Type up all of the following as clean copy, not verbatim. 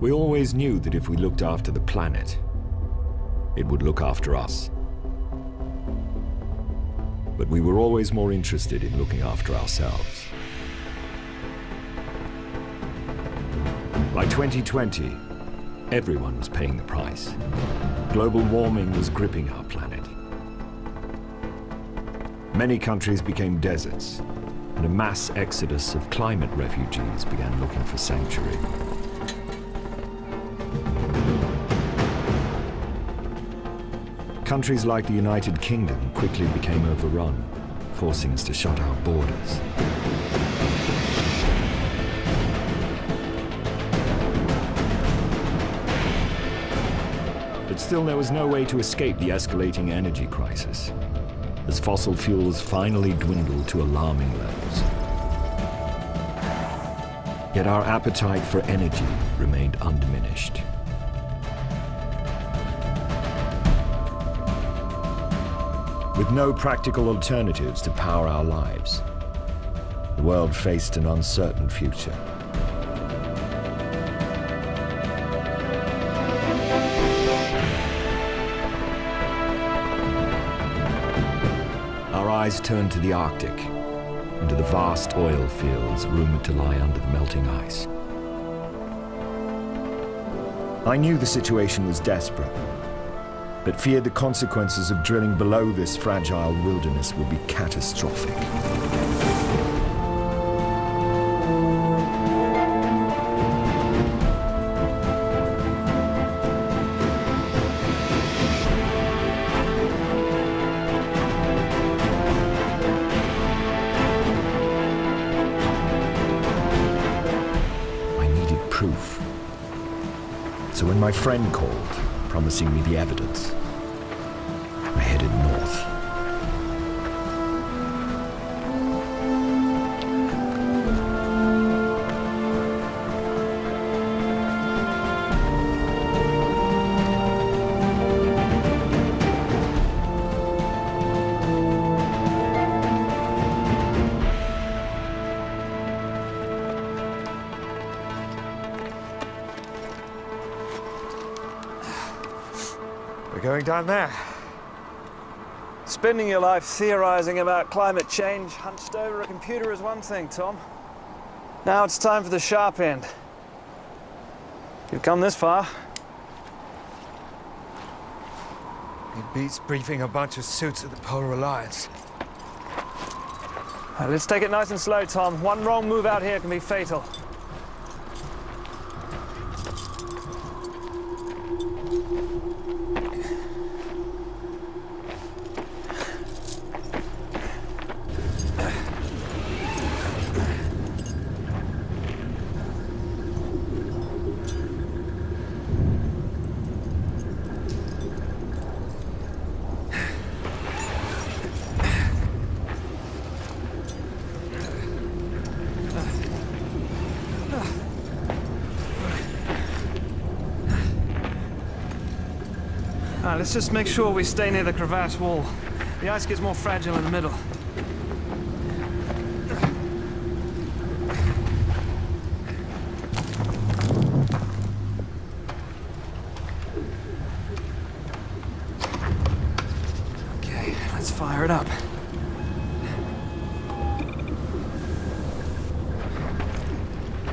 We always knew that if we looked after the planet, it would look after us. But we were always more interested in looking after ourselves. By 2020, everyone was paying the price. Global warming was gripping our planet. Many countries became deserts, and a mass exodus of climate refugees began looking for sanctuary. Countries like the United Kingdom quickly became overrun, forcing us to shut our borders. But still, there was no way to escape the escalating energy crisis, as fossil fuels finally dwindled to alarming levels. Yet our appetite for energy remained undiminished. With no practical alternatives to power our lives, the world faced an uncertain future. Our eyes turned to the Arctic and to the vast oil fields rumored to lie under the melting ice. I knew the situation was desperate, but feared the consequences of drilling below this fragile wilderness would be catastrophic. I needed proof. So when my friend called, promising me the evidence, I headed north. We're going down there. Spending your life theorizing about climate change hunched over a computer is one thing, Tom. Now it's time for the sharp end. You've come this far. It beats briefing a bunch of suits at the Polar Alliance. Let's take it nice and slow, Tom. One wrong move out here can be fatal. Let's just make sure we stay near the crevasse wall. The ice gets more fragile in the middle. Okay, let's fire it up.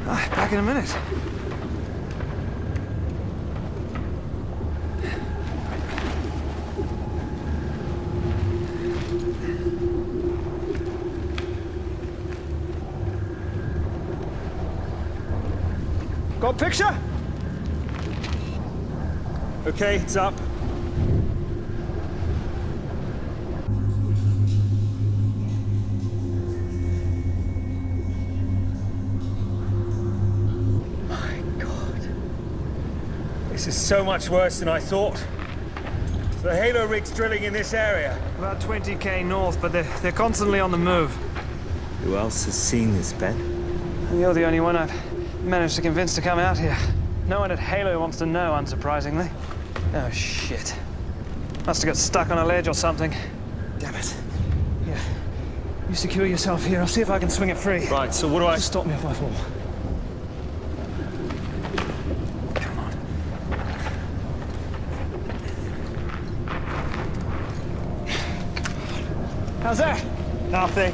Back in a minute. Got a picture? Okay, it's up. My God. This is so much worse than I thought. The Halo rig's drilling in this area. About 20k north, but they're constantly on the move. Who else has seen this, Ben? And you're the only one I've managed to convince to come out here. No one at Halo wants to know, unsurprisingly. Oh, shit. Must have got stuck on a ledge or something. Damn it. Yeah. You secure yourself here. I'll see if I can swing it free. Right, so what do I... Just stop me if I fall. How's that? Nothing.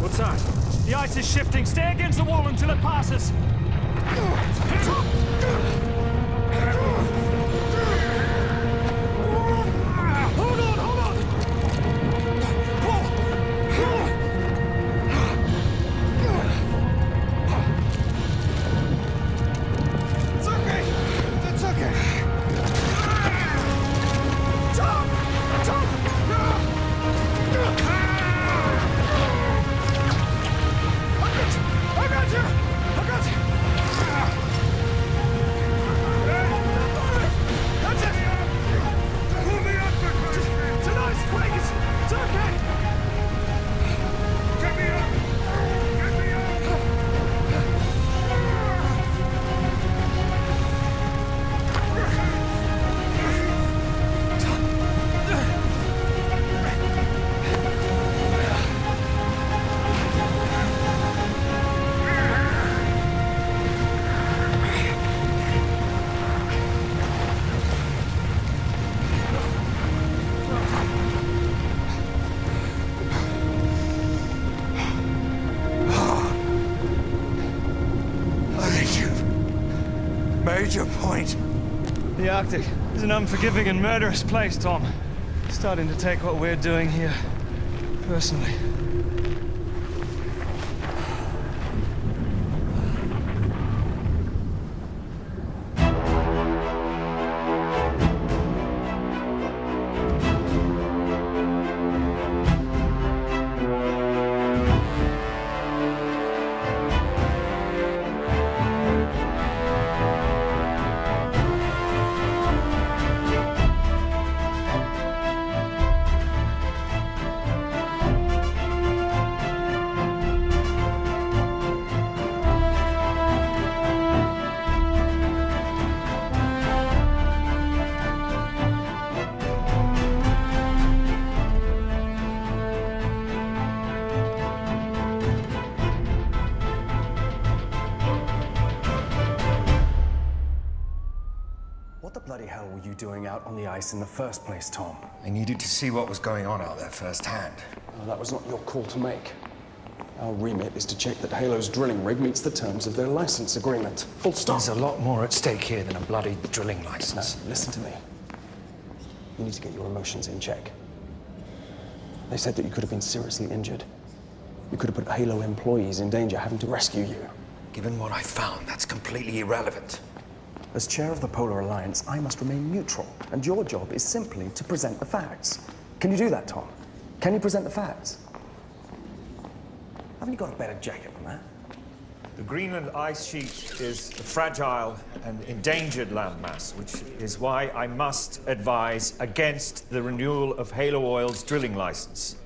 What's that? The ice is shifting. Stay against the wall until it passes. Hold on, hold on! It's okay. It's okay. Tom! Tom! I got you! I got you! That's it! Pull me up! It's a nice place! It's okay! Get me up! Get me Made your point. The Arctic is an unforgiving and murderous place, Tom. Starting to take what we're doing here personally. What the bloody hell were you doing out on the ice in the first place, Tom? I needed to see what was going on out there firsthand. Well, that was not your call to make. Our remit is to check that Halo's drilling rig meets the terms of their license agreement. Full stop. There's a lot more at stake here than a bloody drilling license. No, listen to me. You need to get your emotions in check. They said that you could have been seriously injured. You could have put Halo employees in danger having to rescue you. Given what I found, that's completely irrelevant. As chair of the Polar Alliance, I must remain neutral, and your job is simply to present the facts. Can you do that, Tom? Can you present the facts? Haven't you got a better jacket than that? The Greenland ice sheet is a fragile and endangered landmass, which is why I must advise against the renewal of Halo Oil's drilling license.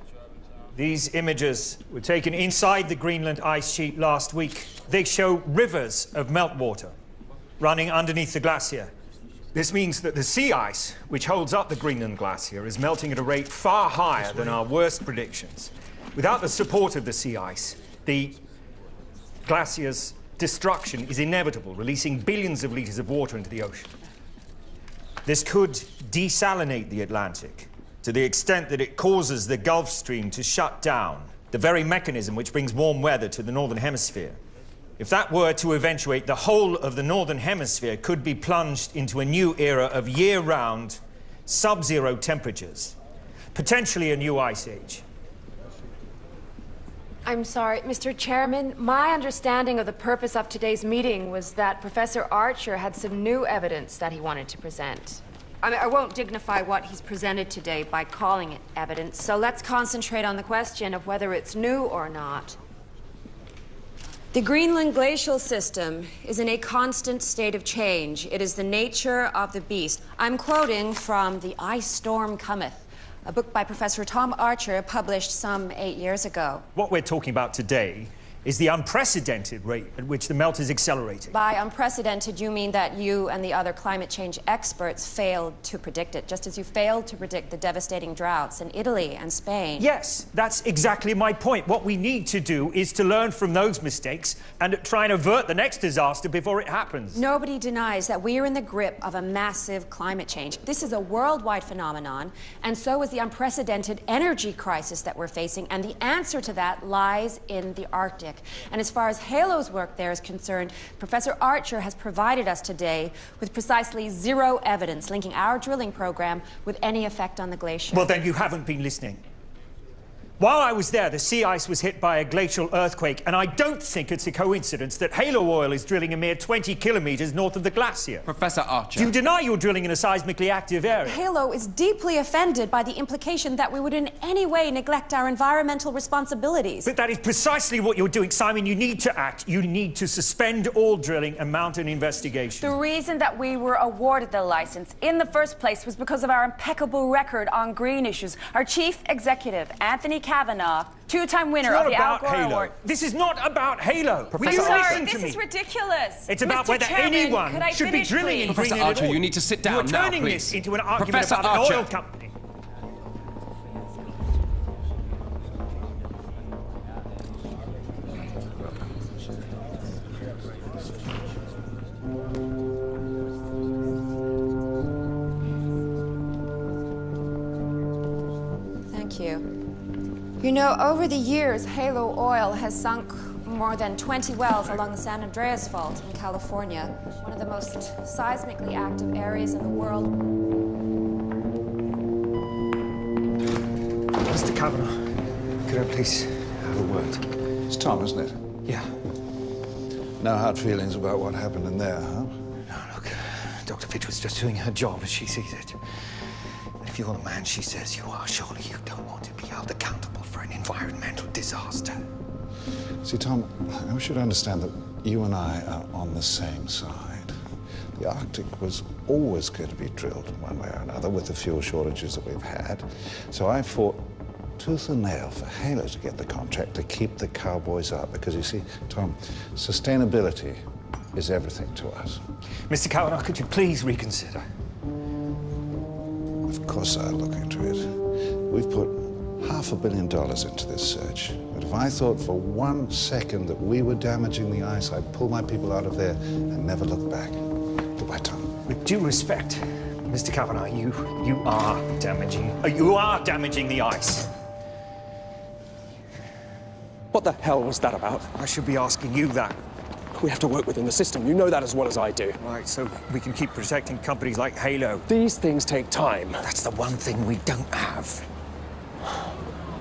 These images were taken inside the Greenland ice sheet last week. They show rivers of meltwater running underneath the glacier. This means that the sea ice, which holds up the Greenland glacier, is melting at a rate far higher than our worst predictions. Without the support of the sea ice, the glacier's destruction is inevitable, releasing billions of liters of water into the ocean. This could desalinate the Atlantic to the extent that it causes the Gulf Stream to shut down, the very mechanism which brings warm weather to the Northern Hemisphere. If that were to eventuate, the whole of the Northern Hemisphere could be plunged into a new era of year-round, sub-zero temperatures, potentially a new ice age. I'm sorry, Mr. Chairman. My understanding of the purpose of today's meeting was that Professor Archer had some new evidence that he wanted to present. I won't dignify what he's presented today by calling it evidence, so let's concentrate on the question of whether it's new or not. The Greenland glacial system is in a constant state of change. It is the nature of the beast. I'm quoting from The Ice Storm Cometh, a book by Professor Tom Archer published some 8 years ago. What we're talking about today is the unprecedented rate at which the melt is accelerating. By unprecedented, you mean that you and the other climate change experts failed to predict it, just as you failed to predict the devastating droughts in Italy and Spain. Yes, that's exactly my point. What we need to do is to learn from those mistakes and try and avert the next disaster before it happens. Nobody denies that we are in the grip of a massive climate change. This is a worldwide phenomenon, and so is the unprecedented energy crisis that we're facing, and the answer to that lies in the Arctic. And as far as Halo's work there is concerned, Professor Archer has provided us today with precisely zero evidence linking our drilling program with any effect on the glacier. Well, then you haven't been listening. While I was there, the sea ice was hit by a glacial earthquake, and I don't think it's a coincidence that Halo Oil is drilling a mere 20 kilometers north of the glacier. Professor Archer. Do you deny you're drilling in a seismically active area? Halo is deeply offended by the implication that we would in any way neglect our environmental responsibilities. But that is precisely what you're doing, Simon. You need to act. You need to suspend all drilling and mount an investigation. The reason that we were awarded the license in the first place was because of our impeccable record on green issues. Our chief executive, Anthony Kavanagh, two-time winner of the Al Gore Award. This is not about Halo. I'm sorry, this is ridiculous. It's about Mr. whether Chairman, anyone could I should be finish, drilling in please? Greenland Professor Archer, at all. you need to sit down You're now, turning please. this into an argument Professor about Archer. an oil company. Thank you. You know, over the years, Halo Oil has sunk more than 20 wells along the San Andreas Fault in California, one of the most seismically active areas in the world. Mr. Kavanagh, could I please have a word? It's Tom, isn't it? Yeah. No hard feelings about what happened in there, huh? No, look, Dr. Fitch was just doing her job as she sees it. If you're the man she says you are, surely you don't want to be held accountable for an environmental disaster. See, Tom, we should understand that you and I are on the same side. The Arctic was always going to be drilled one way or another with the fuel shortages that we've had. So I fought tooth and nail for Halo to get the contract to keep the cowboys up. Because you see, Tom, sustainability is everything to us. Mr. Kavanagh, could you please reconsider? Of course I'll look into it. We've put $500 million into this search. But if I thought for 1 second that we were damaging the ice, I'd pull my people out of there and never look back. Goodbye, Tom. With due respect, Mr. Kavanagh, you are damaging the ice. What the hell was that about? I should be asking you that. We have to work within the system. You know that as well as I do. Right, so we can keep protecting companies like Halo. These things take time. That's the one thing we don't have.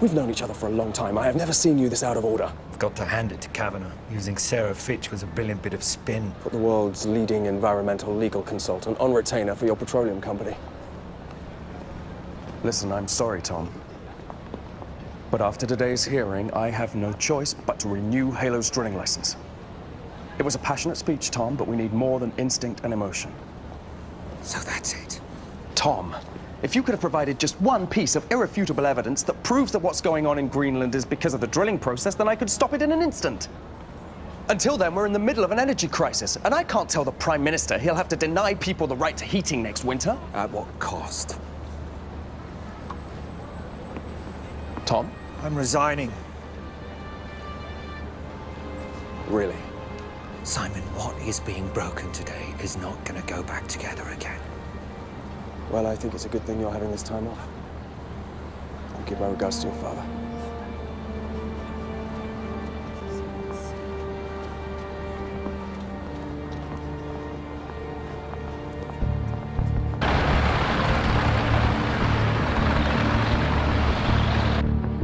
We've known each other for a long time. I have never seen you this out of order. I've got to hand it to Kavanagh. Using Sarah Fitch was a brilliant bit of spin. Put the world's leading environmental legal consultant on retainer for your petroleum company. Listen, I'm sorry, Tom. But after today's hearing, I have no choice but to renew Halo's drilling license. It was a passionate speech, Tom, but we need more than instinct and emotion. So that's it. Tom, if you could have provided just one piece of irrefutable evidence that proves that what's going on in Greenland is because of the drilling process, then I could stop it in an instant. Until then, we're in the middle of an energy crisis, and I can't tell the Prime Minister he'll have to deny people the right to heating next winter. At what cost? Tom? I'm resigning. Really? Simon, what is being broken today is not going to go back together again. Well, I think it's a good thing you're having this time off. I'll give my regards to your father.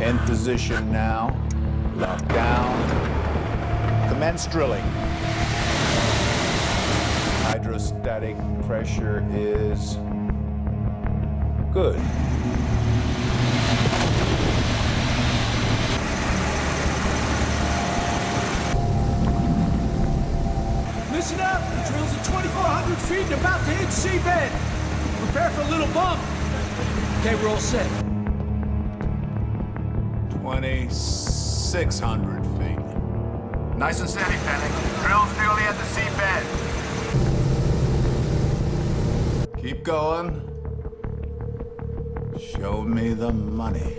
In position now. Lock down. Commence drilling. Hydrostatic pressure is good. Listen up! The drill's at 2,400 feet and about to hit seabed. Prepare for a little bump. Okay, we're all set. 2,600 feet. Nice and steady, Fennec. Drill's nearly at the seabed. Keep going. Show me the money.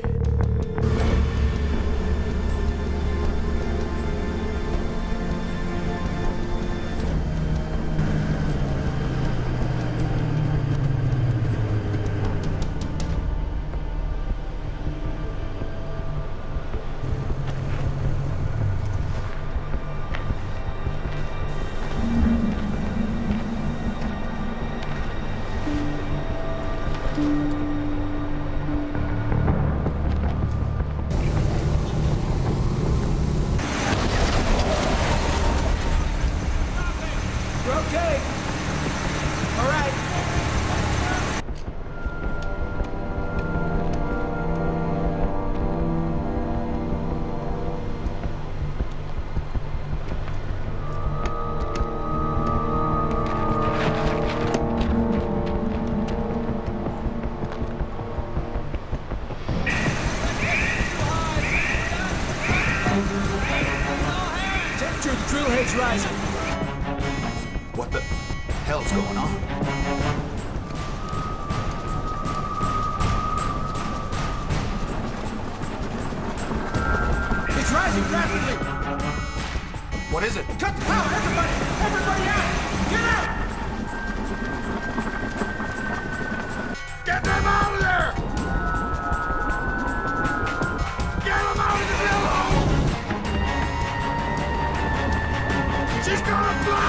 Rising. What the hell's going on? It's rising rapidly. What is it? Cut the power, everybody! Everybody out! Get out! Get them out of there! Get them out of the yellow! She's gonna blow!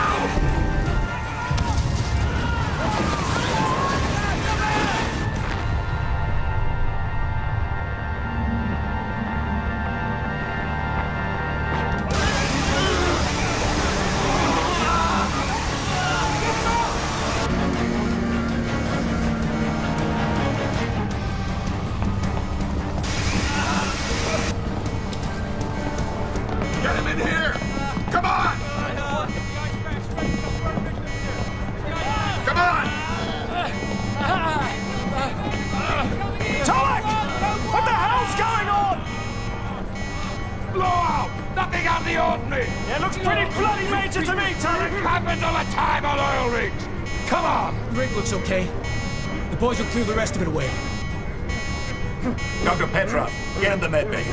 Get him in here! Come on! Come on! Tomek! What the hell's going on? Blowout! Nothing out of the ordinary! It looks pretty bloody major to me, Tomek! Happens all the time on oil rigs! Come on! The rig looks okay. The boys will clear the rest of it away. Dr. Petrov, get him the med bay.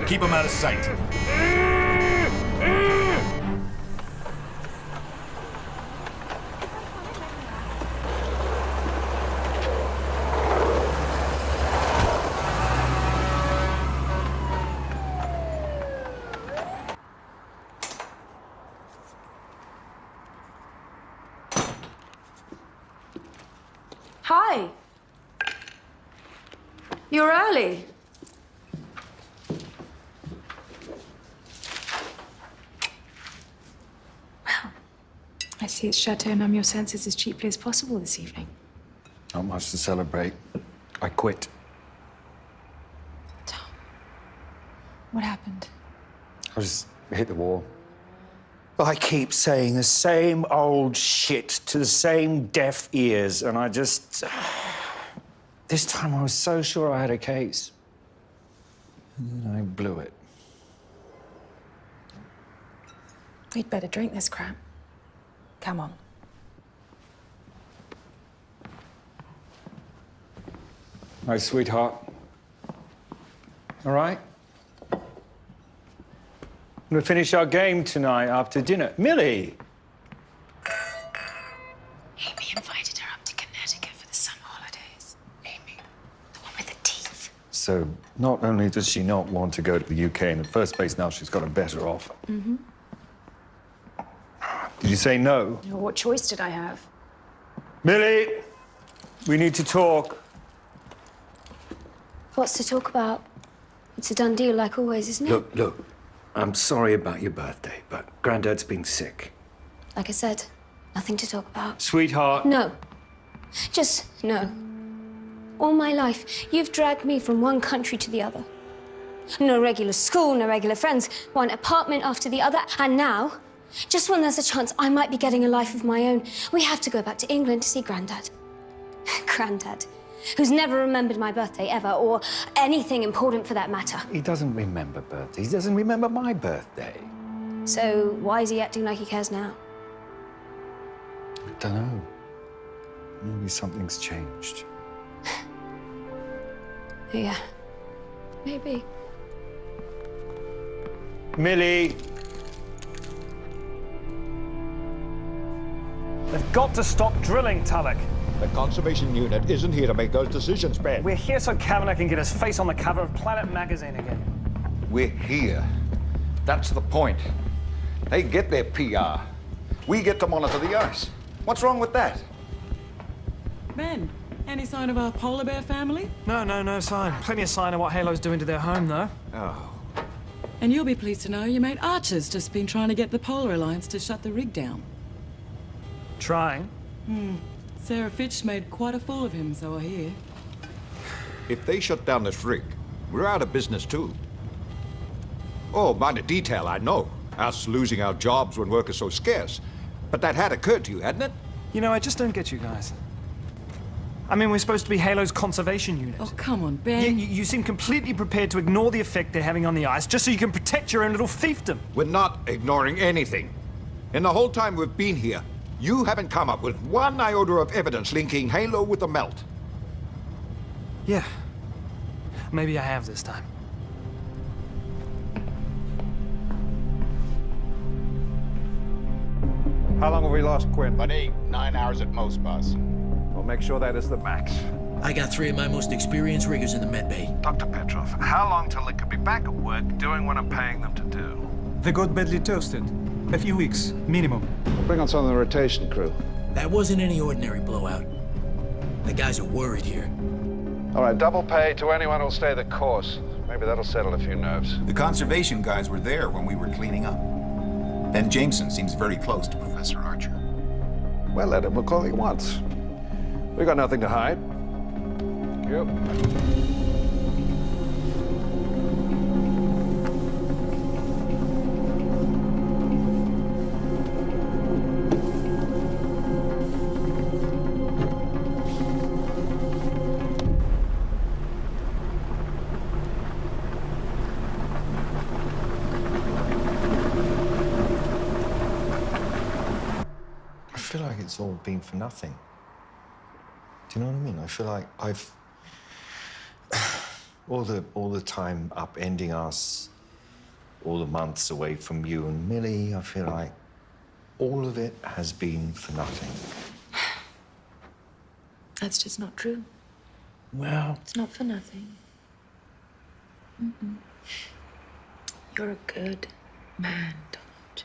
Keep him out of sight. Hi. You're early. Well, I see it's Chateau Numb Your Senses as cheaply as possible this evening. Not much to celebrate. I quit. Tom, what happened? I just hit the wall. I keep saying the same old shit to the same deaf ears, and I just... This time I was so sure I had a case. And then I blew it. We'd better drink this crap. Come on. My sweetheart. All right? We'll finish our game tonight after dinner. Millie! Amy invited her up to Connecticut for the summer holidays. Amy, the one with the teeth. So not only does she not want to go to the UK in the first place, now she's got a better offer. Mm-hmm. Did you say no? Well, what choice did I have? Millie! We need to talk. What's to talk about? It's a done deal, like always, isn't it? Look. I'm sorry about your birthday, but Granddad's been sick. Like I said, nothing to talk about. Sweetheart. No. Just no. All my life, you've dragged me from one country to the other. No regular school, no regular friends, one apartment after the other, and now, just when there's a chance I might be getting a life of my own, we have to go back to England to see Grandad. Grandad, who's never remembered my birthday ever, or anything important for that matter. He doesn't remember birthdays. He doesn't remember my birthday. So why is he acting like he cares now? I don't know. Maybe something's changed. Yeah, maybe. Millie! They've got to stop drilling, Tulloch. The conservation unit isn't here to make those decisions, Ben. We're here so Kavanagh can get his face on the cover of Planet magazine again. We're here. That's the point. They get their PR. We get to monitor the ice. What's wrong with that? Ben, any sign of our polar bear family? No sign. Plenty of sign of what Halo's doing to their home, though. Oh. And you'll be pleased to know your mate Archer's just been trying to get the Polar Alliance to shut the rig down. Trying? Sarah Fitch made quite a fool of him, so I hear. If they shut down this rig, we're out of business too. Oh, minor detail, I know. Us losing our jobs when work is so scarce. But that had occurred to you, hadn't it? You know, I just don't get you guys. I mean, we're supposed to be Halo's conservation unit. Oh, come on, Ben. You seem completely prepared to ignore the effect they're having on the ice just so you can protect your own little fiefdom. We're not ignoring anything. In the whole time we've been here, you haven't come up with one iota of evidence linking Halo with the melt. Yeah. Maybe I have this time. How long have we lost, Quinn? About 8-9 hours at most, boss. We'll make sure that is the max. I got 3 of my most experienced riggers in the med bay. Dr. Petrov, how long till they could be back at work doing what I'm paying them to do? They got badly toasted. A few weeks, minimum. We'll bring on some of the rotation crew. That wasn't any ordinary blowout. The guys are worried here. All right, double pay to anyone who'll stay the course. Maybe that'll settle a few nerves. The conservation guys were there when we were cleaning up. Ben Jameson seems very close to Professor Archer. Well, let him look all he wants. We got nothing to hide. Yep. I feel like it's all been for nothing. Do you know what I mean? I feel like I've all the time upending us, all the months away from you and Millie. I feel like all of it has been for nothing. That's just not true. Well, It's not for nothing. Mm-mm. You're a good man, Donald.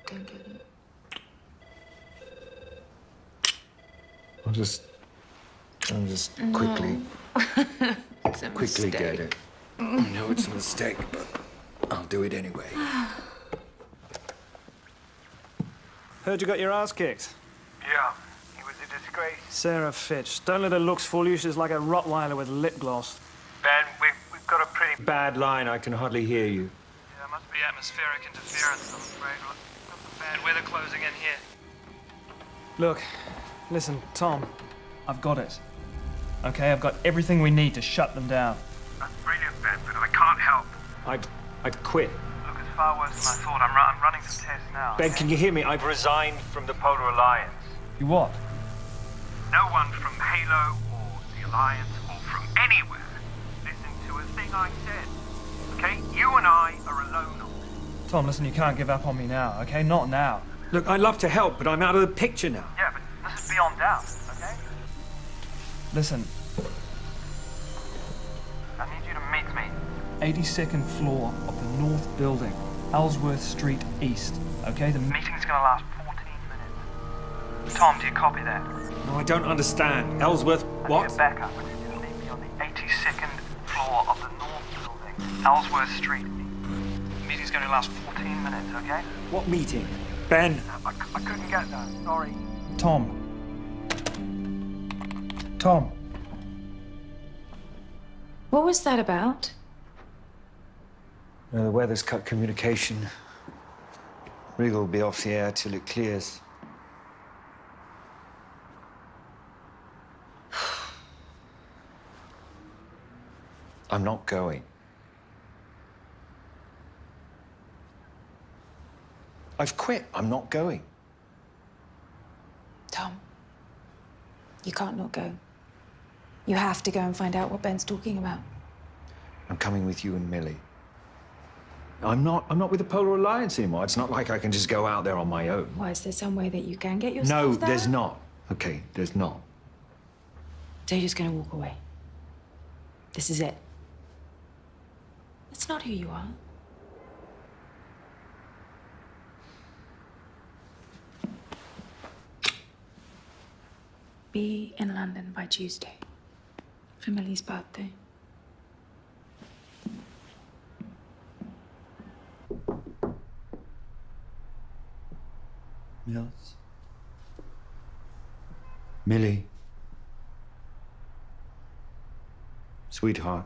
Don't get it. I'll just No. quickly It's a quickly get mistake. it. I know it's a mistake, but I'll do it anyway. Heard you got your ass kicked. Yeah, he was a disgrace. Sarah Fitch. Don't let her looks fool you. She's like a Rottweiler with lip gloss. Ben, we've got a pretty Bad line, I can hardly hear you. Yeah, it must be atmospheric interference, I'm afraid. Got some bad weather closing in here. Look, listen, Tom, I've got it. Okay, I've got everything we need to shut them down. That's brilliant, Ben, but I can't help. I've quit. Look, it's far worse than I thought. I'm running some tests now. Ben, can you hear me? I've resigned from the Polar Alliance. You what? No one from Halo or the Alliance or from anywhere listened to a thing I said. Okay? You and I are alone on this. Tom, listen, you can't give up on me now, okay? Not now. Look, I'd love to help, but I'm out of the picture now. Yeah, but this is beyond doubt, okay? Listen, I need you to meet me. 82nd floor of the North Building, Ellsworth Street East, okay? The Meeting's gonna last 14 minutes. Tom, do you copy that? No, I don't understand. Ellsworth, I what? need a backup. I need you to meet me on the 82nd floor of the North Building, Ellsworth Street. The meeting's gonna last 14 minutes, okay? What meeting? Ben. I couldn't get that, sorry. Tom. Tom. What was that about? The weather's cut communication. Rig will be off the air till it clears. I'm not going. I've quit. I'm not going. Tom, you can't not go. You have to go and find out what Ben's talking about. I'm coming with you and Millie. I'm not with the Polar Alliance anymore. It's not like I can just go out there on my own. Why, is there some way that you can get No, yourself there? there's not. Okay, there's not. So you're just gonna walk away? This is it? That's not who you are. Be in London by Tuesday for Millie's birthday. Mills? Millie? Sweetheart?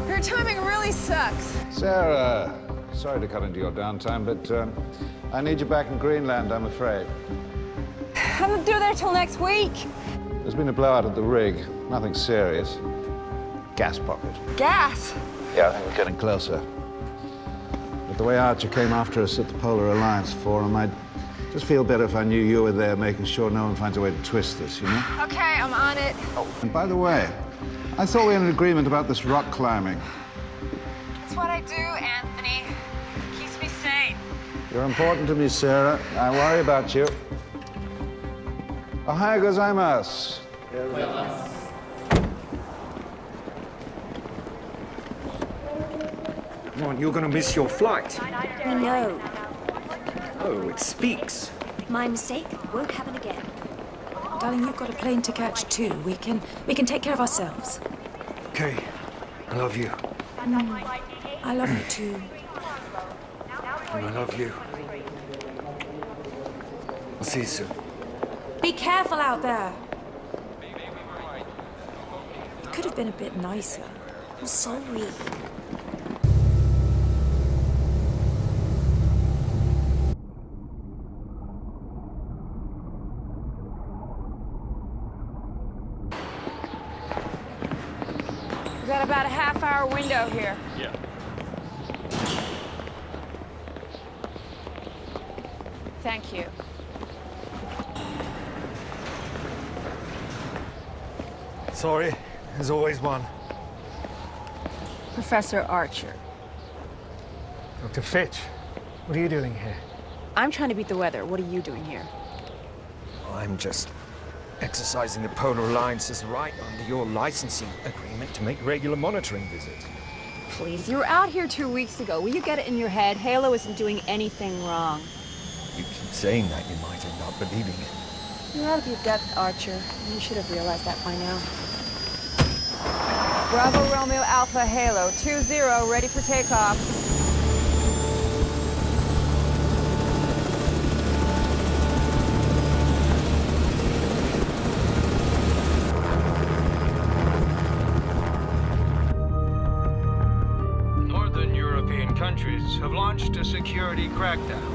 Your timing really sucks. Sarah, sorry to cut into your downtime, but I need you back in Greenland, I'm afraid. I'm not due there till next week. There's been a blowout at the rig. Nothing serious. Gas pocket. Gas? Yeah, I think we're getting closer. But the way Archer came after us at the Polar Alliance Forum, I'd just feel better if I knew you were there, making sure no one finds a way to twist this, you know? Okay, I'm on it. Oh, and by the way, I thought we had an agreement about this rock climbing. It's what I do, Anthony. Keeps me sane. You're important to me, Sarah. I worry about you. Ohayou gozaimasu. Come on, you're gonna miss your flight. We know. Oh, it speaks. My mistake. Won't happen again. Darling, you've got a plane to catch too. We can take care of ourselves. Okay, I love you. I love you too. And I love you. I'll see you soon. Be careful out there. It could have been a bit nicer. I'm sorry. We've got about a half-hour window here. Yeah. Thank you. Sorry, there's always one. Professor Archer. Dr. Fitch, what are you doing here? I'm trying to beat the weather. What are you doing here? I'm just exercising the Polar Alliance's right under your licensing agreement to make regular monitoring visits. Please, you were out here 2 weeks ago. Will you get it in your head? Halo isn't doing anything wrong. You keep saying that, you might end up believing it. You're out of your depth, Archer. You should have realized that by now. Bravo Romeo Alpha Halo 2-0, ready for takeoff. Northern European countries have launched a security crackdown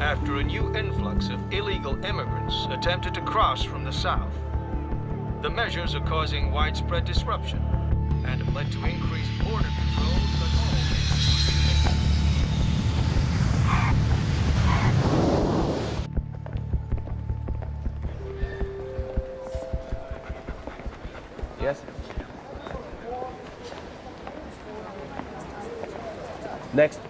after a new influx of illegal immigrants attempted to cross from the south. The measures are causing widespread disruption and have led to increased border controls at all. Yes? Next.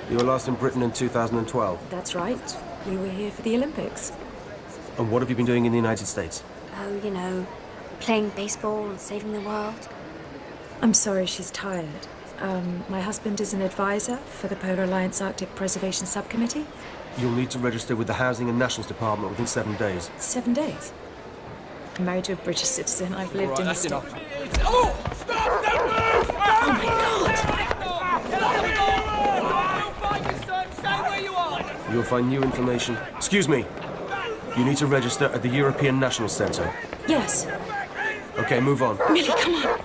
You were last in Britain in 2012. That's right. We were here for the Olympics. And what have you been doing in the United States? Oh, you know, playing baseball and saving the world. I'm sorry she's tired. My husband is an advisor for the Polar Alliance Arctic Preservation Subcommittee. You'll need to register with the Housing and Nationals Department within 7 days. 7 days? I'm married to a British citizen. I've lived in the States. Oh! Stop! Don't move! Oh my God! Stay where you are! You'll find new information. Excuse me. You need to register at the European National Centre. Yes. Okay, move on. Millie, come on.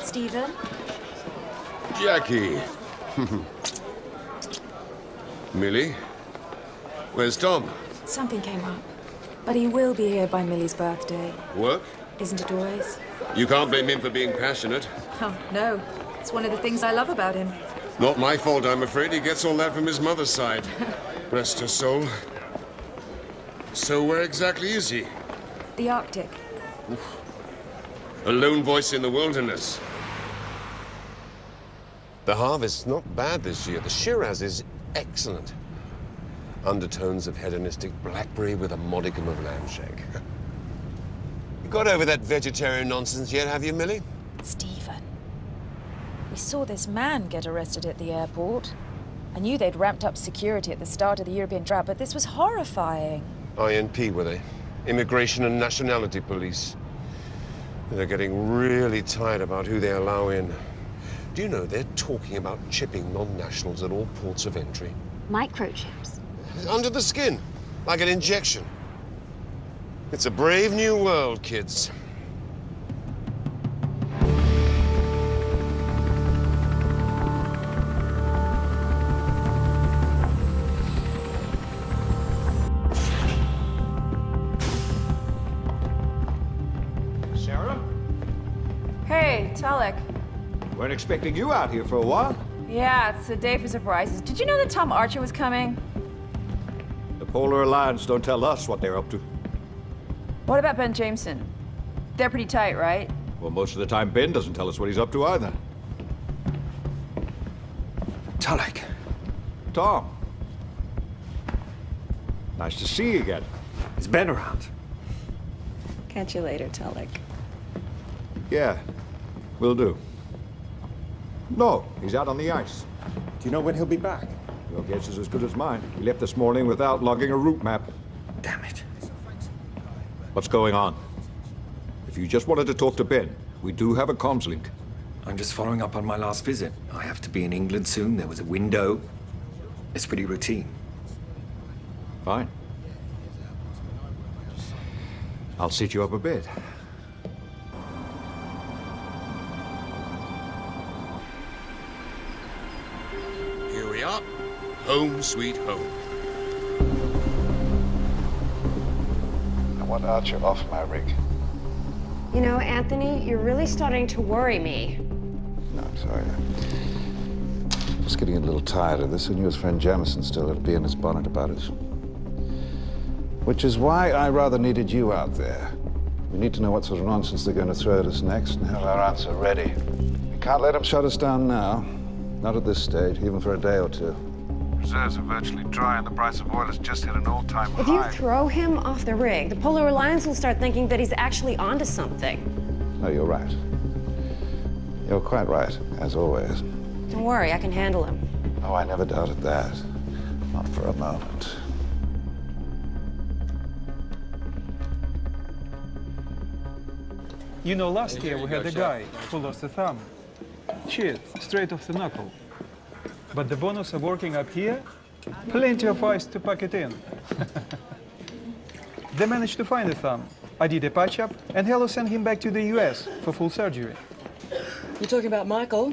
Stephen? Jackie. Millie? Where's Tom? Something came up. But he will be here by Millie's birthday. Work? Isn't it always? You can't blame him for being passionate. Oh, no. It's one of the things I love about him. Not my fault, I'm afraid. He gets all that from his mother's side. Rest her soul. So where exactly is he? The Arctic. Oof. A lone voice in the wilderness. The harvest's not bad this year. The Shiraz is excellent. Undertones of hedonistic blackberry with a modicum of lambshank. You got over that vegetarian nonsense yet, have you, Millie? Stephen. We saw this man get arrested at the airport. I knew they'd ramped up security at the start of the European drought, but this was horrifying. INP, were they? Immigration and Nationality Police. They're getting really tight about who they allow in. Do you know they're talking about chipping non-nationals at all ports of entry? Microchips? Under the skin, like an injection. It's a brave new world, kids. Sarah? Hey, Tulloch. Weren't expecting you out here for a while. Yeah, it's a day for surprises. Did you know that Tom Archer was coming? The Polar Alliance don't tell us what they're up to. What about Ben Jameson? They're pretty tight, right? Well, most of the time, Ben doesn't tell us what he's up to either. Tulloch. Tom. Nice to see you again. Is Ben around? Catch you later, Tulloch. Yeah, will do. No, he's out on the ice. Do you know when he'll be back? Your guess is as good as mine. He left this morning without logging a route map. Damn it. What's going on? If you just wanted to talk to Ben, we do have a comms link. I'm just following up on my last visit. I have to be in England soon. There was a window. It's pretty routine. Fine. I'll sit you up a bit. Here we are. Home sweet home. I want Archer off my rig. You know, Anthony, you're really starting to worry me. No, I'm sorry. Just getting a little tired of this. I knew his friend Jamison still had to be in his bonnet about it. Which is why I rather needed you out there. We need to know what sort of nonsense they're going to throw at us next and have our answer ready. We can't let them shut us down now. Not at this stage, even for a day or two. Reserves are virtually dry and the price of oil has just hit an all-time high. If you throw him off the rig, the Polar Alliance will start thinking that he's actually onto something. No, you're right. You're quite right, as always. Don't worry, I can handle him. Oh, I never doubted that. Not for a moment. You know, last year we had a guy who lost a thumb. Cheered, straight off the knuckle. But the bonus of working up here, plenty of ice to pack it in. They managed to find the thumb. I did a patch-up, and Hello sent him back to the US for full surgery. You're talking about Michael?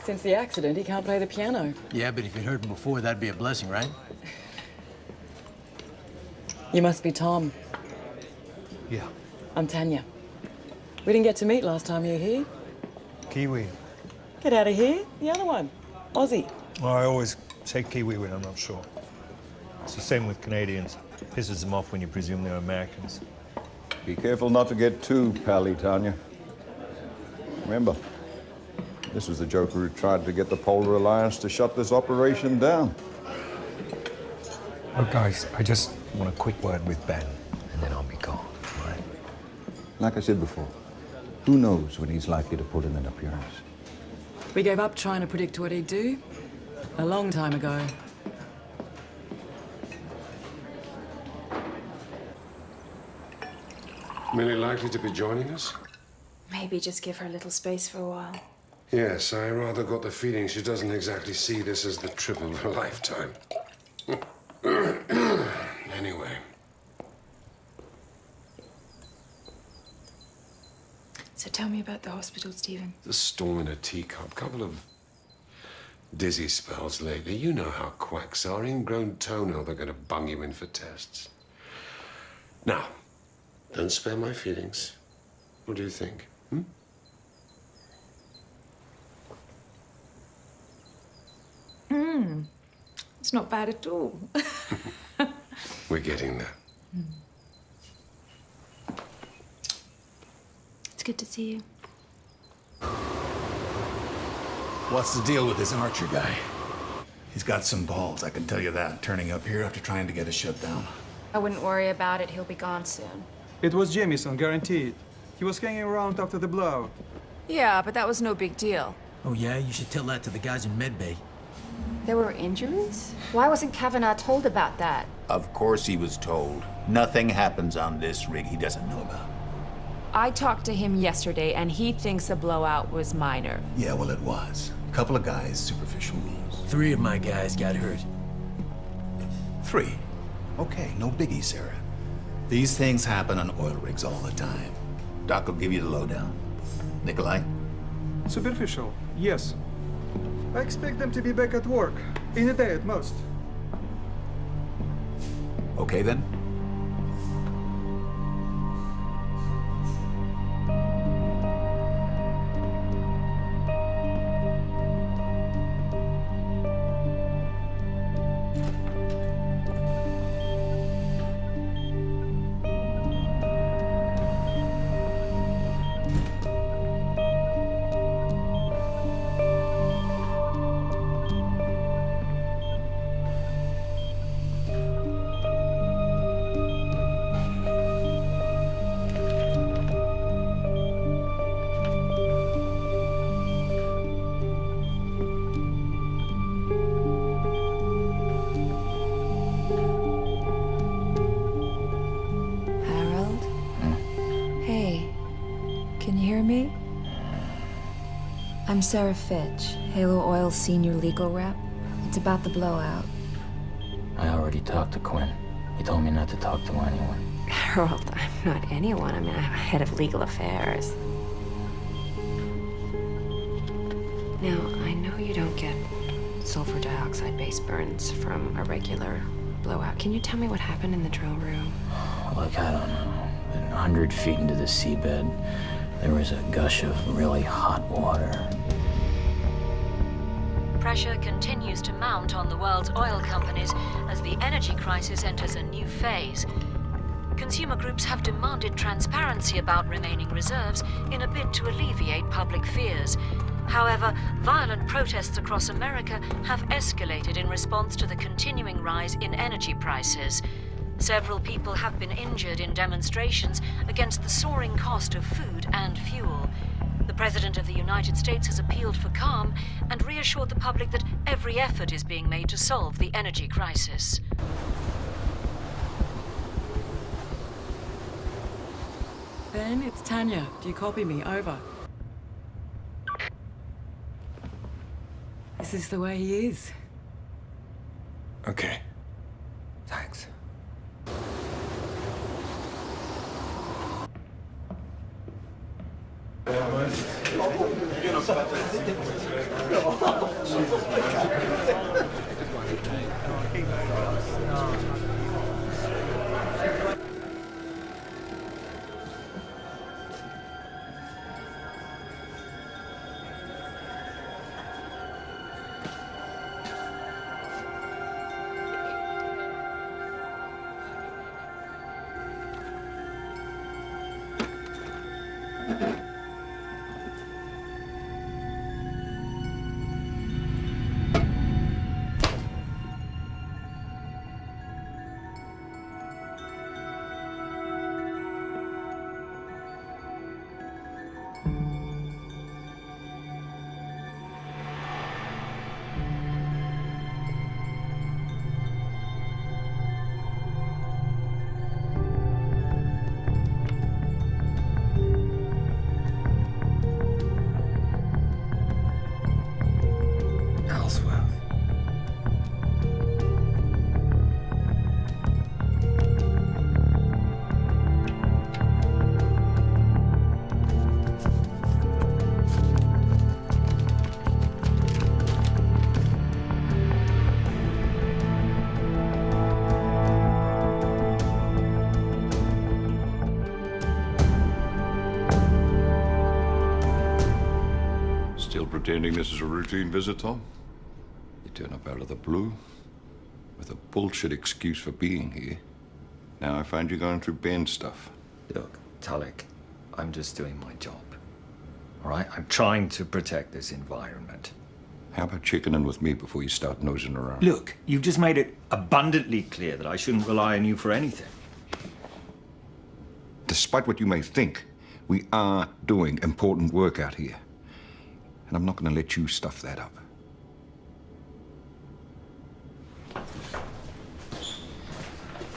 Since the accident, he can't play the piano. Yeah, but if you'd heard him before, that'd be a blessing, right? You must be Tom. Yeah. I'm Tanya. We didn't get to meet last time you were here. Kiwi. Get out of here. The other one. Aussie. Well, I always say Kiwi when I'm not sure. It's the same with Canadians. Pisses them off when you presume they're Americans. Be careful not to get too pally, Tanya. Remember, this was the Joker who tried to get the Polar Alliance to shut this operation down. Look, guys, I just want a quick word with Ben, and then I'll be gone, all right? Like I said before, who knows when he's likely to put in an appearance? We gave up trying to predict what he'd do a long time ago. Millie likely to be joining us? Maybe just give her a little space for a while. Yes, I rather got the feeling she doesn't exactly see this as the trip of a lifetime. Anyway. So tell me about the hospital, Stephen. The storm in a teacup. Couple of dizzy spells lately. You know how quacks are. Ingrown toenail, they're going to bung you in for tests. Now, don't spare my feelings. What do you think? It's not bad at all. We're getting there. It's good to see you. What's the deal with this Archer guy? He's got some balls, I can tell you that, turning up here after trying to get us shut down. I wouldn't worry about it. He'll be gone soon. It was Jamison, guaranteed. He was hanging around after the blowout. Yeah, but that was no big deal. Oh, yeah? You should tell that to the guys in medbay. There were injuries? Why wasn't Kavanaugh told about that? Of course he was told. Nothing happens on this rig he doesn't know about. I talked to him yesterday, and he thinks the blowout was minor. Yeah, well, it was. A couple of guys, superficial wounds. 3 of my guys got hurt. 3? Okay, no biggie, Sarah. These things happen on oil rigs all the time. Doc will give you the lowdown. Nikolai? Superficial, yes. I expect them to be back at work, in a day at most. Okay, then. I'm Sarah Fitch, Halo Oil's senior legal rep. It's about the blowout. I already talked to Quinn. He told me not to talk to anyone. Harold, I'm not anyone. I mean, I'm head of legal affairs. Now, I know you don't get sulfur dioxide-based burns from a regular blowout. Can you tell me what happened in the drill room? Look, I don't know. 100 feet into the seabed, there was a gush of really hot water. Pressure continues to mount on the world's oil companies as the energy crisis enters a new phase. Consumer groups have demanded transparency about remaining reserves in a bid to alleviate public fears. However, violent protests across America have escalated in response to the continuing rise in energy prices. Several people have been injured in demonstrations against the soaring cost of food and fuel. The President of the United States has appealed for calm and reassured the public that every effort is being made to solve the energy crisis. Ben, it's Tanya. Do you copy me? Over. This is the way he is. Okay. Thanks. Ellsworth. Still pretending this is a routine visit, Tom? You turn up out of the blue with a bullshit excuse for being here. Now I find you going through Ben stuff. Look, Tulloch, I'm just doing my job. All right? I'm trying to protect this environment. How about checking in with me before you start nosing around? Look, you've just made it abundantly clear that I shouldn't rely on you for anything. Despite what you may think, we are doing important work out here. And I'm not going to let you stuff that up.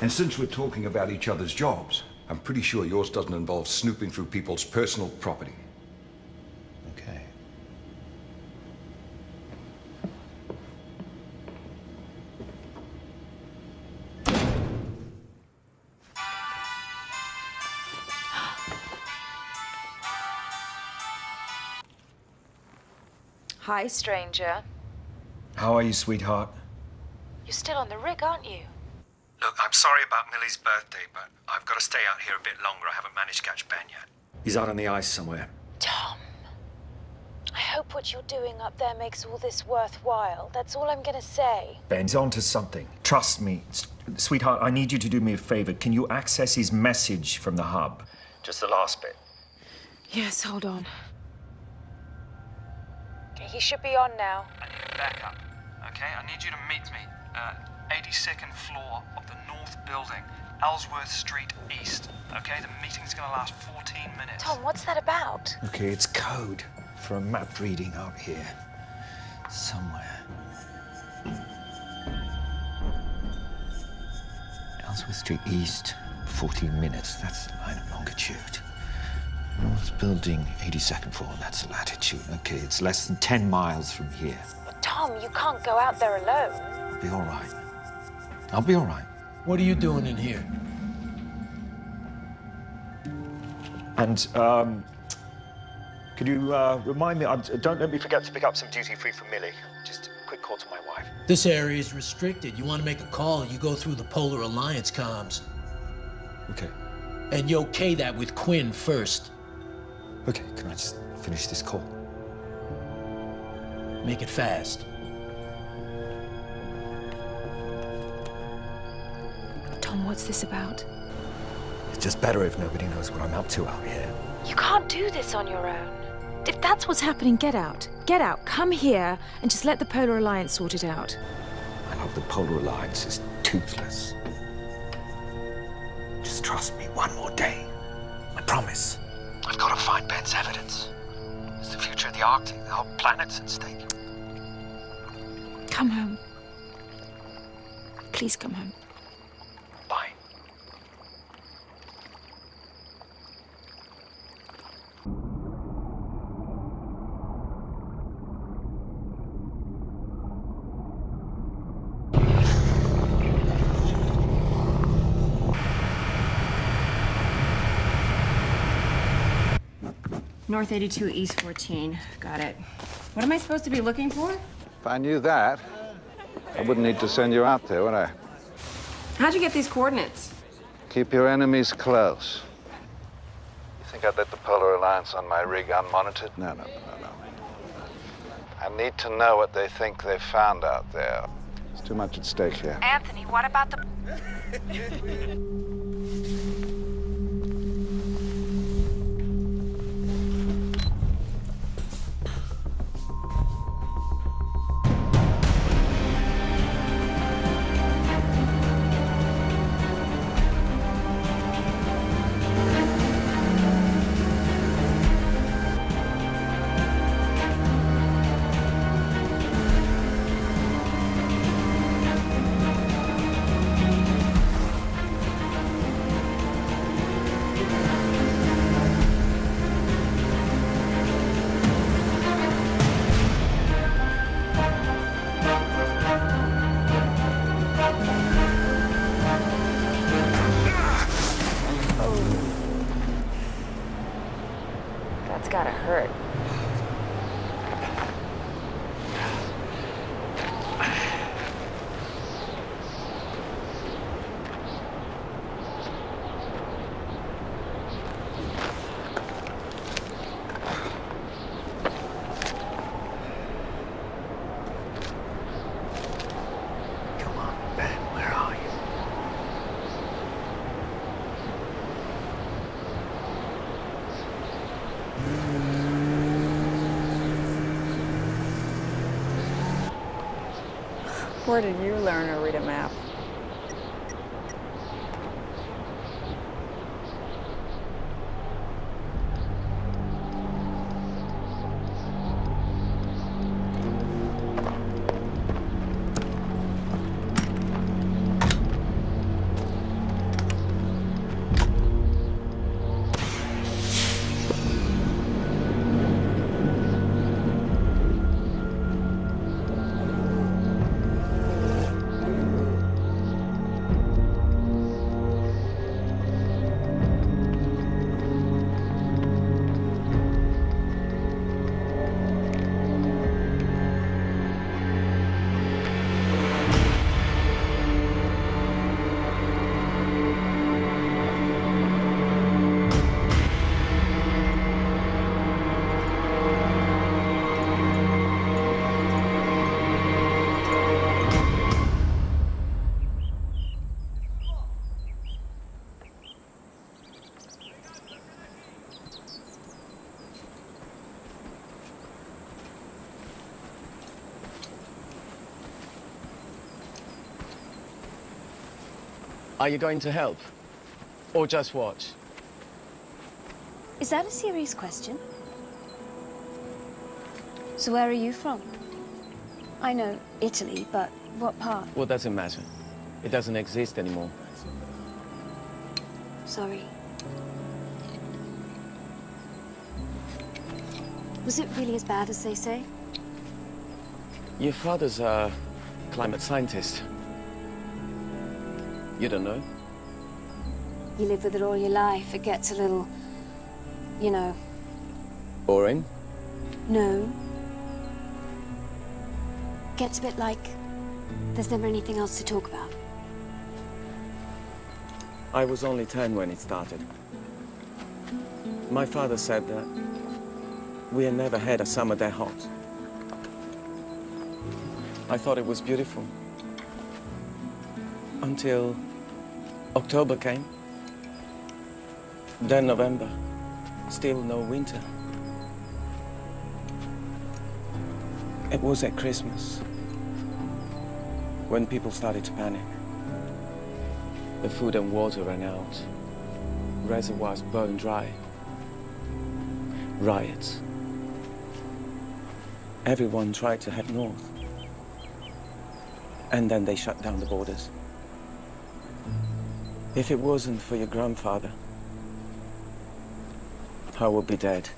And since we're talking about each other's jobs, I'm pretty sure yours doesn't involve snooping through people's personal property. Okay. Hi, stranger. How are you, sweetheart? You're still on the rig, aren't you? Look, I'm sorry about Millie's birthday, but I've got to stay out here a bit longer. I haven't managed to catch Ben yet. He's out on the ice somewhere. Tom, I hope what you're doing up there makes all this worthwhile. That's all I'm gonna say. Ben's onto something. Trust me. Sweetheart, I need you to do me a favor. Can you access his message from the hub? Just the last bit. Yes, hold on. He should be on now. I need backup, okay? I need you to meet me. 82nd floor of the north building, Ellsworth Street East, okay? The meeting's gonna last 14 minutes. Tom, what's that about? Okay, it's code for a map reading out here. Somewhere. Ellsworth Street East, 14 minutes. That's the line of longitude. North building, 82nd floor, that's the latitude. Okay, it's less than 10 miles from here. But Tom, you can't go out there alone. I'll be all right. I'll be all right. What are you doing in here? And, could you, remind me, don't let me forget to pick up some duty-free for Millie. Just a quick call to my wife. This area is restricted. You want to make a call, you go through the Polar Alliance comms. Okay. And you okay that with Quinn first. Okay, can I just finish this call? Make it fast. Tom, what's this about? It's just better if nobody knows what I'm up to out here. You can't do this on your own. If that's what's happening, get out. Get out. Come here and just let the Polar Alliance sort it out. I hope the Polar Alliance is toothless. Just trust me one more day. I promise. I've got to find Ben's evidence. It's the future of the Arctic. The whole planet's at stake. Come home. Please come home. Bye. North 82, East 14. Got it. What am I supposed to be looking for? If I knew that, I wouldn't need to send you out there, would I? How'd you get these coordinates? Keep your enemies close. You think I'd let the Polar Alliance on my rig unmonitored? No. I need to know what they think they've found out there. There's too much at stake here. Anthony, what about the... gotta hurt. Where did you learn to read a map? Are you going to help? Or just watch? Is that a serious question? So where are you from? I know Italy, but what part? Well, doesn't matter. It doesn't exist anymore. Sorry. Was it really as bad as they say? Your father's a climate scientist. You don't know? You live with it all your life. It gets a little, you know... Boring? No. Gets a bit like there's never anything else to talk about. I was only 10 when it started. My father said that we had never had a summer that hot. I thought it was beautiful. Until October came. Then November. Still no winter. It was at Christmas when people started to panic. The food and water ran out. Reservoirs burned dry. Riots. Everyone tried to head north. And then they shut down the borders. If it wasn't for your grandfather, I would be dead.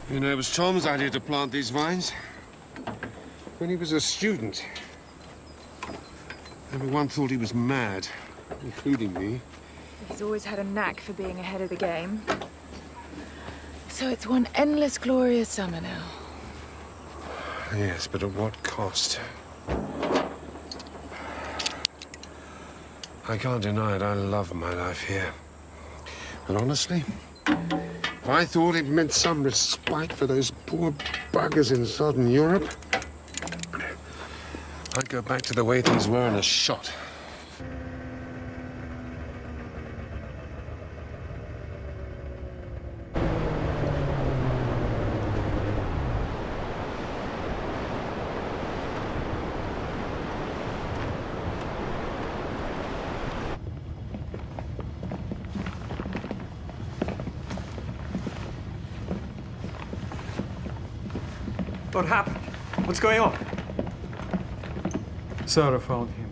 You know, it was Tom's idea to plant these vines. When he was a student. Everyone thought he was mad, including me. He's always had a knack for being ahead of the game. So it's one endless, glorious summer now. Yes, but at what cost? I can't deny it, I love my life here. And honestly, if I thought it meant some respite for those poor buggers in southern Europe, I'd go back to the way things were in a shot. What happened? What's going on? Sarah found him.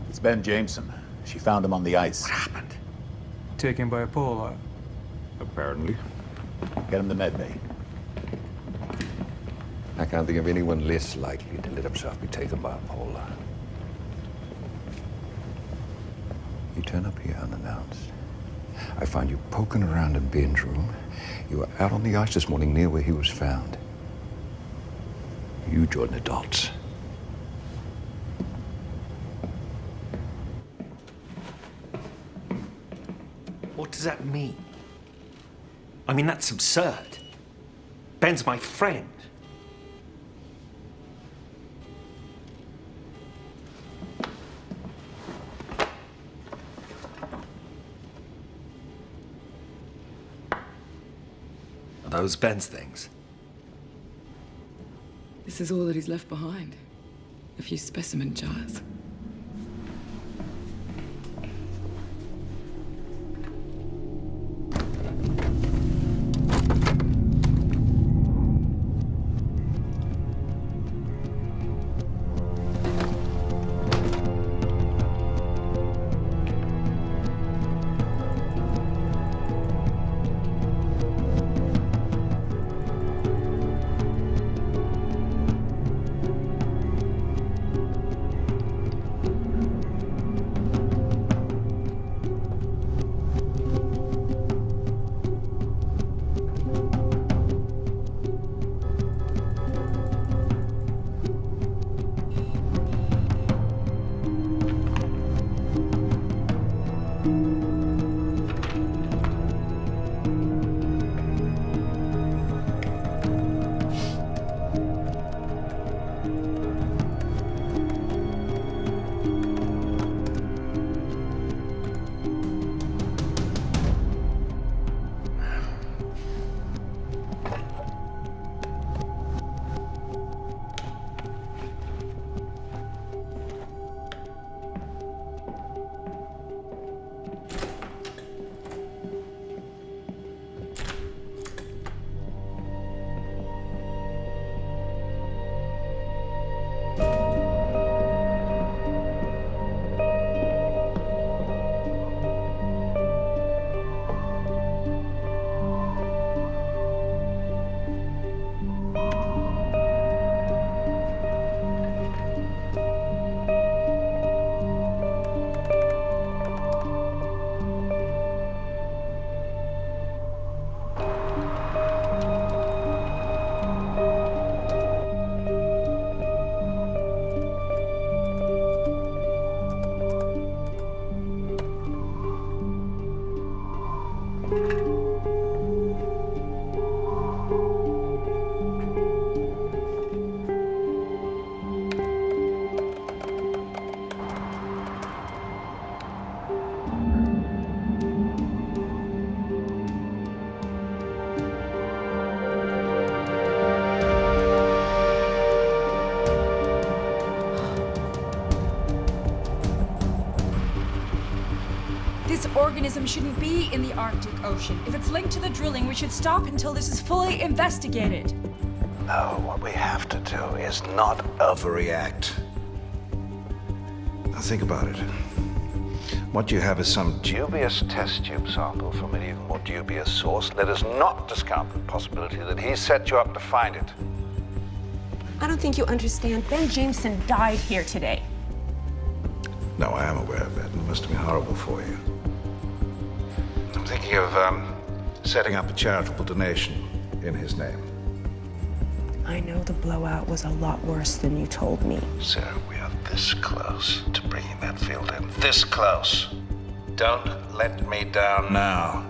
It's Ben Jameson. She found him on the ice. What happened? Taken by a polar. Apparently. Get him to med bay. I can't think of anyone less likely to let himself be taken by a polar. You turn up here unannounced. I found you poking around in Ben's room. You were out on the ice this morning near where he was found. You joined the dots. What does that mean? I mean, that's absurd. Ben's my friend. Are those Ben's things? This is all that he's left behind. A few specimen jars. This organism shouldn't be in the Arctic Ocean. If it's linked to the drilling, we should stop until this is fully investigated. No, what we have to do is not overreact. Now think about it. What you have is some dubious test tube sample from an even more dubious source. Let us not discount the possibility that he set you up to find it. I don't think you understand. Ben Jameson died here today. No, I am aware of that, and it must have been horrible for you. I'm thinking of setting up a charitable donation in his name. I know the blowout was a lot worse than you told me. Sarah, we are this close to bringing that field in. This close. Don't let me down now.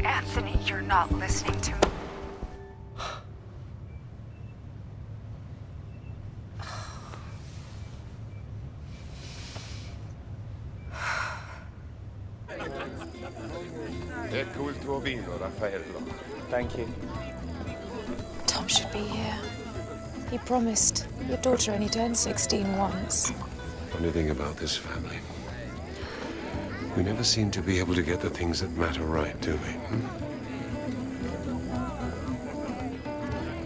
Anthony, you're not listening to me. Ecco il tuo vino, Raffaello. Thank you. Tom should be here. He promised. Your daughter only turned 16 once. Funny thing about this family. We never seem to be able to get the things that matter right, do we?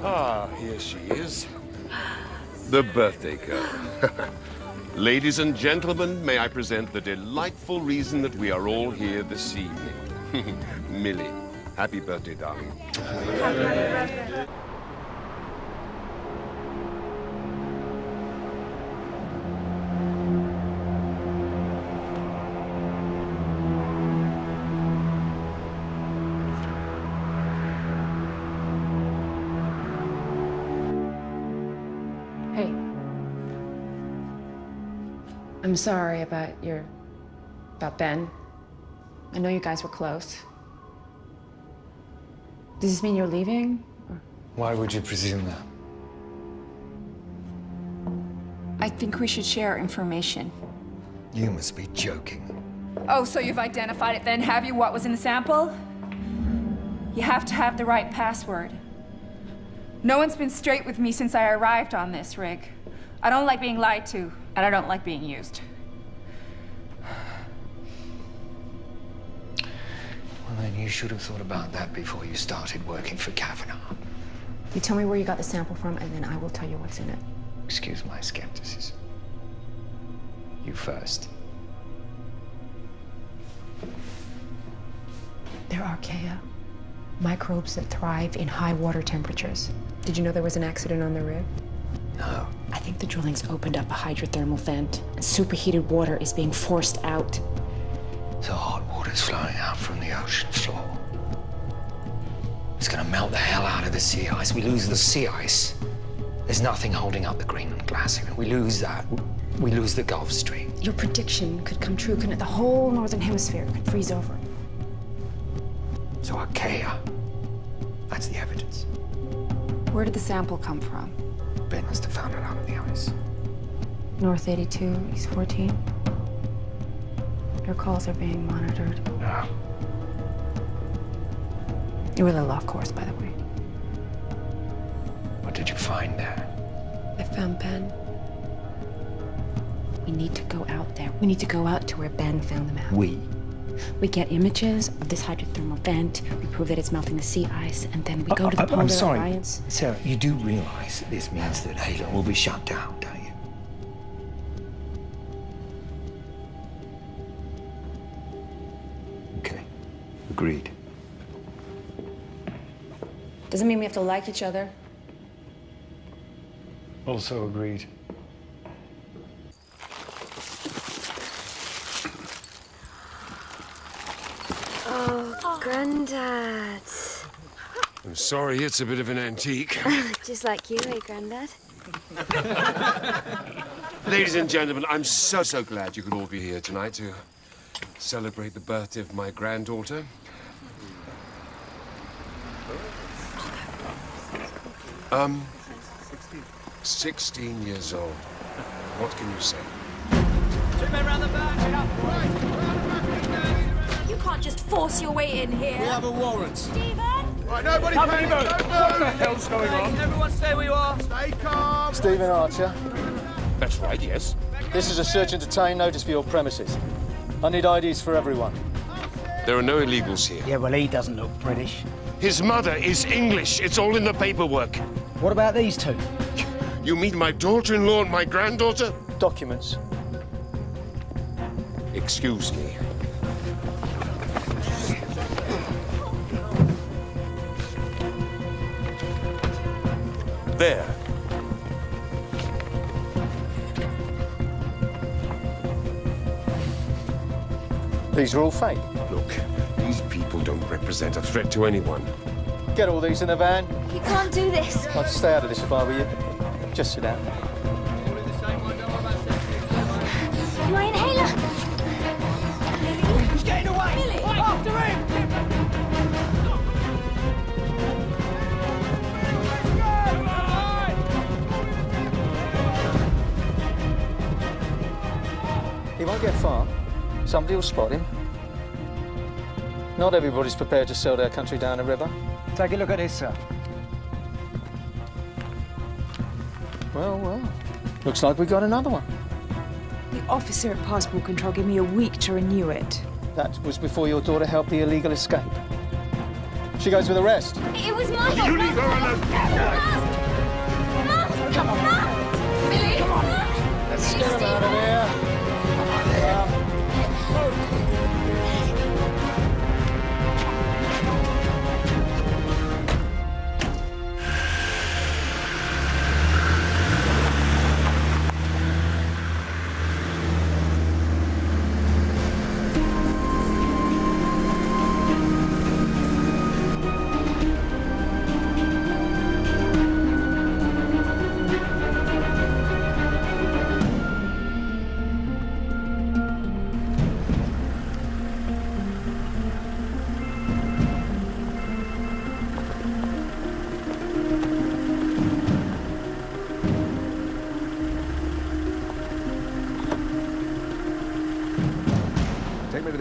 Ah, here she is. The birthday girl. Ladies and gentlemen, may I present the delightful reason that we are all here this evening. Millie, happy birthday, darling. Happy birthday. Hey. I'm sorry about Ben. I know you guys were close. Does this mean you're leaving? Why would you presume that? I think we should share information. You must be joking. Oh, so you've identified it then, have you? What was in the sample? You have to have the right password. No one's been straight with me since I arrived on this rig. I don't like being lied to, and I don't like being used. Well, then you should have thought about that before you started working for Kavanaugh. You tell me where you got the sample from, and then I will tell you what's in it. Excuse my skepticism. You first. They're archaea. Microbes that thrive in high water temperatures. Did you know there was an accident on the rig? No. I think the drilling's opened up a hydrothermal vent, and superheated water is being forced out. So hot water's flowing out from the ocean floor. It's gonna melt the hell out of the sea ice. We lose the sea ice. There's nothing holding up the Greenland glacier. We lose that. We lose the Gulf Stream. Your prediction could come true, couldn't it? The whole northern hemisphere could freeze over. So archaea. That's the evidence. Where did the sample come from? Ben must have found it out of the ice. North 82, East 14. Your calls are being monitored. No. You're really off course, by the way. What did you find there? I found Ben. We need to go out there. We need to go out to where Ben found the map. We get images of this hydrothermal vent, we prove that it's melting the sea ice, and then we go to the Polar Alliance. Sarah, you do realize that this means that Halo will be shut down, don't you? Okay. Agreed. Doesn't mean we have to like each other. Also agreed. Oh, Grandad. I'm sorry, it's a bit of an antique. Just like you, eh, Grandad? Ladies and gentlemen, I'm so glad you could all be here tonight to celebrate the birthday of my granddaughter. 16 years old. What can you say? 2 men round the back. You can't just force your way in here. We have a warrant. Stephen? Right, nobody panic. What the hell's going on? Everyone stay where you are. Stay calm. Stephen Archer. That's right, yes. This is a search and detain notice for your premises. I need IDs for everyone. There are no illegals here. Yeah, well, he doesn't look British. His mother is English. It's all in the paperwork. What about these two? You mean my daughter-in-law and my granddaughter? Documents. Excuse me. There. These are all fake. Look, these people don't represent a threat to anyone. Get all these in the van. You can't do this. I'd stay out of this if I were you. Just sit down. My inhaler. He's getting away. Billy. After him. He won't get far. Somebody will spot him. Not everybody's prepared to sell their country down the river. Take a look at this, sir. Well. Looks like we got another one. The officer at Passport Control gave me a week to renew it. That was before your daughter helped the illegal escape. She goes with the rest. It was my fault. You leave her alone! Come on. Billy. Come on. Let's get him out of here.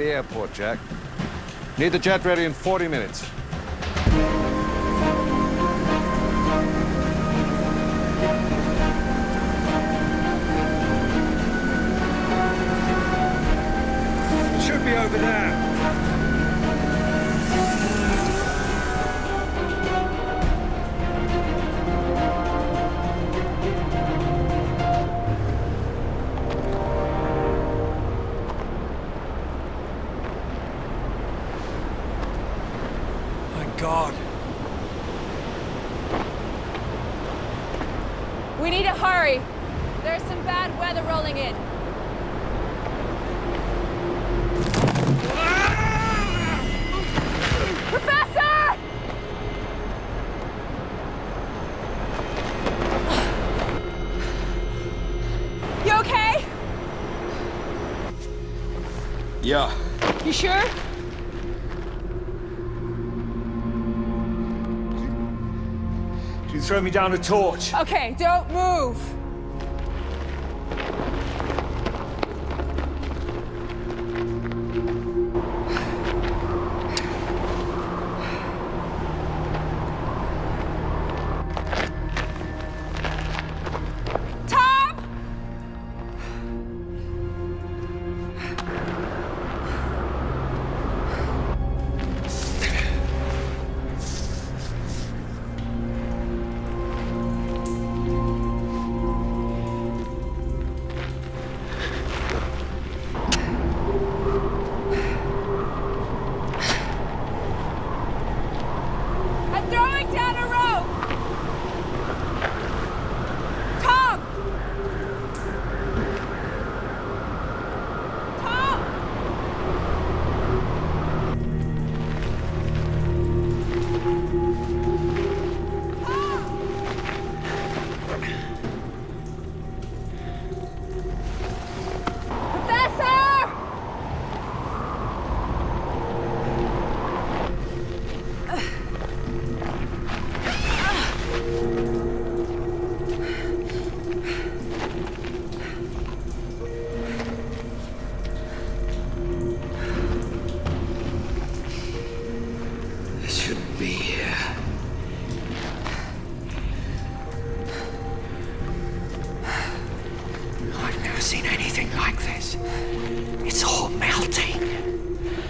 the airport, Jack. Need the jet ready in 40 minutes. It should be over there. God. We need to hurry. There's some bad weather rolling in. Professor! You okay? Yeah. You sure? You throw me down a torch. Okay, don't move.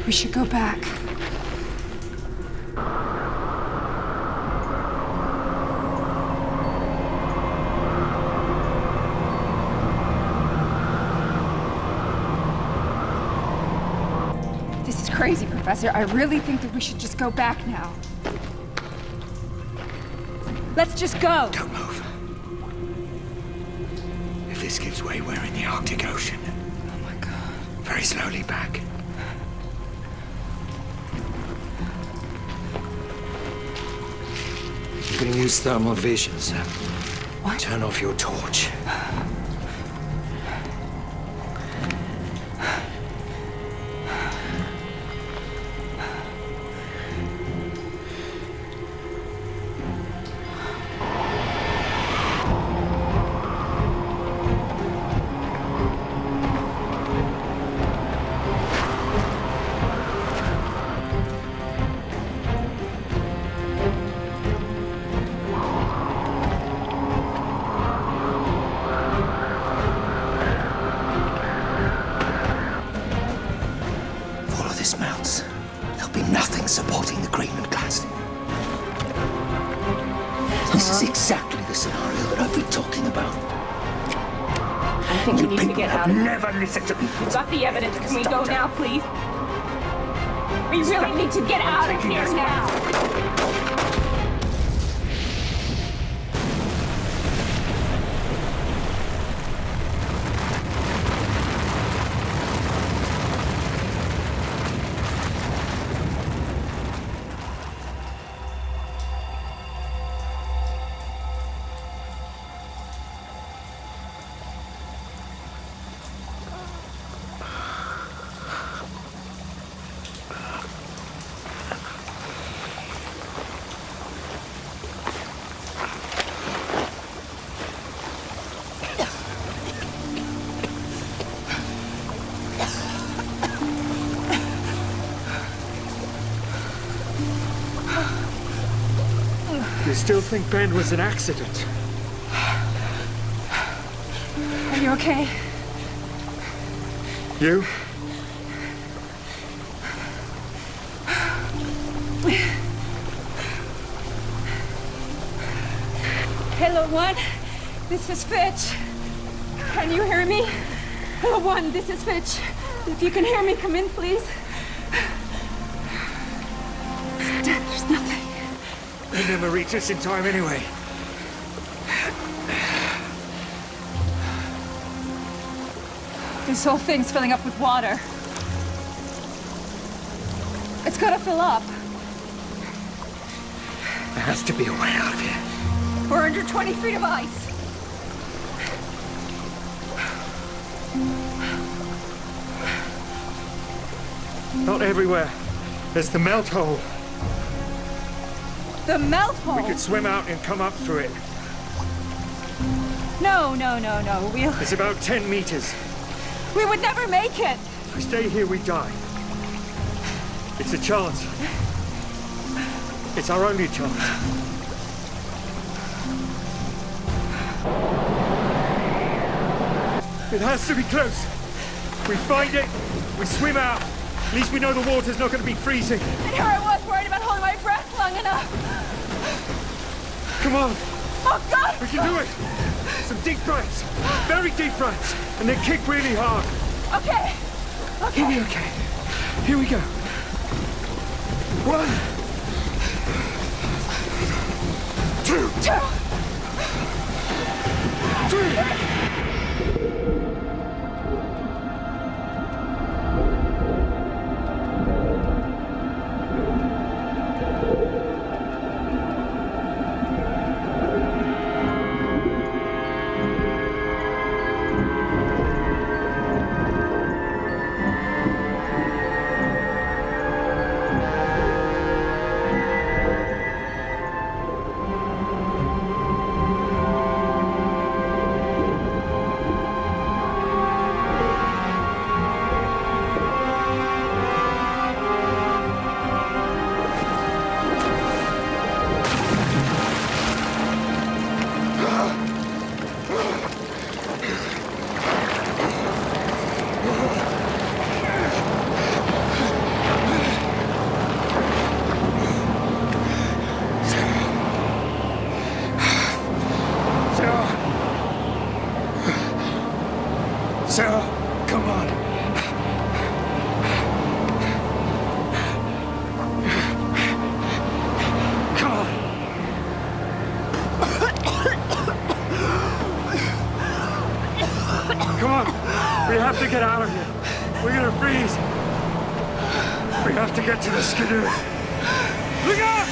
We should go back. This is crazy, Professor. I really think that we should just go back now. Let's just go. Don't move. If this gives way, we're in the Arctic Ocean. Oh my God. Very slowly back. You can use thermal vision, sir. What? Turn off your torch. Melts. There'll be nothing supporting the Greenland glass. This is exactly the scenario that I've been talking about. I think we need to get out of here. Never listen to me. We've got the evidence. Can we go now, please? We really need to get out of here now. You still think Ben was an accident? Are you okay? You? Hello, One. This is Fitch. Can you hear me? Hello, One. This is Fitch. If you can hear me, come in, please. There's nothing. They never reach us in time anyway. This whole thing's filling up with water. It's gotta fill up. There has to be a way out of here. We're under 20 feet of ice. Not everywhere. There's the melt hole. The melt hole? We could swim out and come up through it. No. We'll... It's about 10 meters. We would never make it. If we stay here, we die. It's a chance. It's our only chance. It has to be close. We find it, we swim out. At least we know the water's not going to be freezing. And here I was worried about holding my breath long enough. Come on. Oh, God! We can do it. Some deep breaths. Very deep breaths. And then kick really hard. Okay. You'll be okay. Here we go. 1, 2, 3. Sarah, come on. Come on. Come on. We have to get out of here. We're gonna freeze. We have to get to the skidoo. Look out!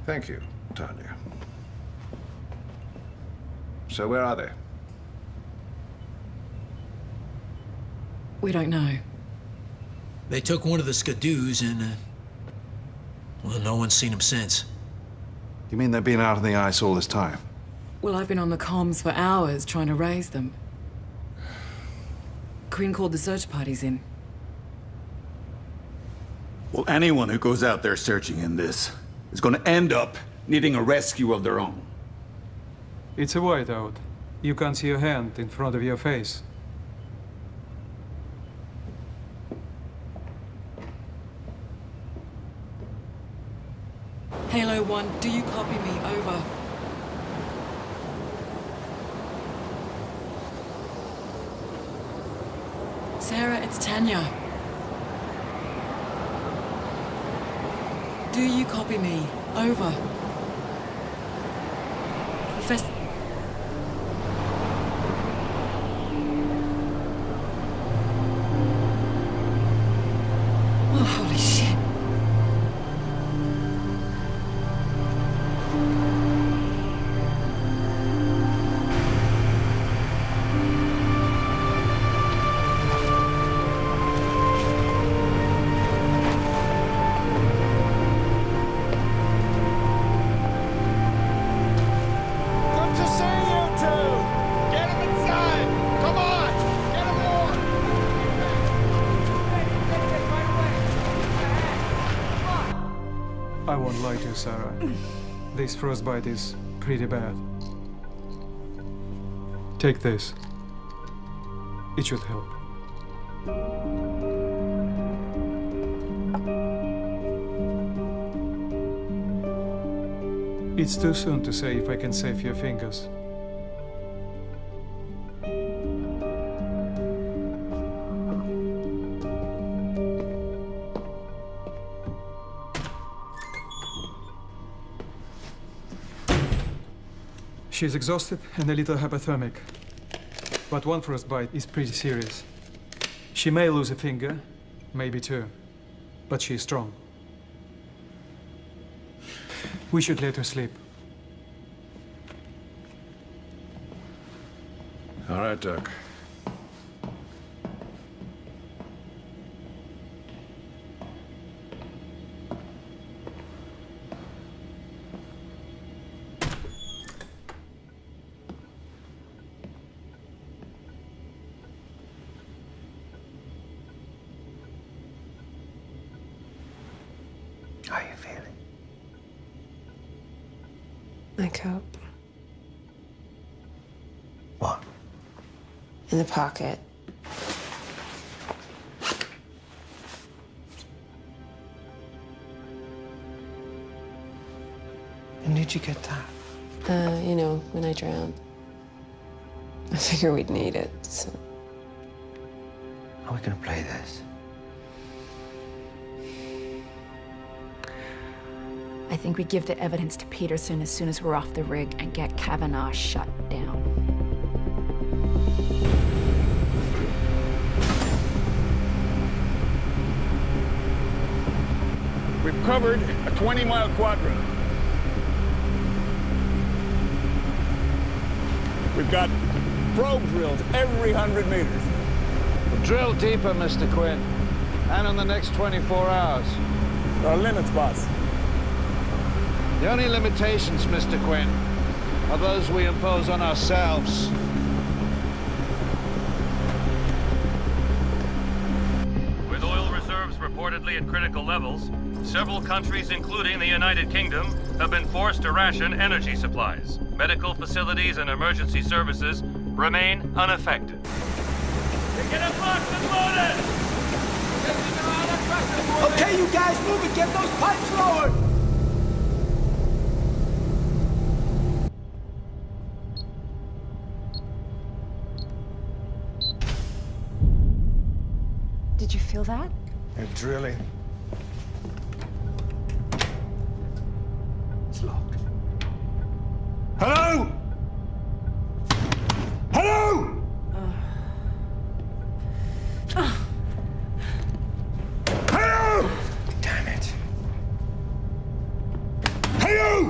Thank you, Tanya. So where are they? We don't know. They took one of the skidoos and, well, no one's seen them since. You mean they've been out on the ice all this time? Well, I've been on the comms for hours trying to raise them. Quinn called the search parties in. Well, anyone who goes out there searching in this is going to end up needing a rescue of their own. It's a whiteout. You can't see your hand in front of your face. Halo 1, do you copy me? Over. Sarah, it's Tanya. Do you copy me? Over. Professor... Oh, holy shit. I won't lie to you, Sarah. This frostbite is pretty bad. Take this. It should help. It's too soon to say if I can save your fingers. She's exhausted and a little hypothermic. But one frostbite is pretty serious. She may lose a finger, maybe two, but she's strong. We should let her sleep. All right, Doc. How are you feeling? My coat. What? In the pocket. When did you get that? You know, when I drowned. I figured we'd need it, so. How are we gonna play this? I think we give the evidence to Peterson as soon as we're off the rig and get Kavanaugh shut down. We've covered a 20-mile quadrant. We've got probe drills every 100 meters. We'll drill deeper, Mr. Quinn. And in the next 24 hours. There are limits, boss. The only limitations, Mr. Quinn, are those we impose on ourselves. With oil reserves reportedly at critical levels, several countries, including the United Kingdom, have been forced to ration energy supplies. Medical facilities and emergency services remain unaffected. Get up, locked and loaded! Okay, you guys, move it! Get those pipes lowered! Did you feel that? They're drilling. It's locked. Hello? Hello? Hello? Damn it. Hello?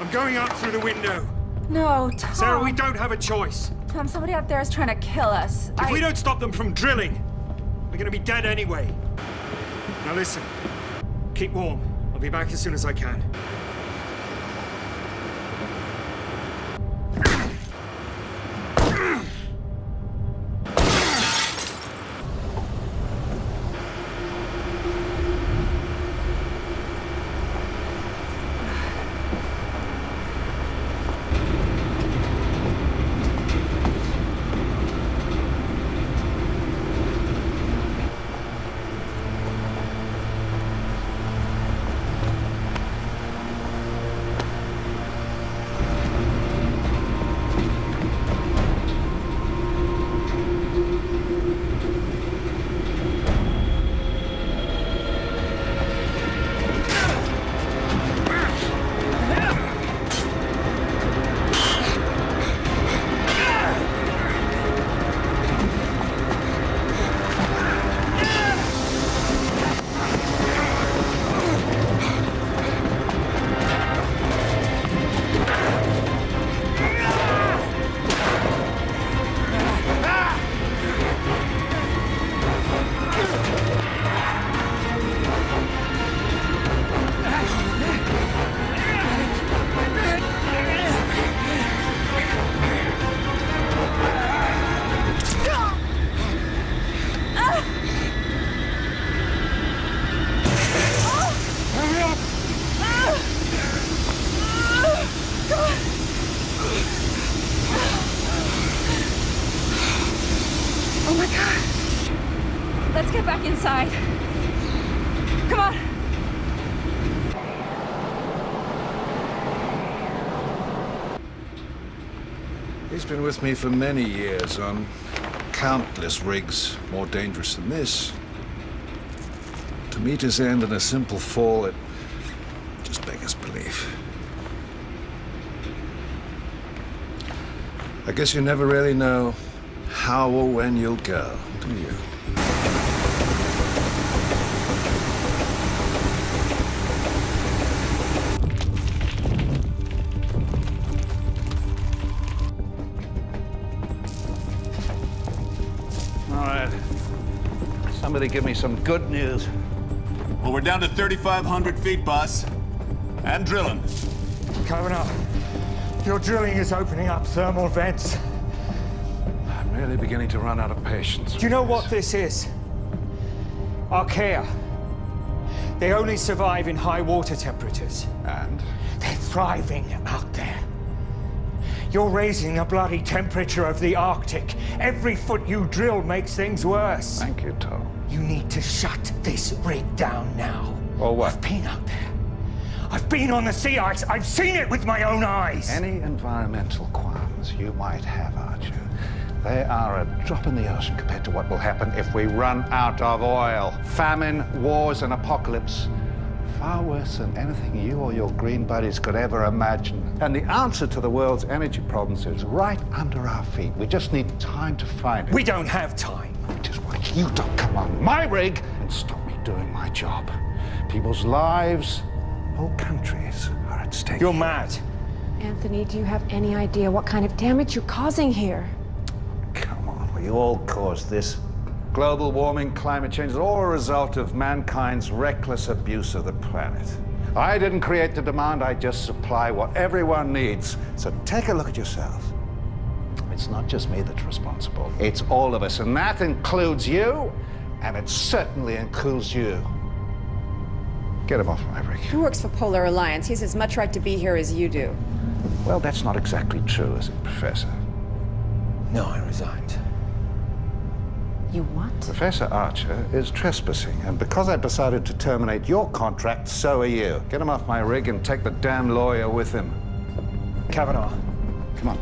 I'm going out through the window. No, Tom. Sarah, we don't have a choice. Tom, somebody out there is trying to kill us. If we don't stop them from drilling, we're gonna be dead anyway. Now listen, keep warm. I'll be back as soon as I can. Oh my God. Let's get back inside. Come on. He's been with me for many years on countless rigs more dangerous than this. To meet his end in a simple fall, it just beggars belief. I guess you never really know how or when you'll go, do you? All right. Somebody give me some good news. Well, we're down to 3,500 feet, boss. And drilling. Kavanaugh, your drilling is opening up thermal vents. I'm really beginning to run out of patience. Do you know what this is? Archaea. They only survive in high water temperatures. And? They're thriving out there. You're raising the bloody temperature of the Arctic. Every foot you drill makes things worse. Thank you, Tom. You need to shut this rig down now. Or what? I've been out there. I've been on the sea ice. I've seen it with my own eyes. Any environmental qualms you might have, Archer, they are a drop in the ocean compared to what will happen if we run out of oil. Famine, wars, and apocalypse. Far worse than anything you or your green buddies could ever imagine. And the answer to the world's energy problems is right under our feet. We just need time to find it. We don't have time. Which is why you don't come on my rig and stop me doing my job. People's lives, whole countries are at stake. You're mad. Anthony, do you have any idea what kind of damage you're causing here? Come on, we all caused this. Global warming, climate change is all a result of mankind's reckless abuse of the planet. I didn't create the demand, I just supply what everyone needs. So take a look at yourself. It's not just me that's responsible. It's all of us, and that includes you, and it certainly includes you. Get him off my rig. He works for Polar Alliance. He has as much right to be here as you do. Well, that's not exactly true, is it, Professor? No, I resigned. You what? Professor Archer is trespassing, and because I've decided to terminate your contract, so are you. Get him off my rig and take the damn lawyer with him. Kavanaugh. Come on.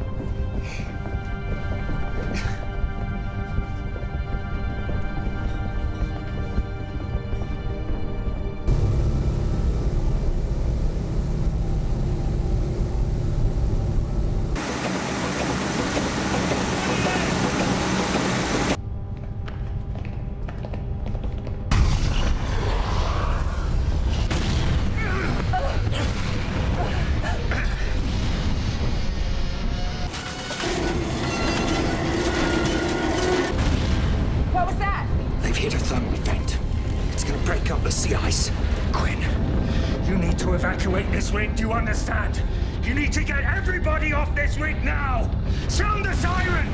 to evacuate this rig, do you understand? You need to get everybody off this rig now! Sound the siren!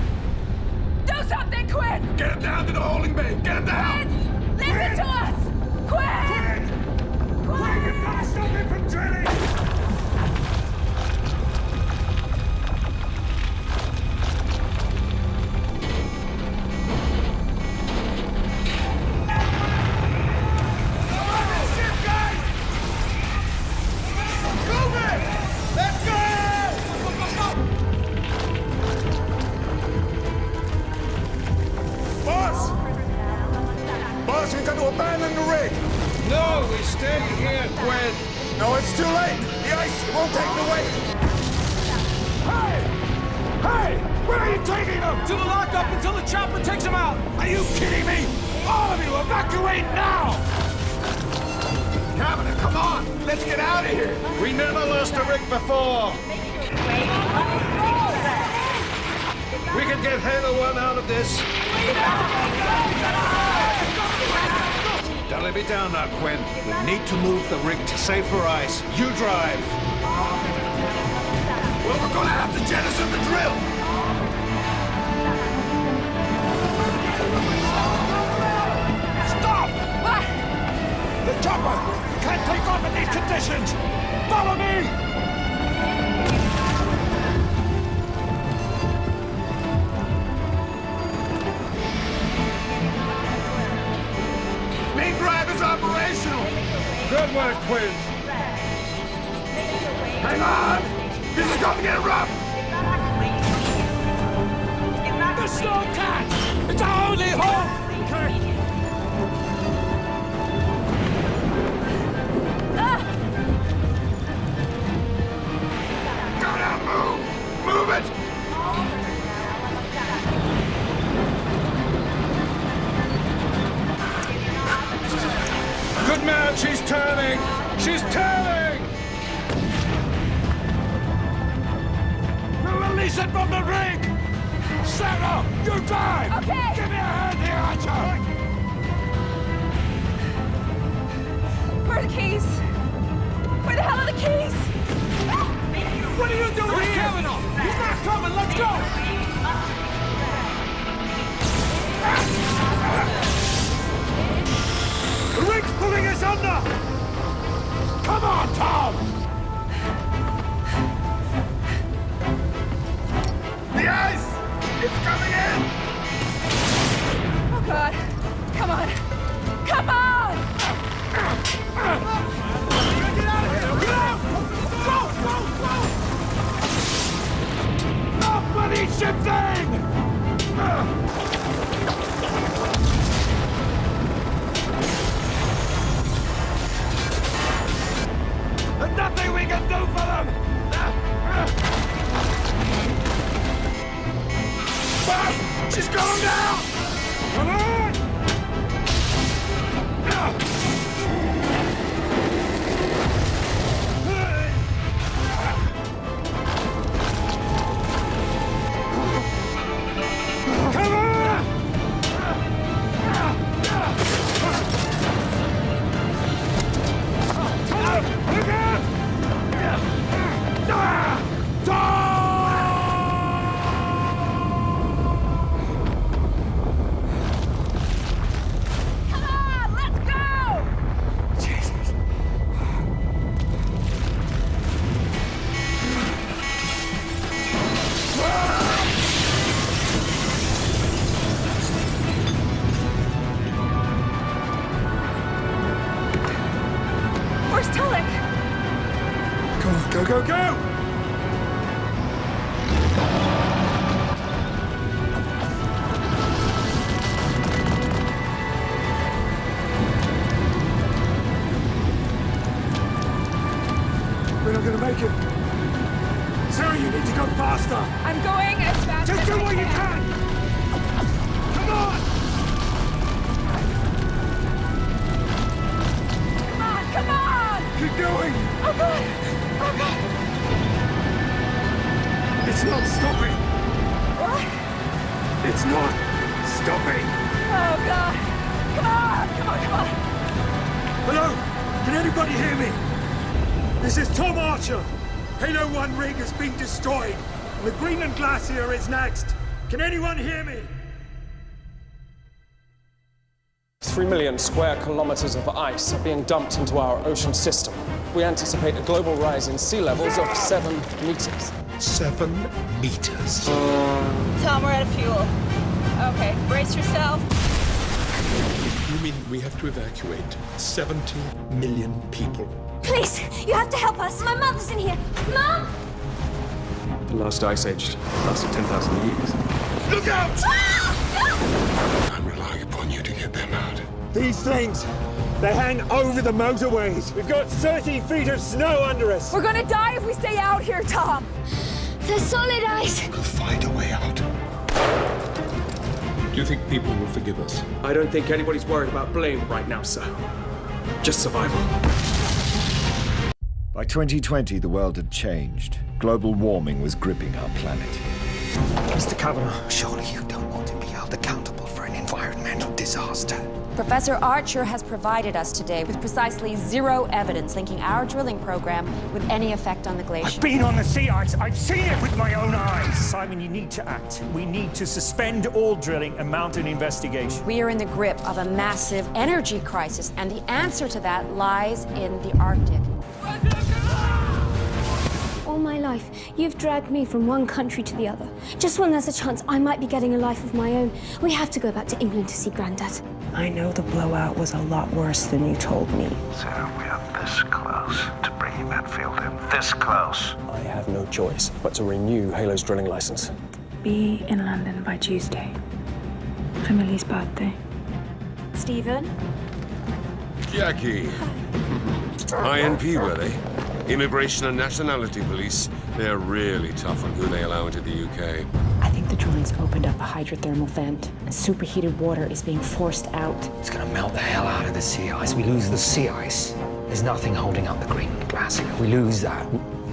Do something, Quinn! Get him down to the holding bay! Get him down! Quinn! Listen to us! Quinn! Quinn, you've got to stop him from drilling! We've got to abandon the rig! No, we stay here, Quinn! No, it's too late! The ice won't take the weight! Hey! Hey! Where are you taking them? To the lockup until the chopper takes them out! Are you kidding me? All of you, evacuate now! Cabinet, come on! Let's get out of here! We never lost a rig before! We can get Halo 1 out of this! Don't let me down now, Quinn. We need to move the rig to safer ice. You drive. Well, we're gonna have to jettison the drill. Stop! What? The chopper can't take off in these conditions. Follow me! Main drive is operational. Good work, Quinn. Hang on! This is going to get rough! The snow cat! It's our only hope! Go now, move! Move it! Good man, she's turning! She's turning! We'll release it from the rig! Sarah, you drive! Okay! Give me a hand here, Archer! Where are the keys? Where the hell are the keys? What are you doing here? Kavanaugh? He's not coming! Let's go! The rig's pulling us under! Come on, Tom! The ice! It's coming in! Oh, God. Come on. Come on! Get out of here! Get out! Go! Go! Go! No bloody ship thing! There's nothing we can do for them! Boss! She's going down! Come on! Come on! Look out! Come on, let's go! Jesus. Where's Tulloch? Come on, go, go, go! We're not gonna make it. Sarah, you need to go faster! I'm going as fast Just as do I what you can! Come on! Come on, come on! Keep going! Oh, God! Oh, God! It's not stopping! What? It's not stopping! Oh, God! Come on! Come on, come on! Hello? Can anybody hear me? This is Tom Archer. Halo 1 rig has been destroyed, and the Greenland Glacier is next. Can anyone hear me? 3 million square kilometers of ice are being dumped into our ocean system. We anticipate a global rise in sea levels of 7 meters. 7 meters? Tom, we're out of fuel. Okay, brace yourself. You mean we have to evacuate 70 million people? Please, you have to help us. My mother's in here. Mom! The last ice age lasted 10,000 years. Look out! I'm relying upon you to get them out. These things, they hang over the motorways. We've got 30 feet of snow under us. We're gonna die if we stay out here, Tom. There's solid ice. We'll find a way out. Do you think people will forgive us? I don't think anybody's worried about blame right now, sir. Just survival. By 2020, the world had changed. Global warming was gripping our planet. Mr. Kavanaugh, surely you don't want to be held accountable for an environmental disaster. Professor Archer has provided us today with precisely 0 evidence linking our drilling program with any effect on the glacier. I've been on the sea ice. I've seen it with my own eyes. Simon, you need to act. We need to suspend all drilling and mount an investigation. We are in the grip of a massive energy crisis, and the answer to that lies in the Arctic. All my life, you've dragged me from one country to the other. Just when there's a chance I might be getting a life of my own, we have to go back to England to see Grandad. I know the blowout was a lot worse than you told me. Sarah, we are this close to bringing that field in. This close. I have no choice but to renew Halo's drilling license. Be in London by Tuesday. For Millie's birthday. Stephen? Jackie. INP, were they? Immigration and Nationality Police. They're really tough on who they allow into the UK. I think the drilling's opened up a hydrothermal vent, and superheated water is being forced out. It's gonna melt the hell out of the sea ice. We lose the sea ice. There's nothing holding up the Greenland Glacier. If we lose that,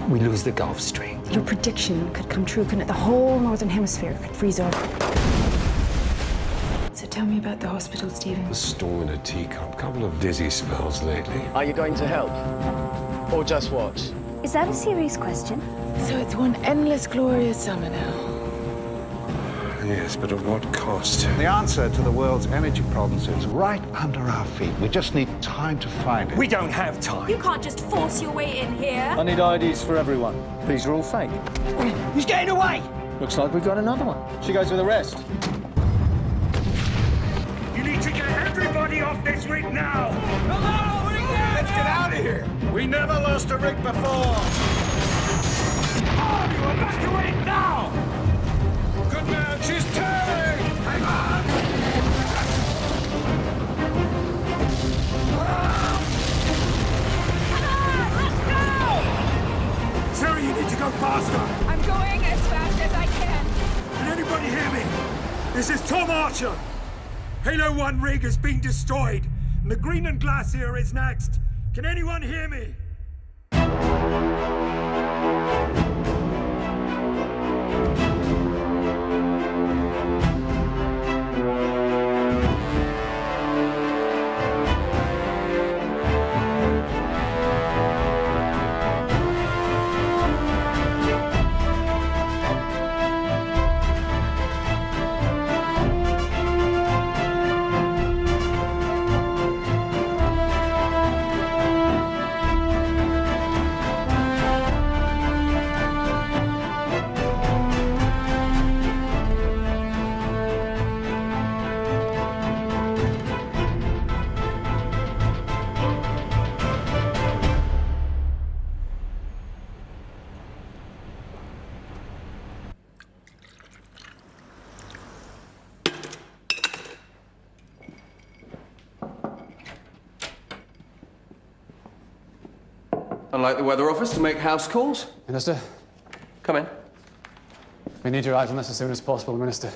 we lose the Gulf Stream. Your prediction could come true, couldn't it? The whole northern hemisphere could freeze over. So tell me about the hospital, Stephen. A storm in a teacup. Couple of dizzy spells lately. Are you going to help? Or just watch? Is that a serious question? So it's one endless, glorious summer now. Yes, but at what cost? The answer to the world's energy problems is right under our feet. We just need time to find it. We don't have time. You can't just force your way in here. I need IDs for everyone. These are all fake. He's getting away! Looks like we've got another one. She goes with the rest. You need to get everybody off this rig now! Let's get out of here! We never lost a rig before! Oh, you evacuate now! Good man, she's turning! Hang on! Sarah, you need to go faster! I'm going as fast as I can. Can anybody hear me? This is Tom Archer. Halo 1 rig has been destroyed, and the Greenland Glacier is next. Can anyone hear me? Unlike the weather office to make house calls. Minister? Come in. We need your eyes on this as soon as possible, Minister.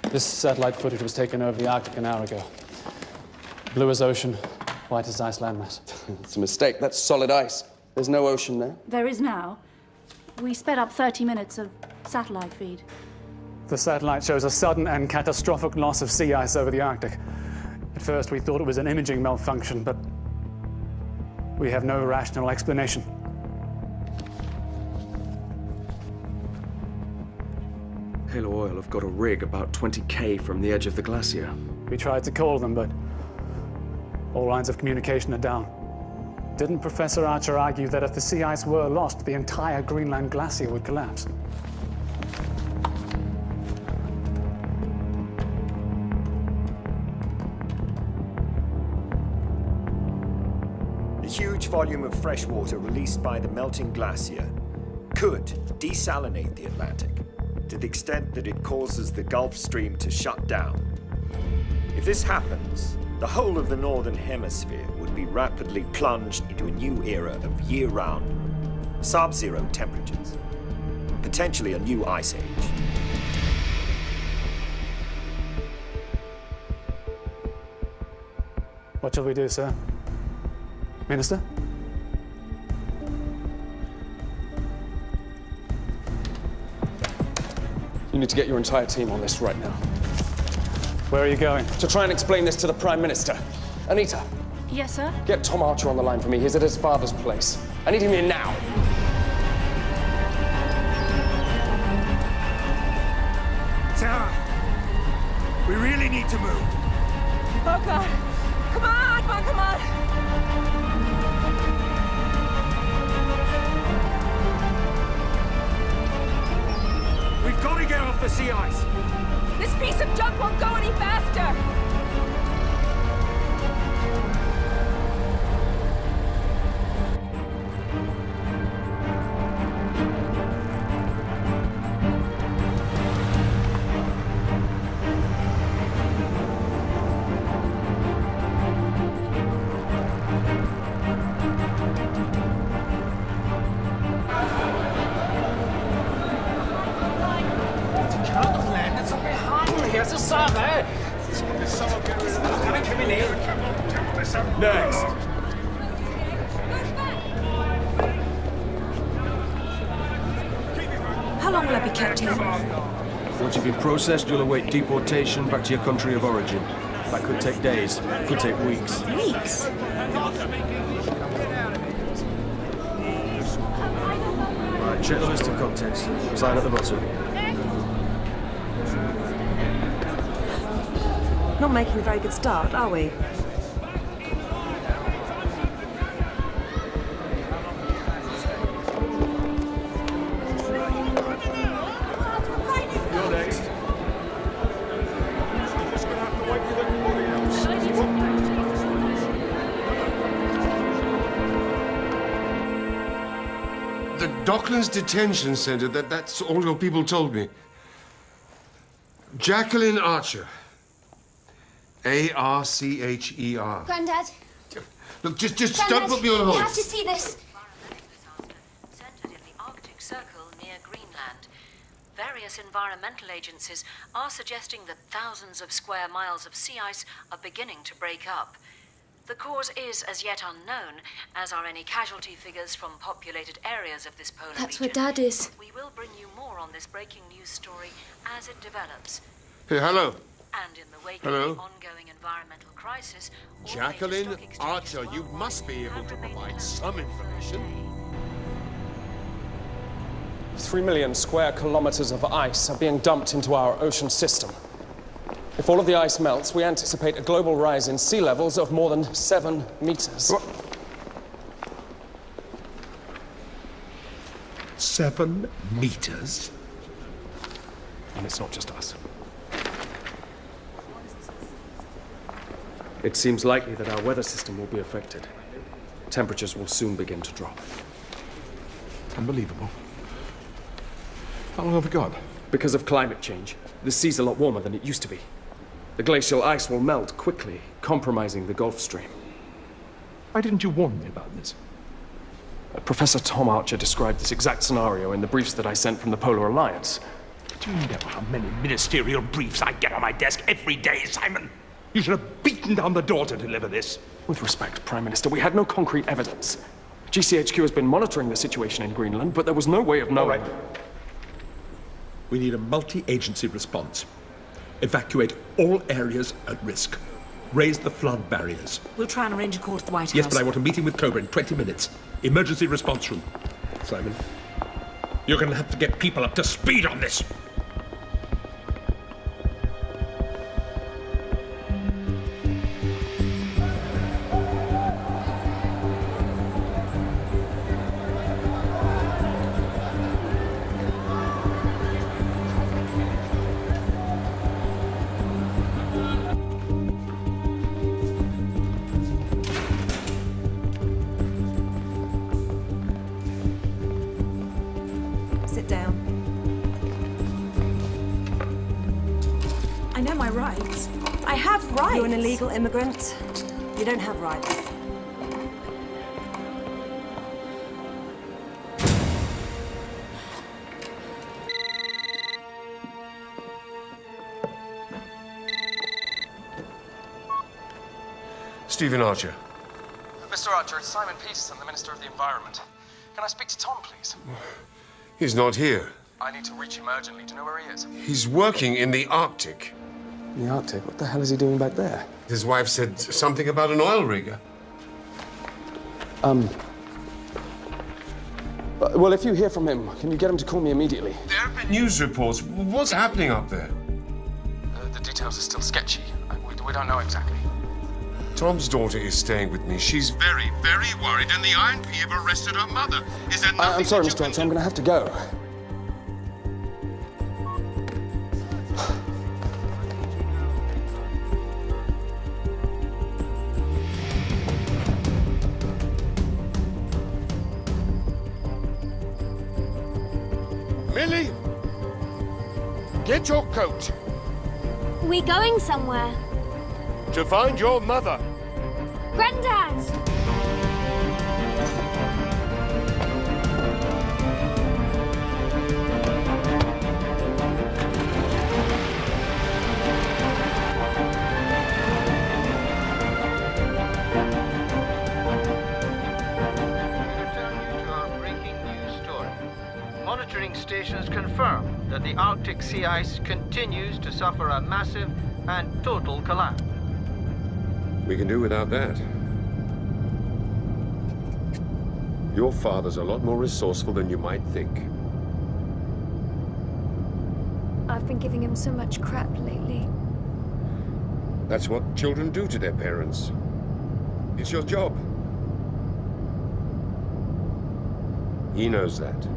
This satellite footage was taken over the Arctic an hour ago. Blue as ocean, white as ice landmass. It's a mistake. That's solid ice. There's no ocean there. There is now. We sped up 30 minutes of satellite feed. The satellite shows a sudden and catastrophic loss of sea ice over the Arctic. At first, we thought it was an imaging malfunction, but we have no rational explanation. Halo Oil have got a rig about 20k from the edge of the glacier. We tried to call them, but all lines of communication are down. Didn't Professor Archer argue that if the sea ice were lost, the entire Greenland glacier would collapse? The huge volume of fresh water released by the melting glacier could desalinate the Atlantic to the extent that it causes the Gulf Stream to shut down. If this happens, the whole of the Northern Hemisphere would be rapidly plunged into a new era of year-round, sub-zero temperatures, potentially a new ice age. What shall we do, sir? Minister? You need to get your entire team on this right now. Where are you going? To try and explain this to the Prime Minister. Anita. Yes, sir? Get Tom Archer on the line for me. He's at his father's place. I need him here now. Sarah, we really need to move. Oh, God. Come on, come on, come on. We've got to get off the sea ice. This piece of junk won't go any faster. Next. How long will I be kept here? Once you've been processed, you'll await deportation back to your country of origin. That could take days, could take weeks. Weeks? Right, check the list of contacts. Sign at the bottom. Not making a very good start, are we? You're next. The Docklands Detention Center, that's all your people told me. Jacqueline Archer. A-R-C-H-E-R. Granddad. Look, just don't put me on hold. You have to see this. Centered in the Arctic Circle near Greenland. Various environmental agencies are suggesting that thousands of square miles of sea ice are beginning to break up. The cause is as yet unknown, as are any casualty figures from populated areas of this polar That's region. where Dad is. We will bring you more on this breaking news story as it develops. Hey, hello. And in the wake Hello? of the ongoing environmental crisis, all Jacqueline major stock Archer, you must be able to provide some information. 3 million square kilometers of ice are being dumped into our ocean system. If all of the ice melts, we anticipate a global rise in sea levels of more than 7 meters. What? 7 meters? And it's not just us. It seems likely that our weather system will be affected. Temperatures will soon begin to drop. Unbelievable. How long have we got? Because of climate change, the sea's a lot warmer than it used to be. The glacial ice will melt quickly, compromising the Gulf Stream. Why didn't you warn me about this? Professor Tom Archer described this exact scenario in the briefs that I sent from the Polar Alliance. Do you know how many ministerial briefs I get on my desk every day, Simon? You should have beaten down the door to deliver this. With respect, Prime Minister, we had no concrete evidence. GCHQ has been monitoring the situation in Greenland, but there was no way of knowing. All right. We need a multi-agency response. Evacuate all areas at risk. Raise the flood barriers. We'll try and arrange a call to the White House. Yes, but I want a meeting with Cobra in 20 minutes. Emergency response room. Simon, you're going to have to get people up to speed on this. Sit down. I know my rights. I have rights. You're an illegal immigrant. You don't have rights. Stephen Archer. Mr. Archer, it's Simon Peterson, the Minister of the Environment. Can I speak to Tom, please? He's not here. I need to reach him urgently. Do you know where he is? He's working in the Arctic. In the Arctic? What the hell is he doing back there? His wife said something about an oil rigger. Well, if you hear from him, can you get him to call me immediately? There have been news reports. What's happening up there? The details are still sketchy. We don't know exactly. Tom's daughter is staying with me. She's very, very worried, and the INP have arrested her mother. Is there nothing... I'm sorry, Mr. Archer, I'm going to have to go. Millie! Get your coat. We going somewhere? To find your mother. Granddad! Monitoring stations confirm that the Arctic sea ice continues to suffer a massive and total collapse. We can do without that. Your father's a lot more resourceful than you might think. I've been giving him so much crap lately. That's what children do to their parents. It's your job. He knows that.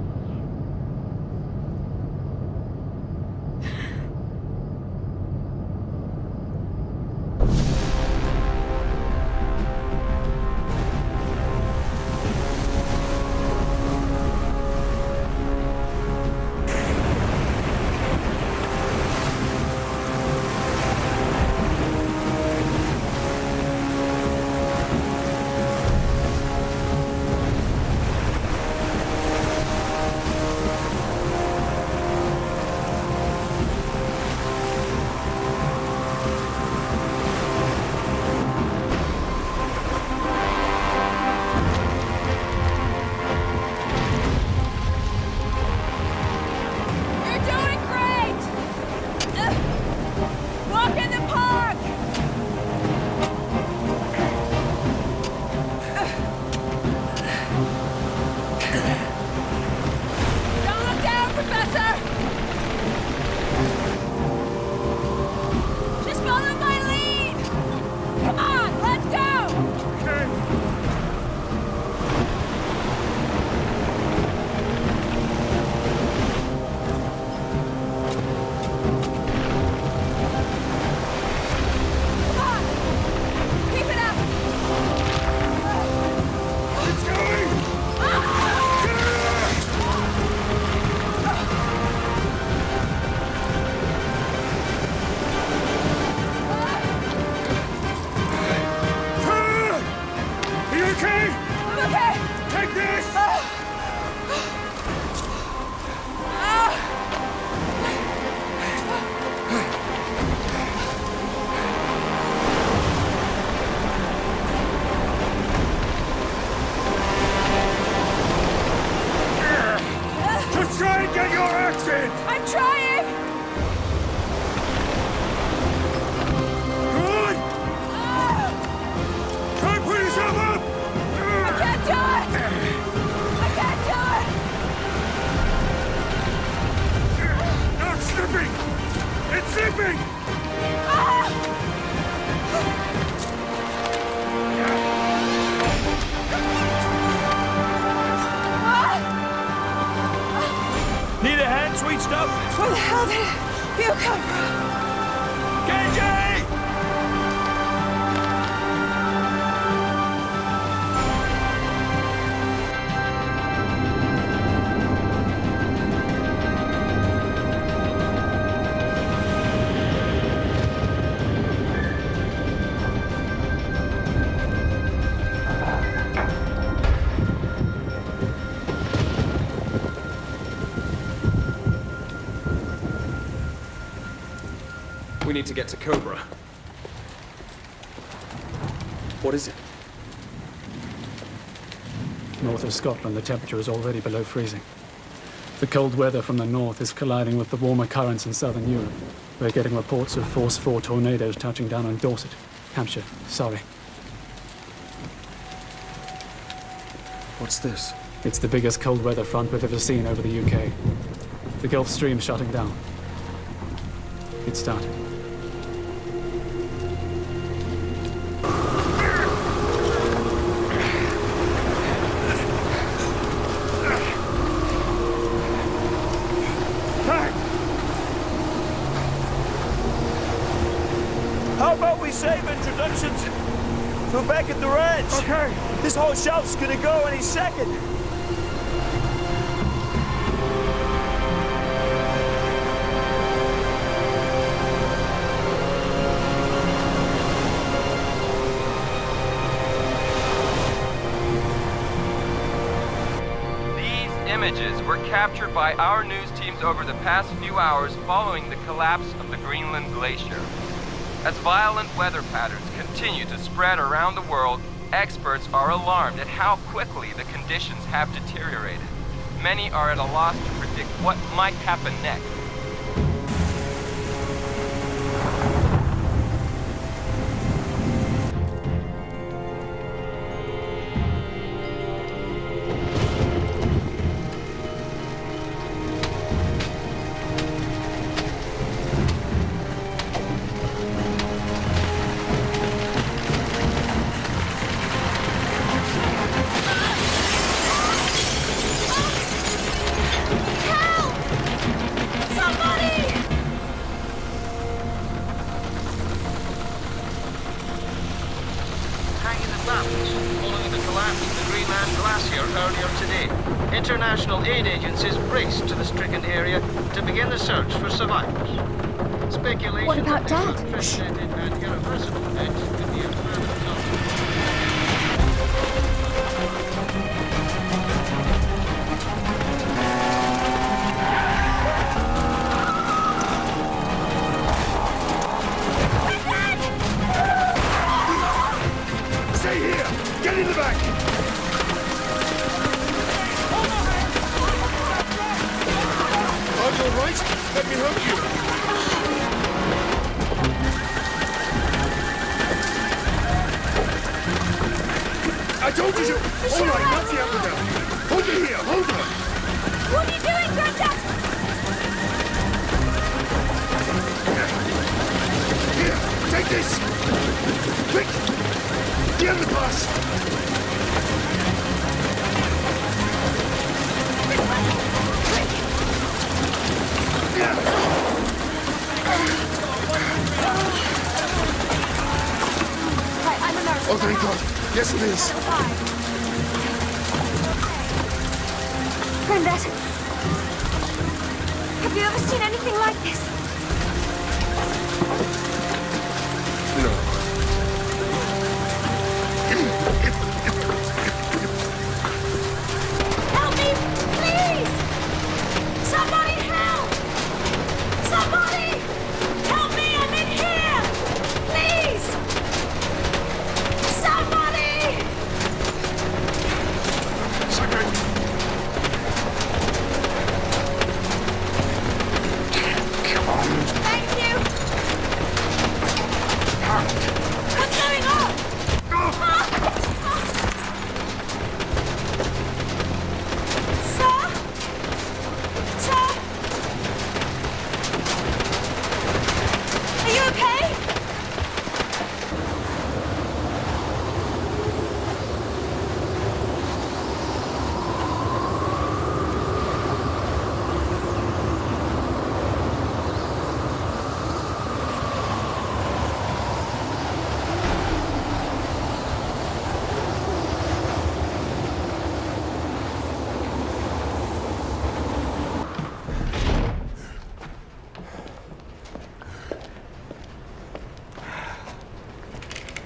Where the hell did you come from? Genji! We need to get to Cobra. What is it? North of Scotland, the temperature is already below freezing. The cold weather from the north is colliding with the warmer currents in southern Europe. We're getting reports of Force 4 tornadoes touching down on Dorset, Hampshire, Surrey. What's this? It's the biggest cold weather front we've ever seen over the UK. The Gulf Stream's shutting down. It's starting. How about we save introductions till back at the ranch? Okay. This whole shelf's gonna go any second. Images were captured by our news teams over the past few hours following the collapse of the Greenland glacier. As violent weather patterns continue to spread around the world, experts are alarmed at how quickly the conditions have deteriorated. Many are at a loss to predict what might happen next. Following the collapse of the Greenland glacier earlier today, international aid agencies raced to the stricken area to begin the search for survivors. Speculation. What about Dad? And irreversible events could be a further Stay here! Get in the back! Are you all right? Let me help you. I told you to... All right, that's the upper down. Hold her here, hold her! What are you doing, Granddad? Here, take this! Quick! The underpass! Right, I'm a nurse. Oh, thank God. Yes, please. Granddad, have you ever seen anything like this? No. Help me, please! Somebody help! Somebody! Help me, I'm in here! Please! Somebody! Come on. Thank you!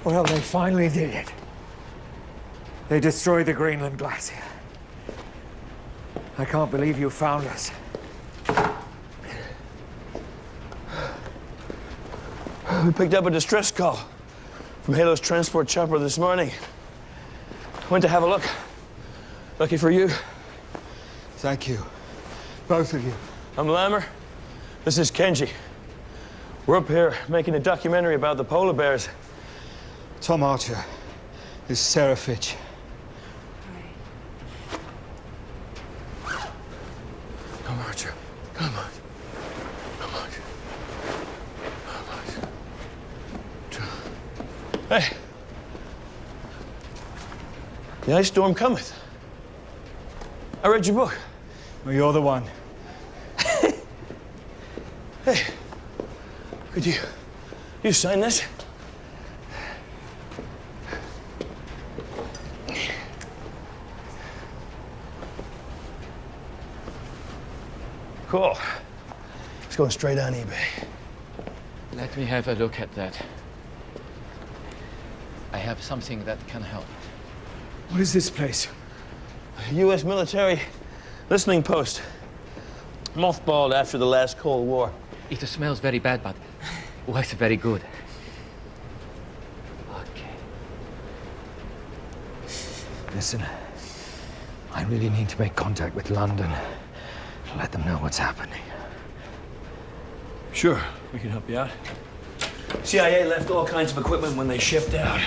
Well, they finally did it. They destroyed the Greenland glacier. I can't believe you found us. We picked up a distress call from Halo's transport chopper this morning. Went to have a look. Lucky for you. Thank you. Both of you. I'm Lammer. This is Kenji. We're up here making a documentary about the polar bears. Tom Archer. This is Sarah Fitch. Come, Archer. Come on. Come on. Come on. Hey. The ice storm cometh. I read your book. Well, you're the one. Hey. Could you sign this? Cool. It's going straight on eBay. Let me have a look at that. I have something that can help. What is this place? U.S. military listening post. Mothballed after the last Cold War. It smells very bad, but was very good. Okay. Listen, I really need to make contact with London. Let them know what's happening. Sure, we can help you out. CIA left all kinds of equipment when they shipped out.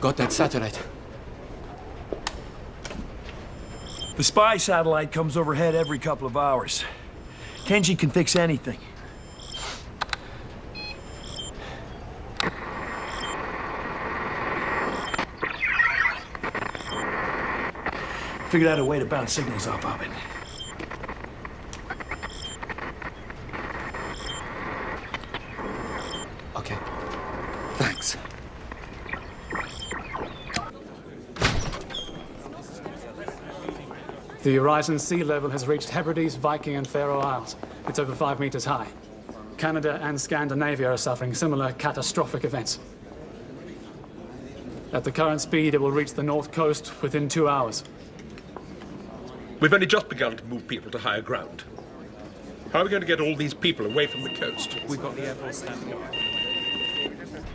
Got that satellite. The spy satellite comes overhead every couple of hours. Kenji can fix anything. Figured out a way to bounce signals off of it. Okay. Thanks. The horizon sea level has reached Hebrides, Viking, and Faroe Isles. It's over 5 meters high. Canada and Scandinavia are suffering similar catastrophic events. At the current speed, it will reach the north coast within 2 hours. We've only just begun to move people to higher ground. How are we going to get all these people away from the coast? We've got the Air Force standing by.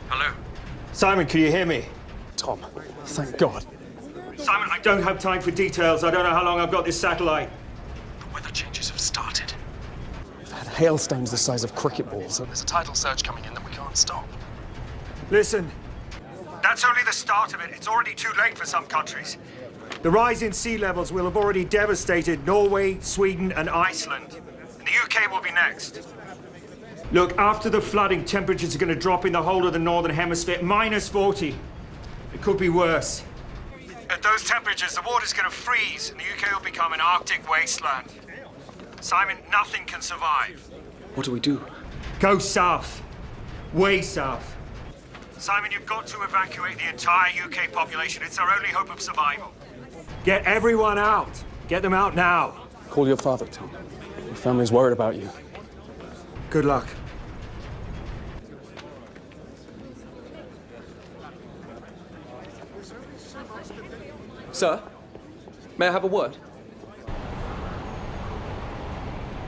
Hello? Simon, can you hear me? Tom, thank God. Simon, I don't have time for details. I don't know how long I've got this satellite. The weather changes have started. We've had hailstones the size of cricket balls, and there's a tidal surge coming in that we can't stop. Listen, that's only the start of it. It's already too late for some countries. The rise in sea levels will have already devastated Norway, Sweden, and Iceland. And the UK will be next. Look, after the flooding, temperatures are going to drop in the whole of the northern hemisphere, minus 40. It could be worse. At those temperatures, the water's going to freeze, and the UK will become an Arctic wasteland. Simon, nothing can survive. What do we do? Go south. Way south. Simon, you've got to evacuate the entire UK population. It's our only hope of survival. Get everyone out. Get them out now. Call your father, Tom. Your family's worried about you. Good luck. Sir, may I have a word?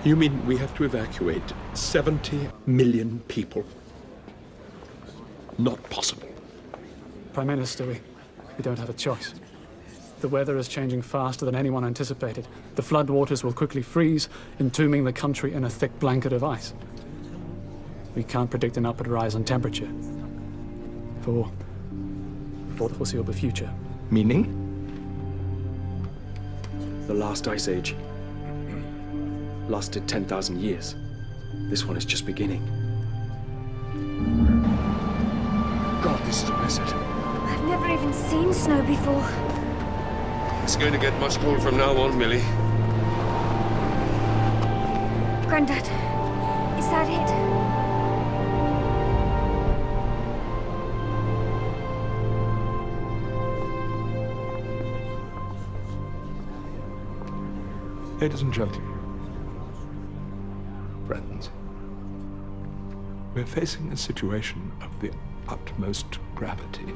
You mean we have to evacuate 70 million people? Not possible. Prime Minister, we don't have a choice. The weather is changing faster than anyone anticipated. The floodwaters will quickly freeze, entombing the country in a thick blanket of ice. We can't predict an upward rise in temperature for the foreseeable future. Meaning? The last ice age lasted 10,000 years. This one is just beginning. God, this is a blizzard. I've never even seen snow before. It's going to get much colder from now on, Millie. Grandad, is that it? Ladies and gentlemen, Friends, we're facing a situation of the utmost gravity.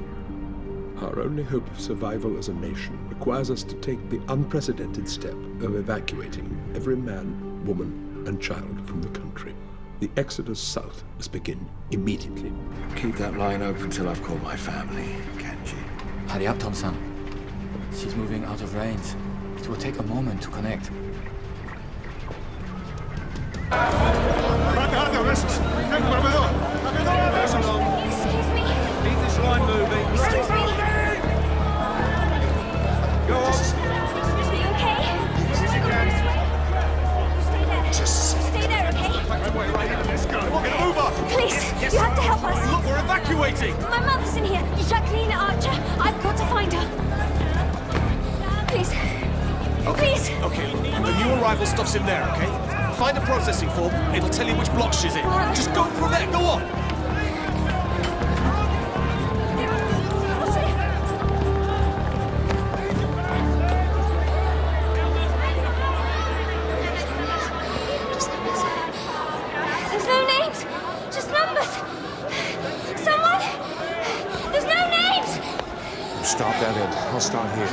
Our only hope of survival as a nation requires us to take the unprecedented step of evacuating every man, woman, and child from the country. The exodus south must begin immediately. Keep that line open till I've called my family, Kenji. Hurry up, Tom-san. She's moving out of range. It will take a moment to connect. Excuse me. Keep this line moving. Excuse me. Go on. Excuse me, okay? Stay there. Stay there, okay? Let's go. Move up. Please, you have to help us. Look, we're evacuating. My mother's in here. Jacqueline Archer. I've got to find her. Please. Please. Okay, the new arrival stuff's in there, okay? Find a processing form, it'll tell you which block she's in. Just go from there, go on! There's no names, just numbers. Someone! There's no names! Start that in. I'll start here.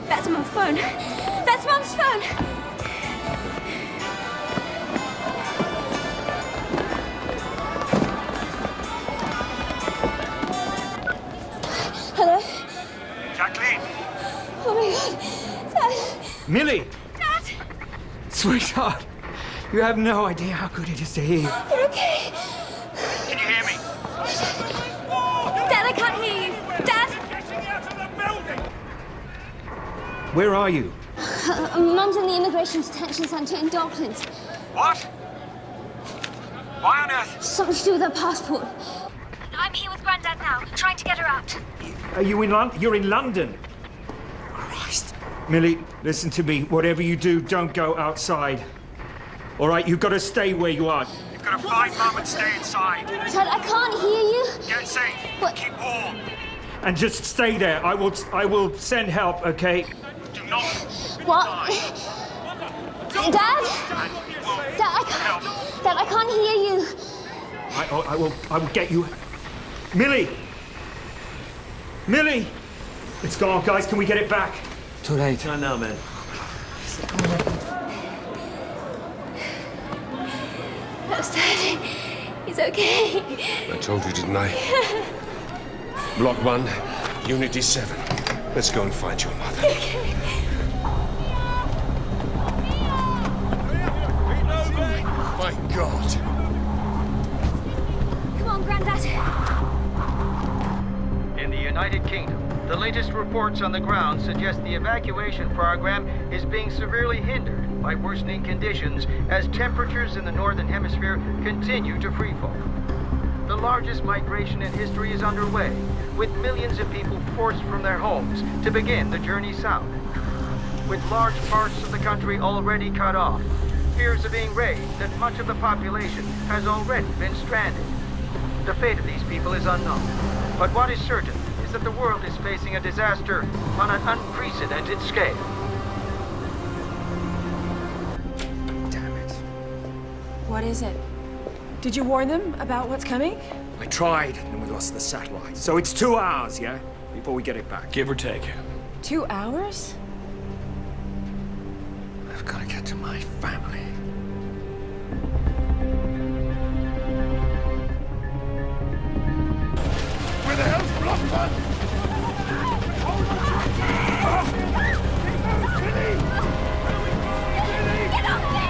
That's Mum's phone. That's Mum's phone. Hello? Jacqueline! Oh my God. Dad. Millie! Dad! Sweetheart, you have no idea how good it is to hear you. You're okay? Can you hear me? Dad, I can't hear you. Dad! Where are you? Mum's in the immigration detention centre in Docklands. What? Why on earth? Something to do with her passport. I'm here with Grandad now, trying to get her out. Are you in London? You're in London? Christ. Millie, listen to me. Whatever you do, don't go outside. All right, you've got to stay where you are. You've got to find Mum and stay inside. Dad, I can't hear you. Get safe. What? Keep warm. And just stay there. I will send help, okay? Do not. What? Dad? Dad, I can't hear you. I will get you. Millie! Millie! It's gone, guys. Can we get it back? Too late. No, no, man. That's Dad. He's okay. I told you, didn't I? Block 1, Unity 7. Let's go and find your mother. Okay. My God. Come on, Grandad. In the United Kingdom, the latest reports on the ground suggest the evacuation program is being severely hindered by worsening conditions as temperatures in the Northern Hemisphere continue to freefall. The largest migration in history is underway, with millions of people forced from their homes to begin the journey south. With large parts of the country already cut off, fears are being raised that much of the population has already been stranded. The fate of these people is unknown, but what is certain is that the world is facing a disaster on an unprecedented scale. Damn it. What is it? Did you warn them about what's coming? I tried, and we lost the satellite. So it's 2 hours, yeah? Before we get it back. Give or take. 2 hours? I've got to get to my family. Where the hell's Block 1? Get off me!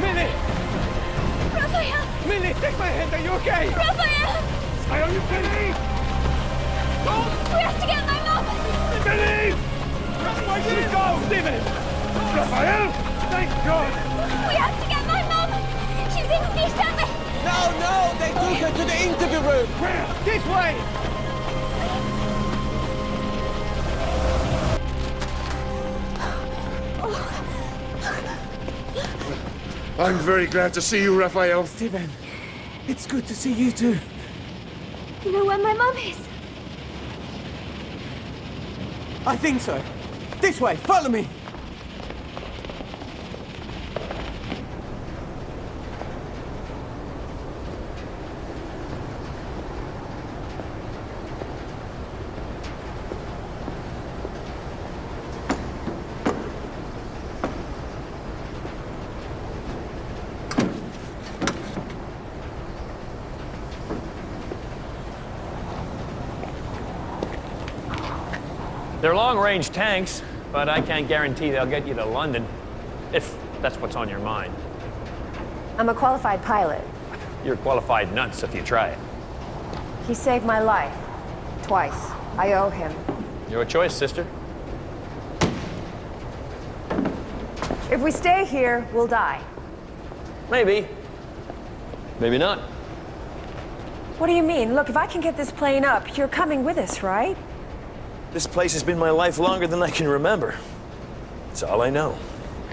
Millie! Raphael! Millie, take my hand. Are you okay? Raphael! Are you Millie? We have to get my mom! Millie! Where did it go? Stephen! Raphael! Thank God! We have to get my mom! She's in D7! No! They took her to the interview room! Where? This way! I'm very glad to see you, Raphael. Stephen, it's good to see you too. You know where my mum is? I think so. This way, follow me. They're long-range tanks, but I can't guarantee they'll get you to London, if that's what's on your mind. I'm a qualified pilot. You're qualified nuts if you try it. He saved my life. Twice. I owe him. Your choice, sister. If we stay here, we'll die. Maybe. Maybe not. What do you mean? Look, if I can get this plane up, you're coming with us, right? This place has been my life longer than I can remember. It's all I know.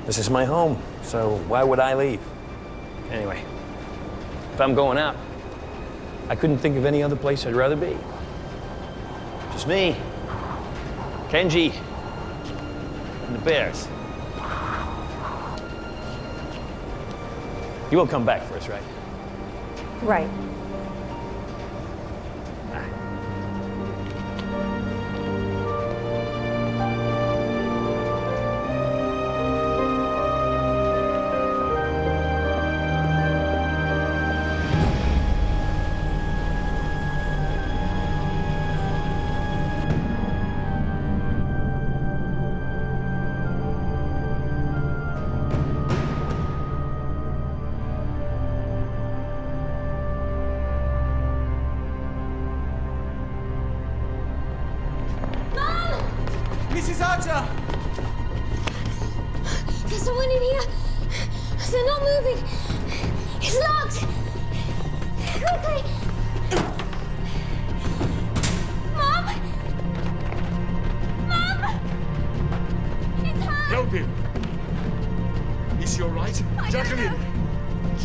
This is my home, so why would I leave? Anyway, if I'm going out, I couldn't think of any other place I'd rather be. Just me, Kenji, and the bears. You will come back for us, right? Right. Mrs. Archer! There's someone in here. They're not moving. It's locked. Quickly! Mom! Mom! It's her! Help him! Is she all right? Jacqueline!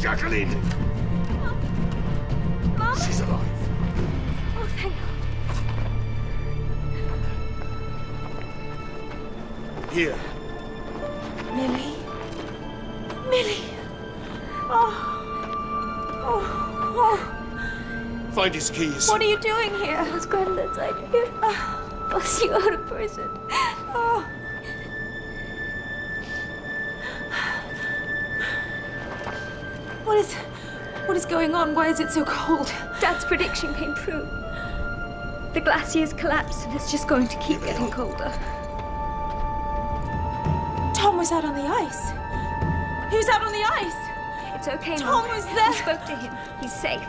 Jacqueline! Mom? She's alive. Oh, thank God. Here. Millie? Millie! Oh. Oh. Oh. Find his keys. What are you doing here? I was granddad's idea. Force you out of prison. Oh. What is going on? Why is it so cold? Dad's prediction came true. The glacier's collapsed and it's just going to keep getting colder. Tom was out on the ice. He was out on the ice. It's okay, Tom Mom. was there. We spoke to him. He's safe.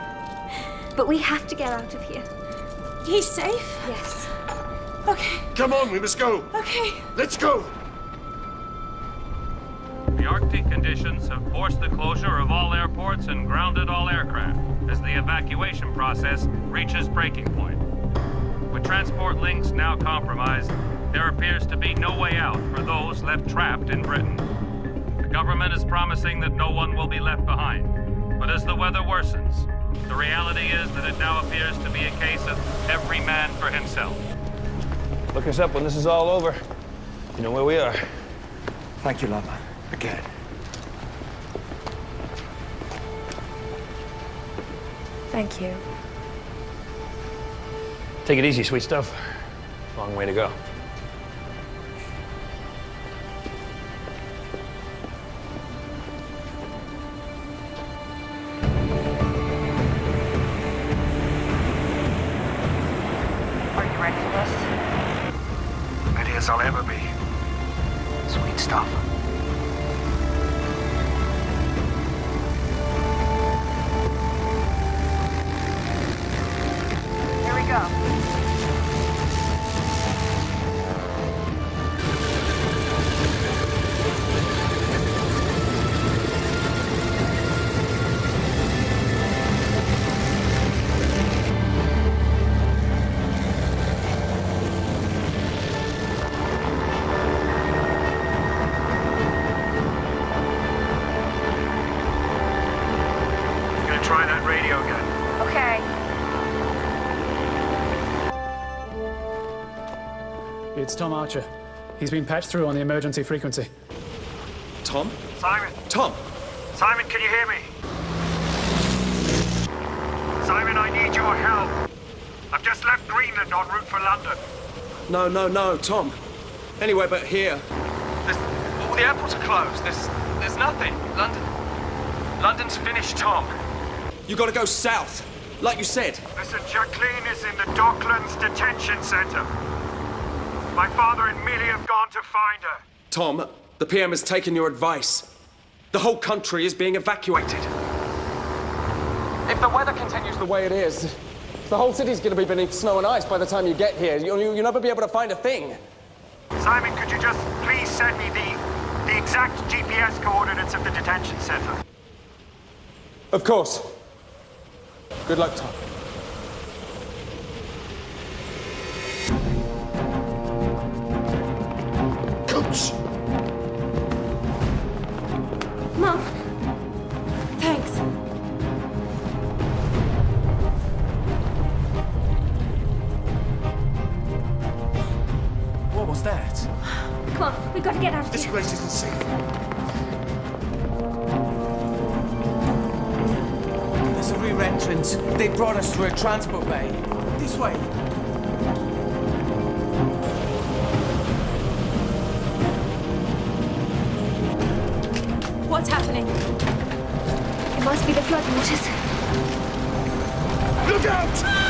But we have to get out of here. He's safe? Yes. Okay. Come on, we must go. Okay. Let's go. The Arctic conditions have forced the closure of all airports and grounded all aircraft as the evacuation process reaches breaking point. With transport links now compromised, there appears to be no way out for those left trapped in Britain. The government is promising that no one will be left behind. But as the weather worsens, the reality is that it now appears to be a case of every man for himself. Look us up when this is all over. You know where we are. Thank you, Lama. Again. Thank you. Take it easy, sweet stuff. Long way to go. Are you ready for this? Ready as I'll ever be. Sweet stuff. Here we go. it's Tom Archer. He's been patched through on the emergency frequency. Tom? Simon! Tom! Simon, can you hear me? Simon, I need your help. I've just left Greenland en route for London. No, Tom. Anywhere but here. All the airports are closed. There's nothing. London's finished, Tom. You gotta go south, like you said. Listen, Jacqueline is in the Docklands detention center. My father and Millie have gone to find her. Tom, the PM has taken your advice. The whole country is being evacuated. If the weather continues the way it is, the whole city's gonna be beneath snow and ice by the time you get here. You'll never be able to find a thing. Simon, could you just please send me the exact GPS coordinates of the detention center? Of course. Good luck, Tom. Coach! Mom. Thanks. What was that? Come on, we've got to get out of This here. place isn't safe. There's a rear entrance. They brought us through a transport bay. This way. What's happening? It must be the floodwaters. Look out!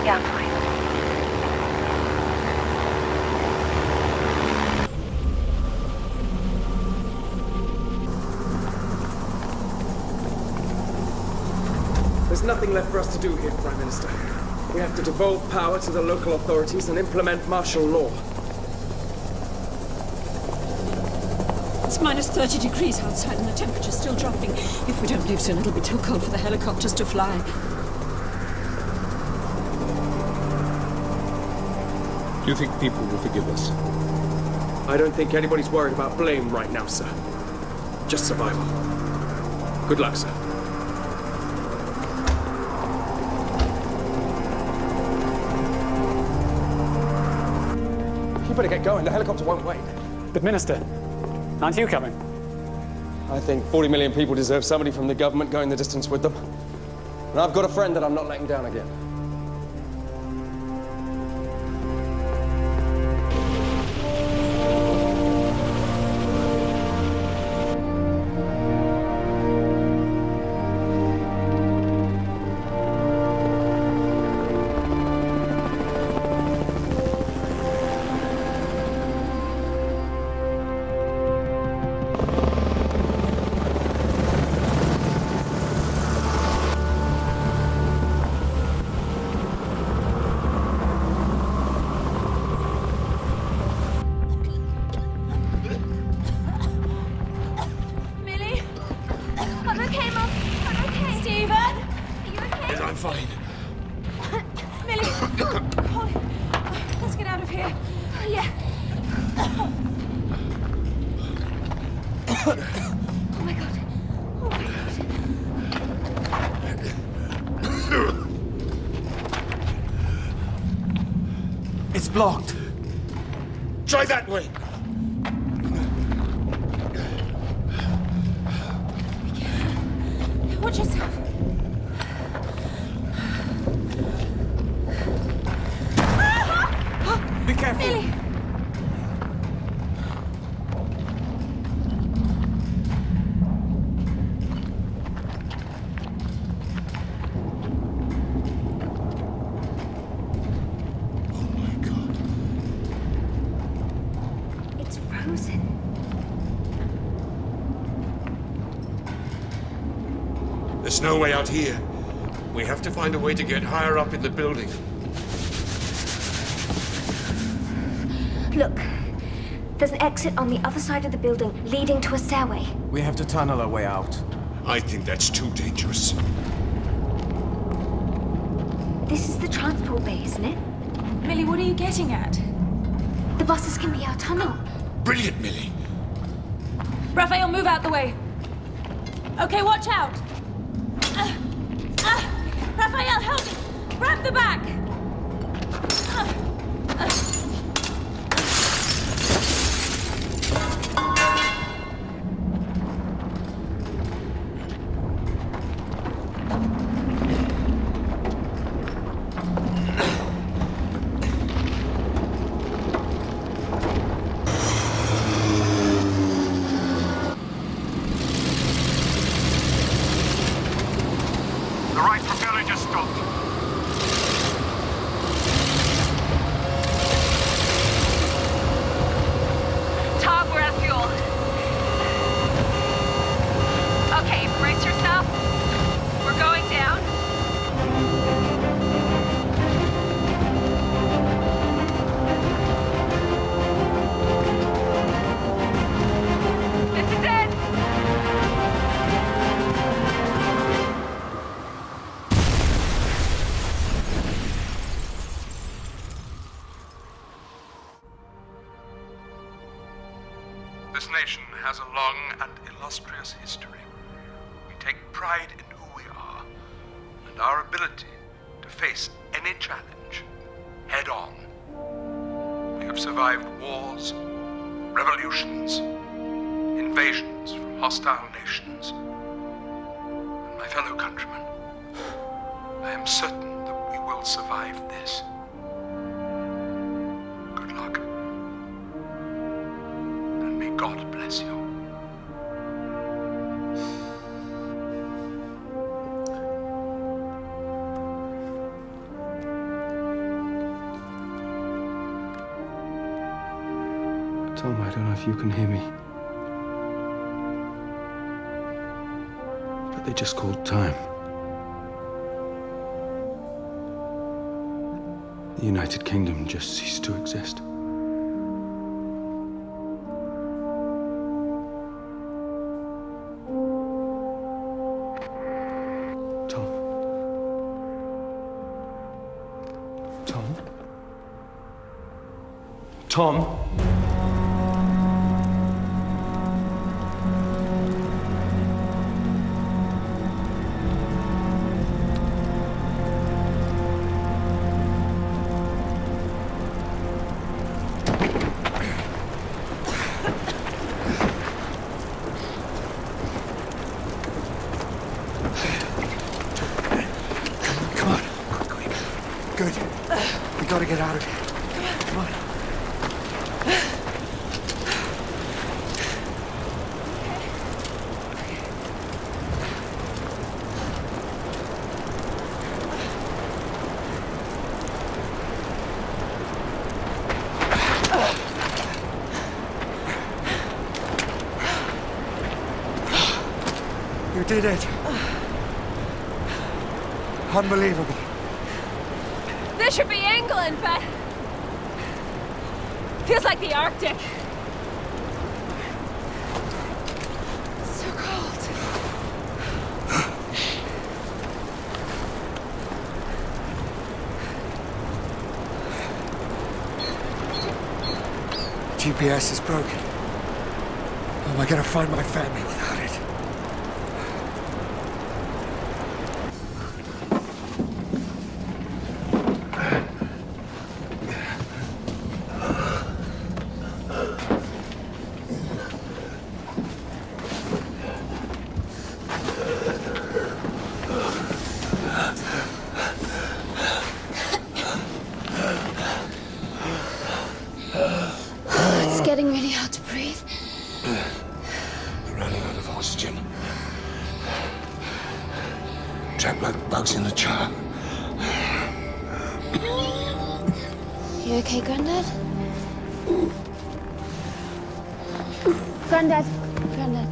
Yeah, I'm fine. There's nothing left for us to do here, Prime Minister. We have to devolve power to the local authorities and implement martial law. It's minus 30 degrees outside and the temperature's still dropping. If we don't leave soon, it'll be too cold for the helicopters to fly. Do you think people will forgive us? I don't think anybody's worried about blame right now, sir. Just survival. Good luck, sir. You better get going. The helicopter won't wait. But Minister, aren't you coming? I think 40 million people deserve somebody from the government going the distance with them. And I've got a friend that I'm not letting down again. It's blocked. Try that way. Watch yourself. Be careful. Millie. There's no way out here. We have to find a way to get higher up in the building. Look, there's an exit on the other side of the building leading to a stairway. We have to tunnel our way out. I think that's too dangerous. This is the transport bay, isn't it? Millie, what are you getting at? The buses can be our tunnel. Brilliant, Millie. Raphael, move out the way. Okay, watch out. Raphael, help! Grab the back! This nation has a long and illustrious history. We take pride in who we are and our ability to face any challenge head on. We have survived wars, revolutions, invasions from hostile nations. And my fellow countrymen, I am certain that we will survive this. Good luck. And may God bless you. Tom, I don't know if you can hear me. But they just called time. The United Kingdom just ceased to exist. Tom. Tom? Tom? Good. We gotta get out of here. Come on. You did it. Unbelievable. This should be England, but feels like the Arctic. It's so cold. GPS is broken. How am I gonna find my family without it? It's getting really hard to breathe. We're running out of oxygen. Trapped like bugs in a jar. You okay, Granddad? Granddad. Granddad.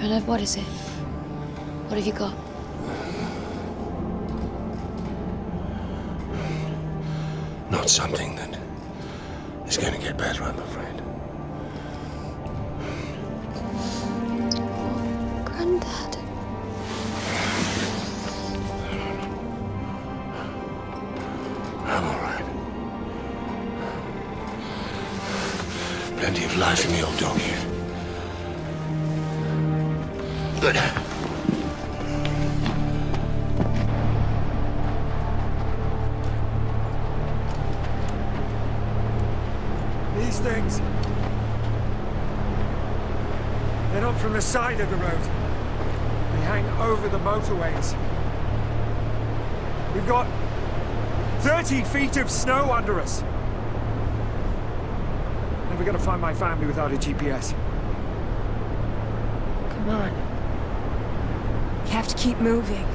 Renaud, what is it? What have you got? Not something that is going to get better, I'm afraid. Granddad. I'm all right. Plenty of life in the old dog here. Good. These things, they're not from the side of the road. They hang over the motorways. We've got 30 feet of snow under us. Never gonna find my family without a GPS. Come on. You have to keep moving.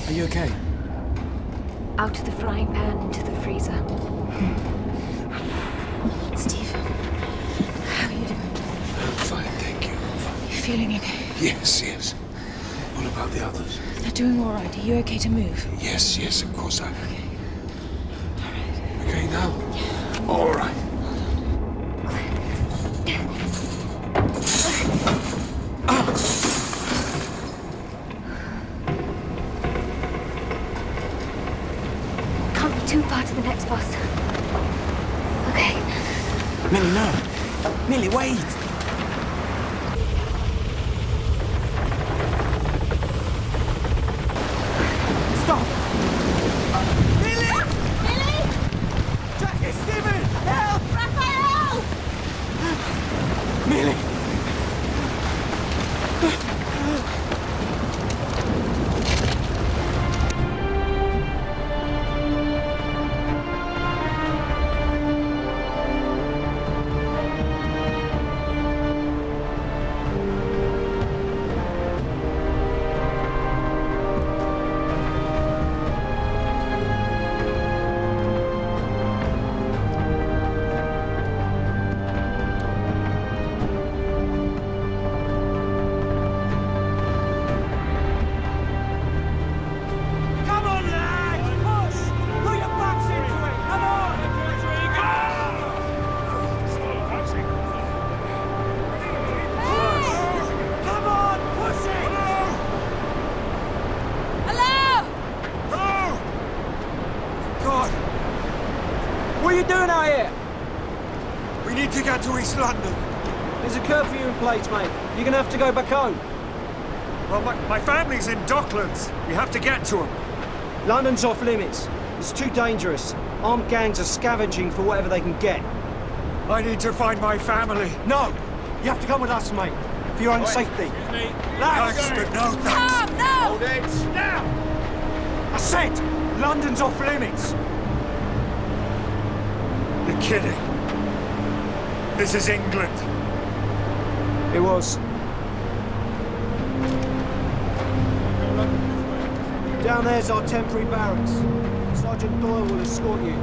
Are you okay? Out of the frying pan into the freezer. Steve, how are you doing? I'm fine, thank you. I'm fine. You feeling okay? Yes, yes. What about the others? They're doing all right. Are you okay to move? Yes, yes, of course I'm okay. Okay now? All right. Too far to the next bus. Okay. Millie, no. Millie, wait. Stop. Millie! Millie! Jackie, Stephen! Help! Raphael! Millie! What are you doing out here? We need to get to East London. There's a curfew in place, mate. You're gonna have to go back home. Well, my family's in Docklands. We have to get to them. London's off limits. It's too dangerous. Armed gangs are scavenging for whatever they can get. I need to find my family. No! You have to come with us, mate. For your own safety. Thanks, but no thanks. Tom, no! Hold it. Now! I said, London's off limits. You're kidding. This is England. It was. Down there's our temporary barracks. Sergeant Doyle will escort you.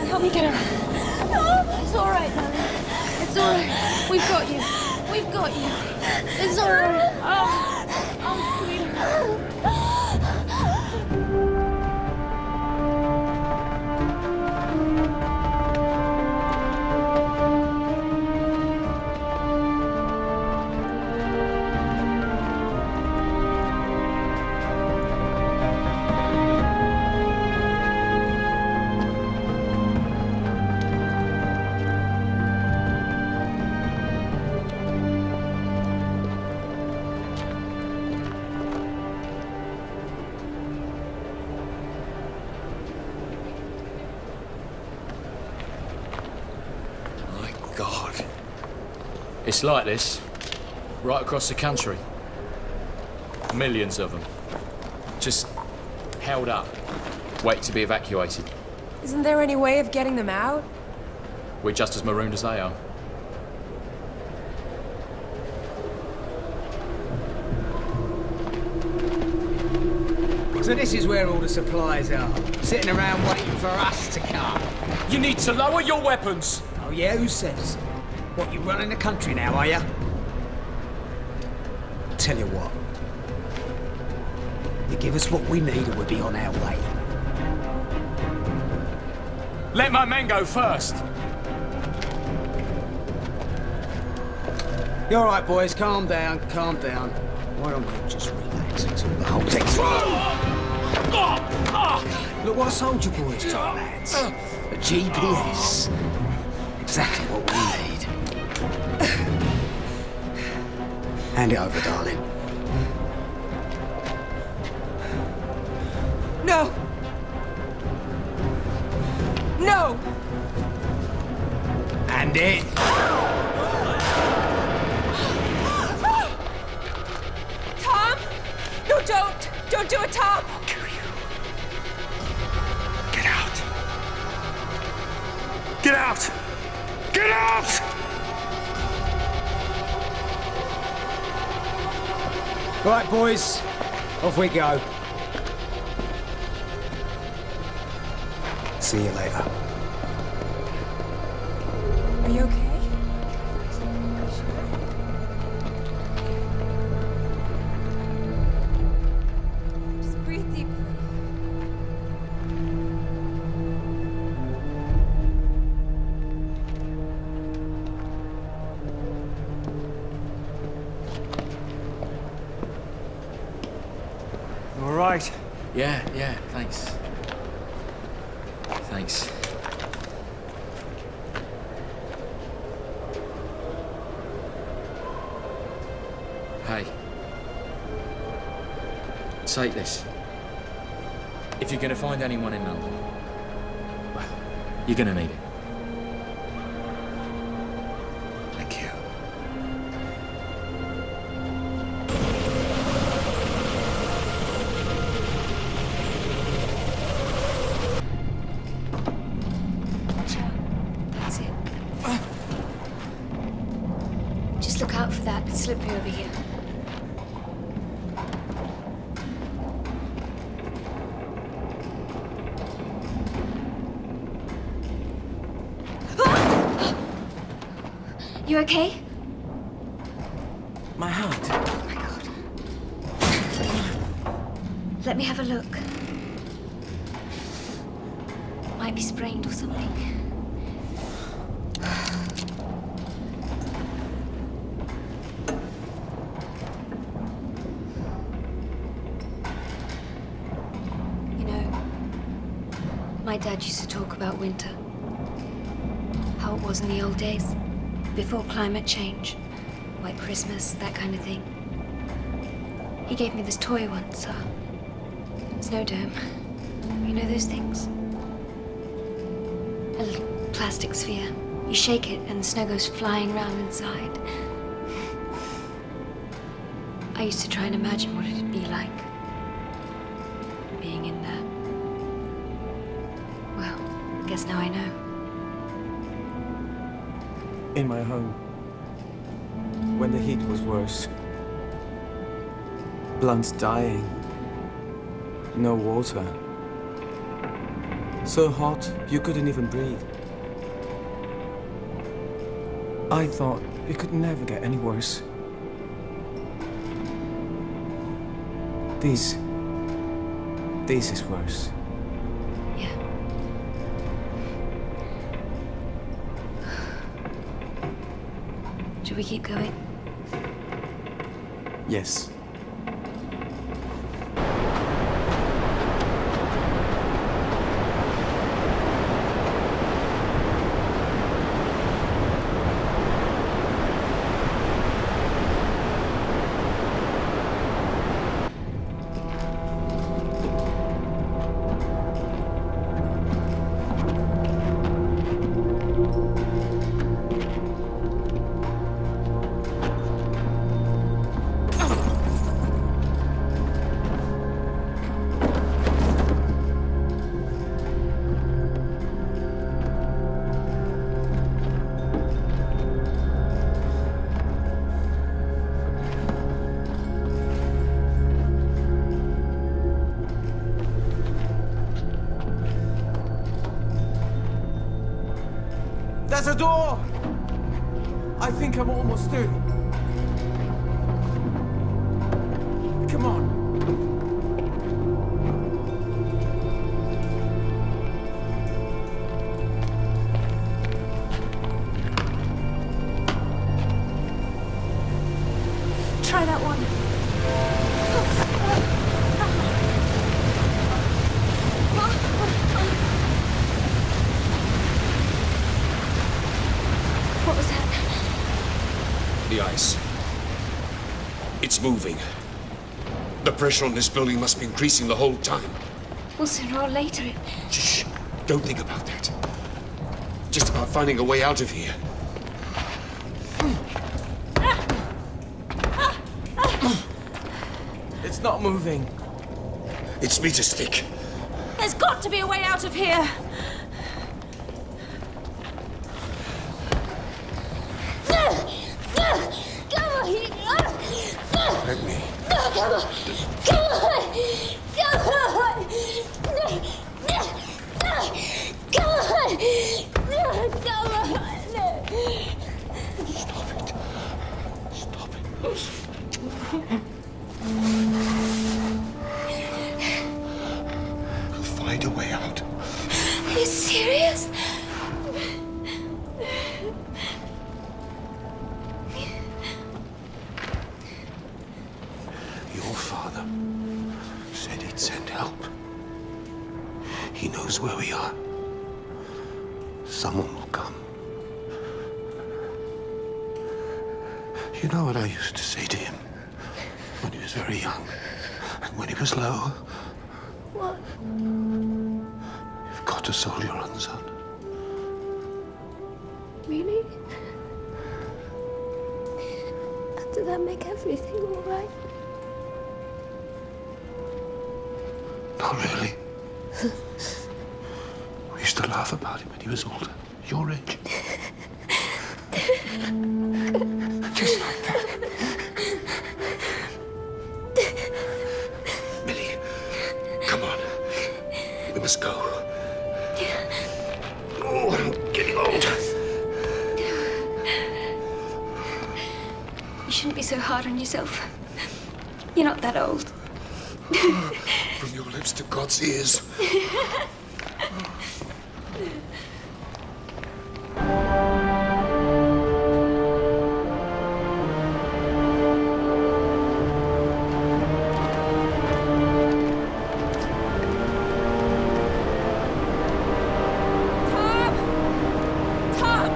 Help me get her. It's all right, darling. It's all right. We've got you. We've got you. It's all right. Oh, sweetheart. It's like this, right across the country. Millions of them. Just held up, waiting to be evacuated. Isn't there any way of getting them out? We're just as marooned as they are. So this is where all the supplies are, sitting around waiting for us to come. You need to lower your weapons! Oh yeah, who says? What, you running the country now, are you? Tell you what. You give us what we need and we'll be on our way. Let my men go first! You're all right, boys. Calm down, calm down. Why don't we just relax until the whole thing's... Look what I sold you boys to, lads. A GPS. Exactly what we need. Hand it over, darling. No! No! Hand it. Tom! No, don't! Don't do it, Tom! Get out! Get out! Get out! Right, boys. Off we go. See you later. Are you okay? Just breathe deeply. All right. Yeah, thanks. Thanks. Hey. Take this. If you're gonna find anyone in London, well, you're gonna need it. Thank you. Watch out. That's it. Just look out for that. It's slippery over here. You okay? My hand. Oh my God. Let me have a look. Might be sprained or something. You know, my dad used to talk about winter. How it was in the old days. Before climate change, White Christmas, that kind of thing. He gave me this toy once, snow dome. You know those things? A little plastic sphere. You shake it and the snow goes flying round inside. I used to try and imagine what it'd be like, being in there. Well, I guess now I know. In my home, when the heat was worse. Plants dying. No water. So hot, you couldn't even breathe. I thought it could never get any worse. This is worse. Yeah. Should we keep going? Yes. There's a door! I think I'm almost through. Come on. Try that one. What was that? The ice. It's moving. The pressure on this building must be increasing the whole time. Well, sooner or later it... Shh. Don't think about that. Just about finding a way out of here. It's not moving. It's meter stick. There's got to be a way out of here. Let me. Come on! Come on! Come on! Come on! Stop it. Stop it. We'll find a way out. Are you serious? Your father said he'd send help. He knows where we are. Someone will come. You know what I used to say to him when he was very young and when he was low? What? You've got a soldier on, son. Really? Did that make everything all right? Not really. We used to laugh about him when he was older. Your age. Just like that. Millie, come on. We must go. Oh, I'm getting old. You shouldn't be so hard on yourself. You're not that old. From your lips to God's ears.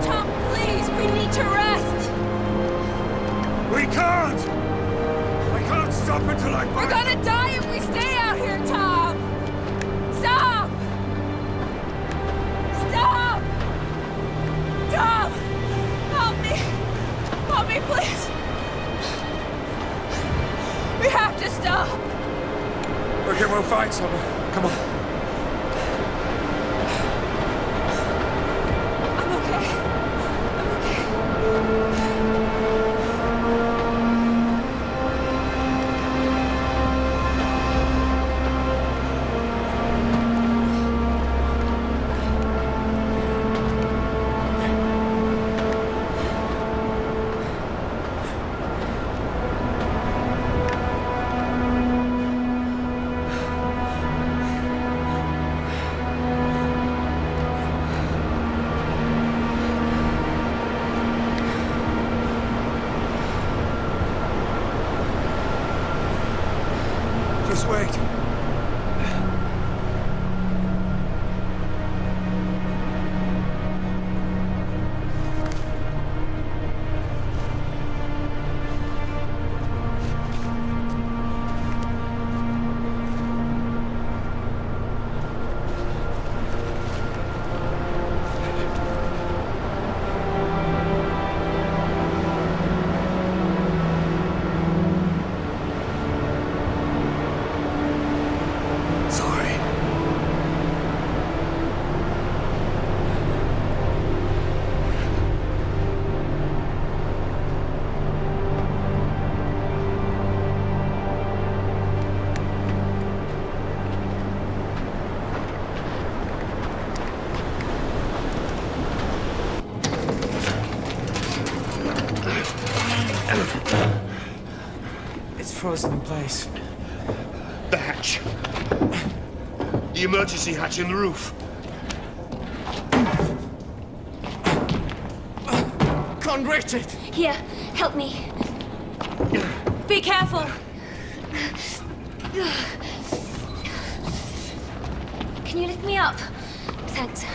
Tom, please, we need to rest. We can't! I can't stop until I We're find... gonna die if we stay out here, Tom! Stop! Stop! Tom! Help me! Help me, please! We have to stop! Okay, we'll find someone. Come on. I'm okay. I'm okay. Just wait. wasn't in place. The hatch. The emergency hatch in the roof. Can't reach it! Here, help me. Be careful! Can you lift me up? Thanks.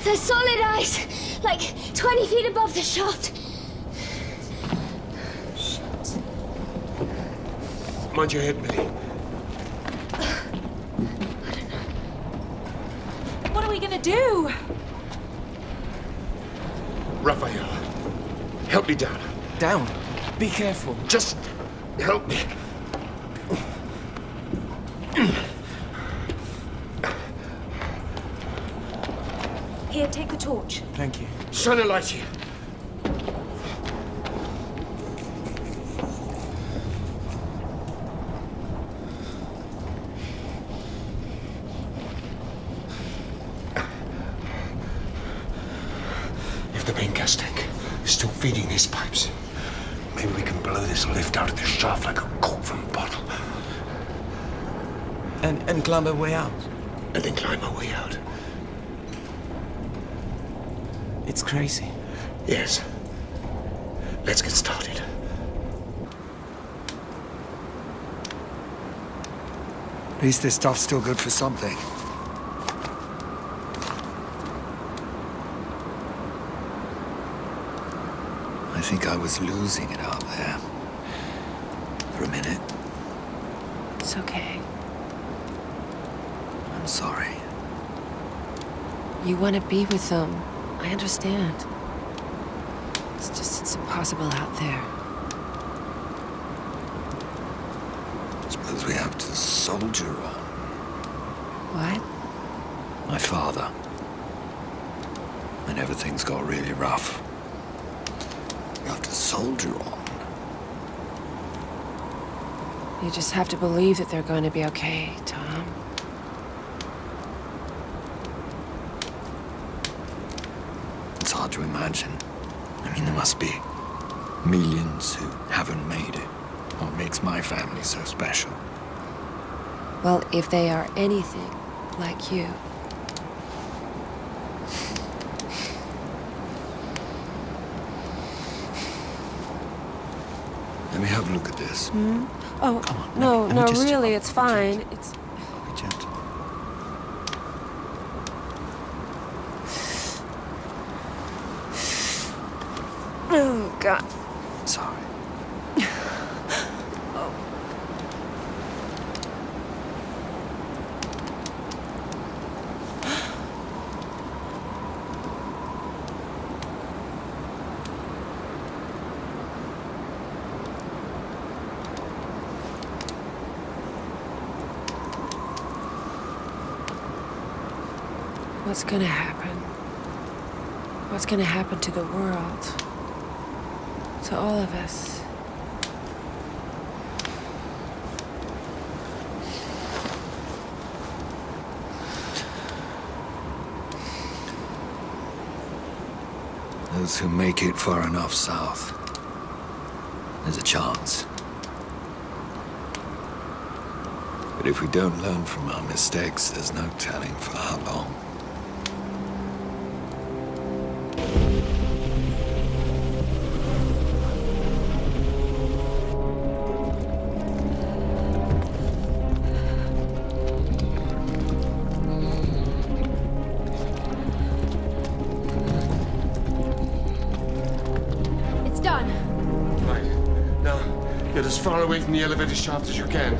There's solid ice, like 20 feet above the shaft. Mind your head, Millie. What are we gonna do? Raphael, help me down. Down? Be careful. Just help me. Here, take the torch. Thank you. Shine a light here. If the main gas tank is still feeding these pipes, maybe we can blow this lift out of this shaft like a cork from a bottle. And climb our way out? And then climb our way out. It's crazy. Yes. Let's get started. At least this stuff's still good for something. I think I was losing it out there. For a minute. It's okay. I'm sorry. You want to be with them. I understand. It's just, it's impossible out there. Suppose we have to soldier on. What? My father. And everything's got really rough. We have to soldier on. You just have to believe that they're going to be okay, Tom. It's hard to imagine. I mean, there must be millions who haven't made it. What makes my family so special? Well, if they are anything like you. Let me have a look at this. Hmm? Oh, come on. No, let me no, just really, it's fine. It's... Be gentle. Oh, God. Sorry. Oh. What's gonna happen? What's gonna happen to the world? To all of us? Those who make it far enough south, there's a chance. But if we don't learn from our mistakes, there's no telling for how long. It's done. Right. Now, get as far away from the elevator shaft as you can.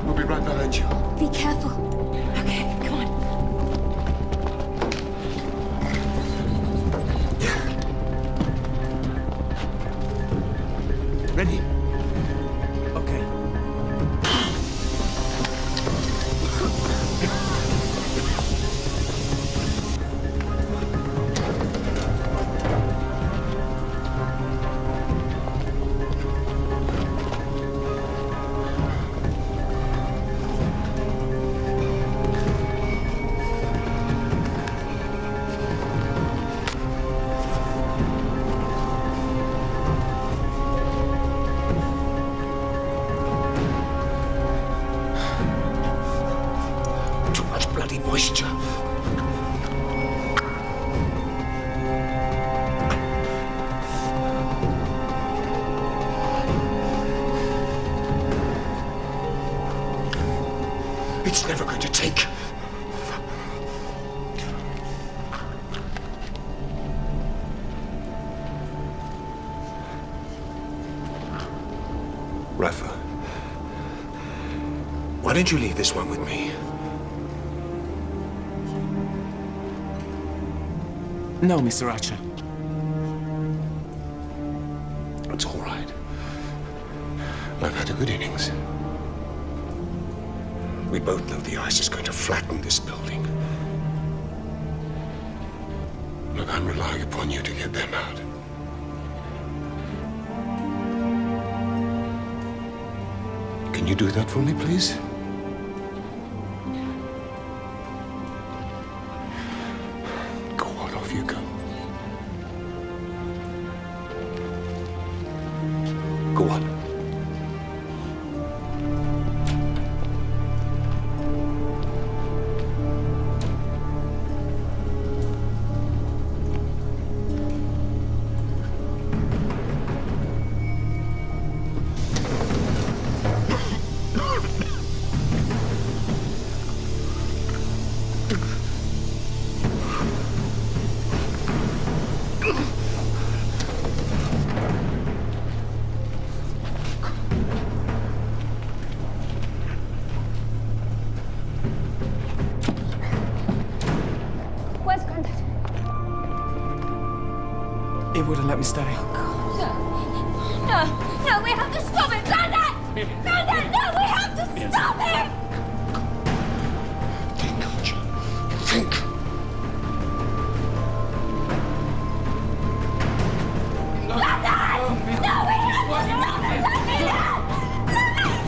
We'll be right behind you. Be careful. Okay, come on. Ready? Okay. Rafa, why don't you leave this one with me? No, Mr. Archer. It's all right. I've had a good innings. We both know the ice is going to flatten this building. Look, I'm relying upon you to get them out. Can you do that for me, please? Go on, off you go. Go on. Where's Granddad? He wouldn't let me stay. No, we have to stop him! Granddad! Granddad, no, we have to stop him! Think, Archer. Think. Granddad! No, we have to stop him! Let me down! Granddad!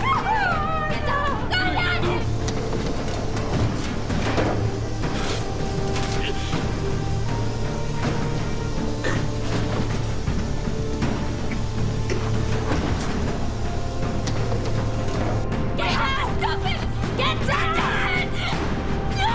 Stop it! Get down! No!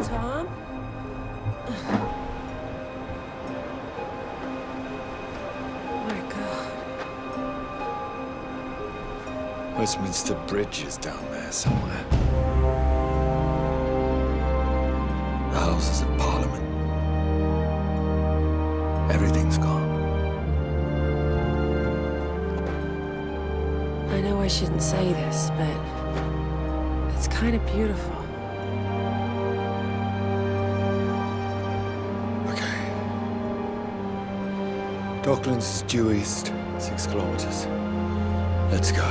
Tom? My God. Westminster Bridge is down there somewhere. The Houses of Parliament. Everything's gone. I know I shouldn't say this, but it's kind of beautiful. Docklands is due east, 6 kilometers. Let's go.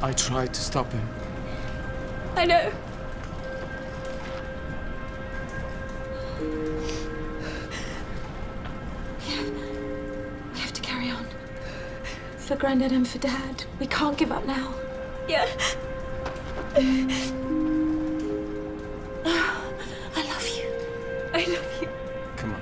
I tried to stop him. I know. We have to carry on. For Grandad and for Dad. We can't give up now. Yeah. I love you. I love you. Come on.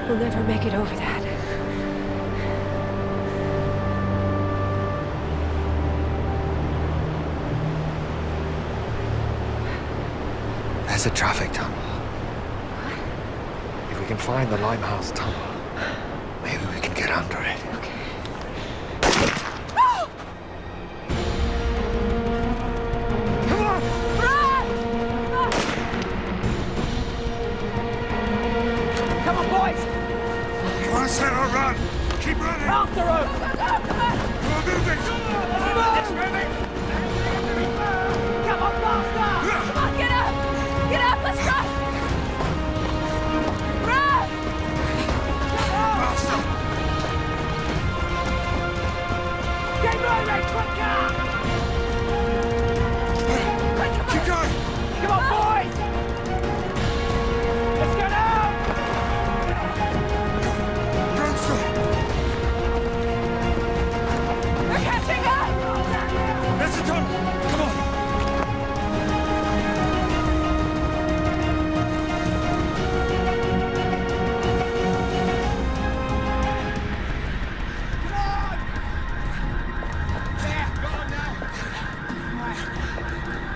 We'll never make it over that. There's a traffic tunnel. If we can find the Limehouse tunnel, maybe we can get under it. Okay. Run! Keep running! After her! Come on, moving! It's moving! Come on, faster! Come on, get up! Get up, let's run! Run! Faster! Get moving, quicker! Keep going! Come on, boys! Let's go now! We're catching up! That's the tunnel! Come on!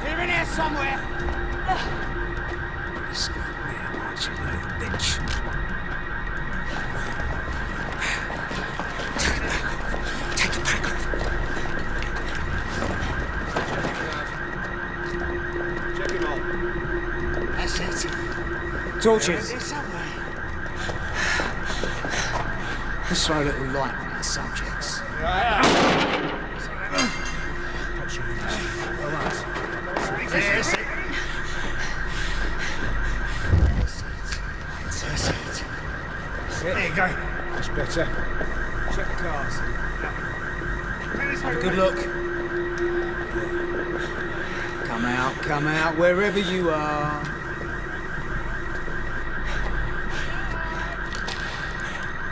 You're in here somewhere! You scared me, aren't you, little bitch? Take the pack off. Check him on. That's it. Torches. There somewhere. Let's throw a little light on our subjects. That's it. There you go. That's better. Check the cars. Have a good look. Come out, wherever you are.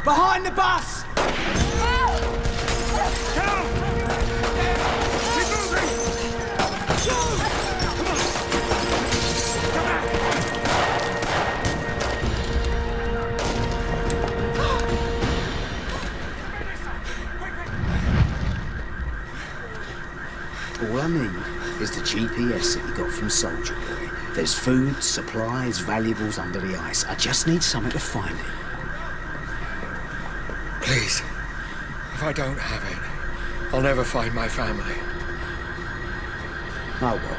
Behind the bus! All I need is the GPS that you got from Soldier Boy. There's food, supplies, valuables under the ice. I just need something to find it. Please, if I don't have it, I'll never find my family. Oh well.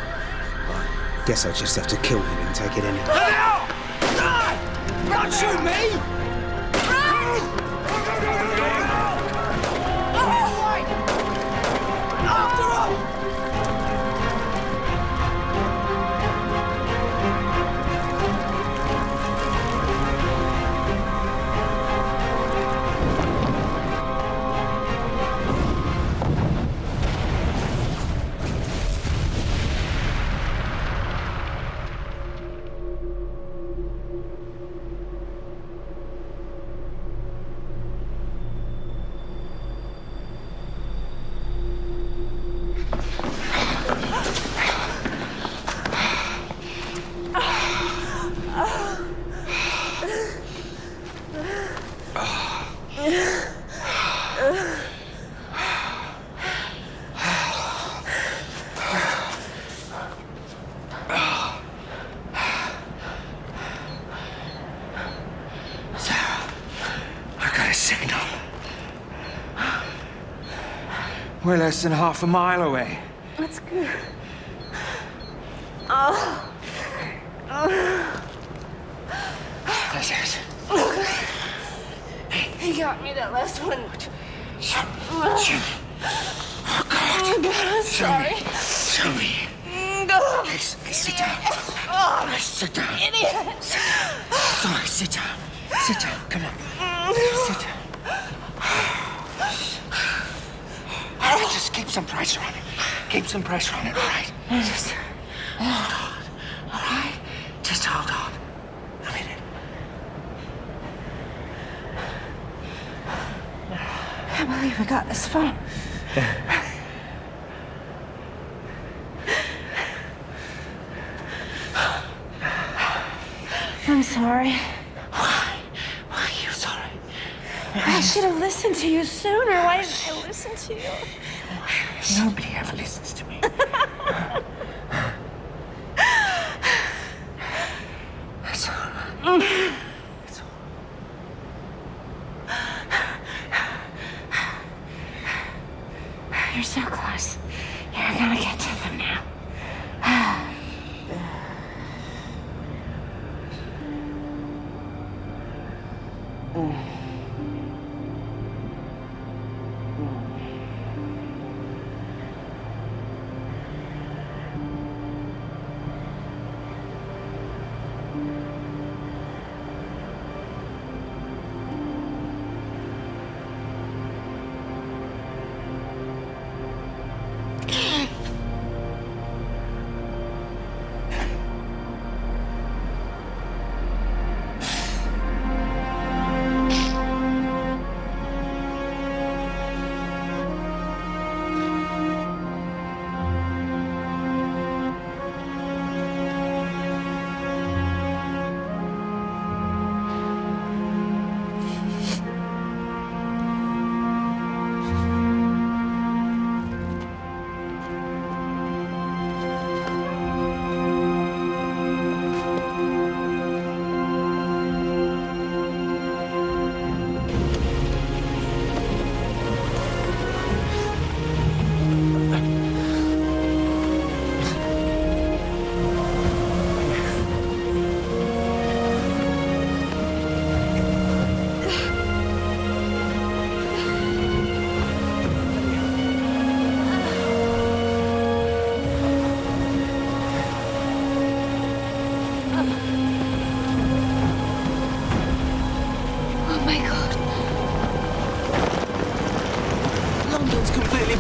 I guess I'll just have to kill you and take it anyway. Don't shoot me! signal. We're less than half a mile away. That's good. Oh. That's it. He got me that last one. Show me. Oh, God. Oh, God, I'm sorry. Show me. No. Hey, sit down. Oh, sit down. Idiot. Sit down. Sorry, sit down. Sit down. Come on. Sit down. All right, just keep some pressure on it. Keep some pressure on it, all right? Just hold on, all right? Just hold on. A minute. I can't believe we got this far. I'm sorry. Why? Why are you sorry? I should have listened to you sooner. Why didn't I listen to you? Nobody ever listens to me. It's all right. It's all right. You're so close. You're gonna get to them now.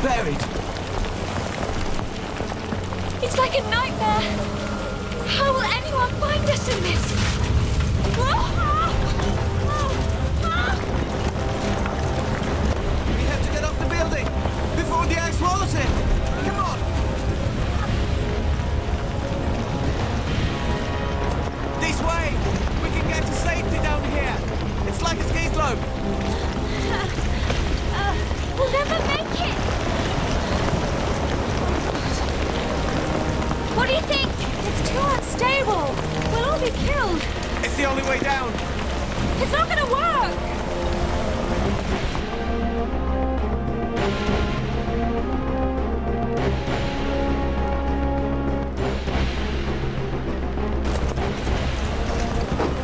Buried. It's like a nightmare. How will anyone find us in this? We have to get off the building before the ice swallows it. Come on. This way. We can get to safety down here. It's like a ski slope. We'll never make it. What do you think? It's too unstable. We'll all be killed. It's the only way down. It's not gonna work.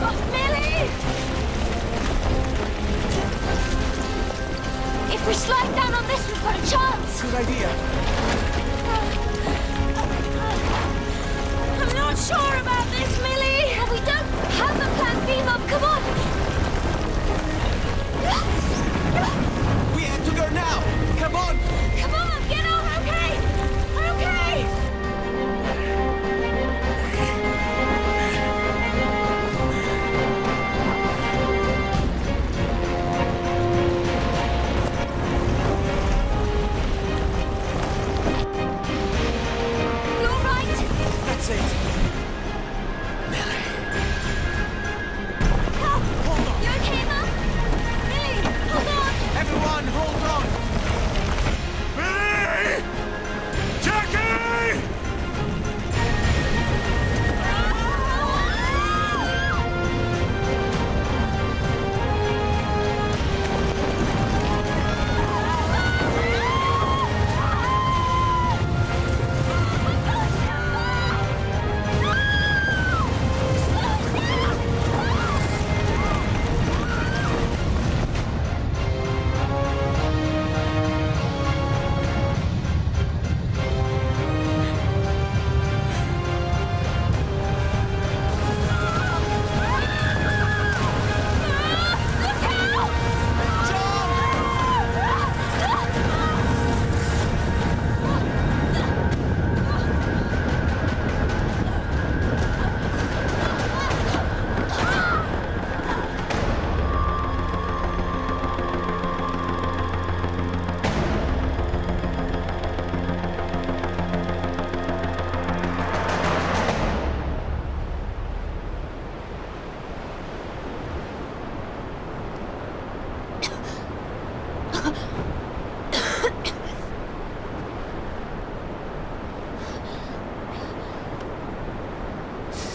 Oh, Millie! If we slide down on this, we've got a chance. Good idea. I'm not sure about this, Millie. We don't have a plan B, Mum. Come on. We have to go now. Come on. Come on, get on. Okay. Okay. You all right? That's it. Help!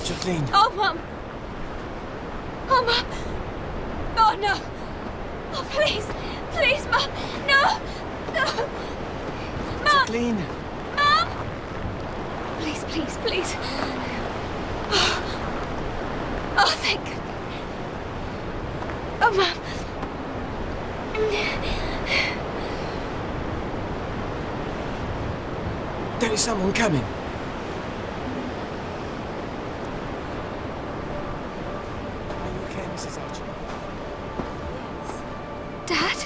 Jacqueline. Oh, Mum. Oh, Mum. Oh, no. Oh, please. Please, Mum. No. No. Mum. Jacqueline. Mum. Please, please, please. Oh, thank goodness. Oh, Mum. There is someone coming. Are you okay, Mrs. Archer? Dad?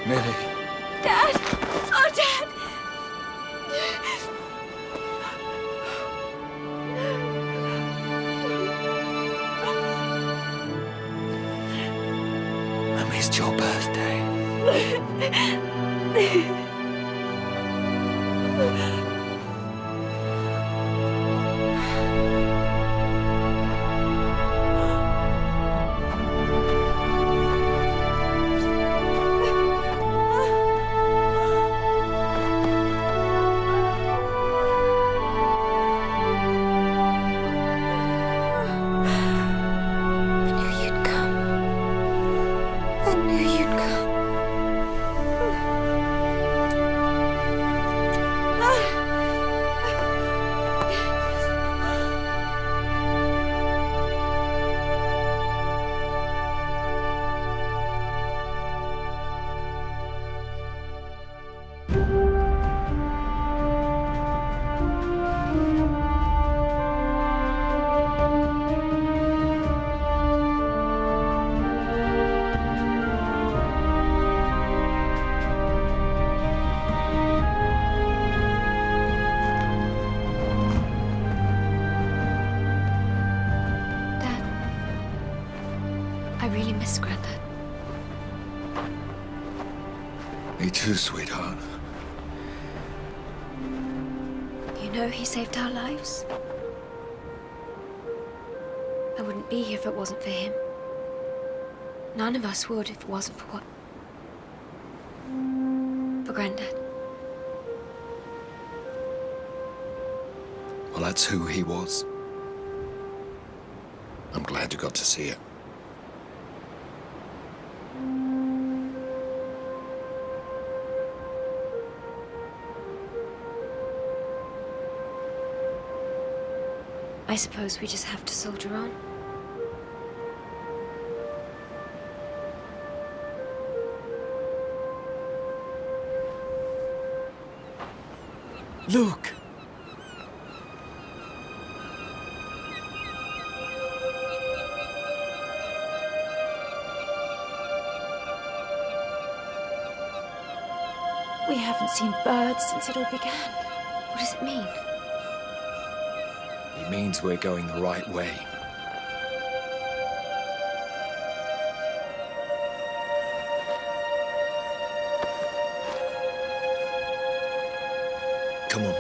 Mary. Dad! Oh, Dad! I missed your birthday. I really miss Grandad. Me too, sweetheart. You know he saved our lives. I wouldn't be here if it wasn't for him. None of us would if it wasn't for what? For Grandad. Well, that's who he was. I'm glad you got to see it. I suppose we just have to soldier on. Luke! We haven't seen birds since it all began. What does it mean? It means we're going the right way. Come on.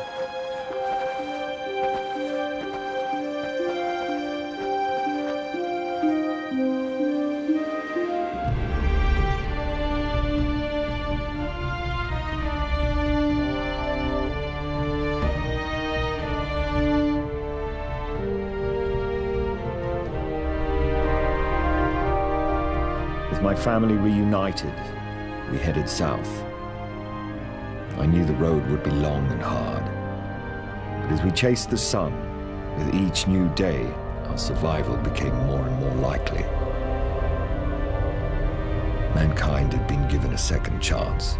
With my family reunited, we headed south. I knew the road would be long and hard, but as we chased the sun, with each new day, our survival became more and more likely. Mankind had been given a second chance.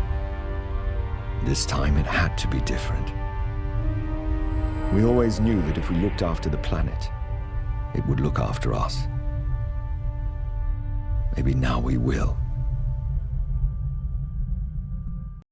This time it had to be different. We always knew that if we looked after the planet, it would look after us. Maybe now we will.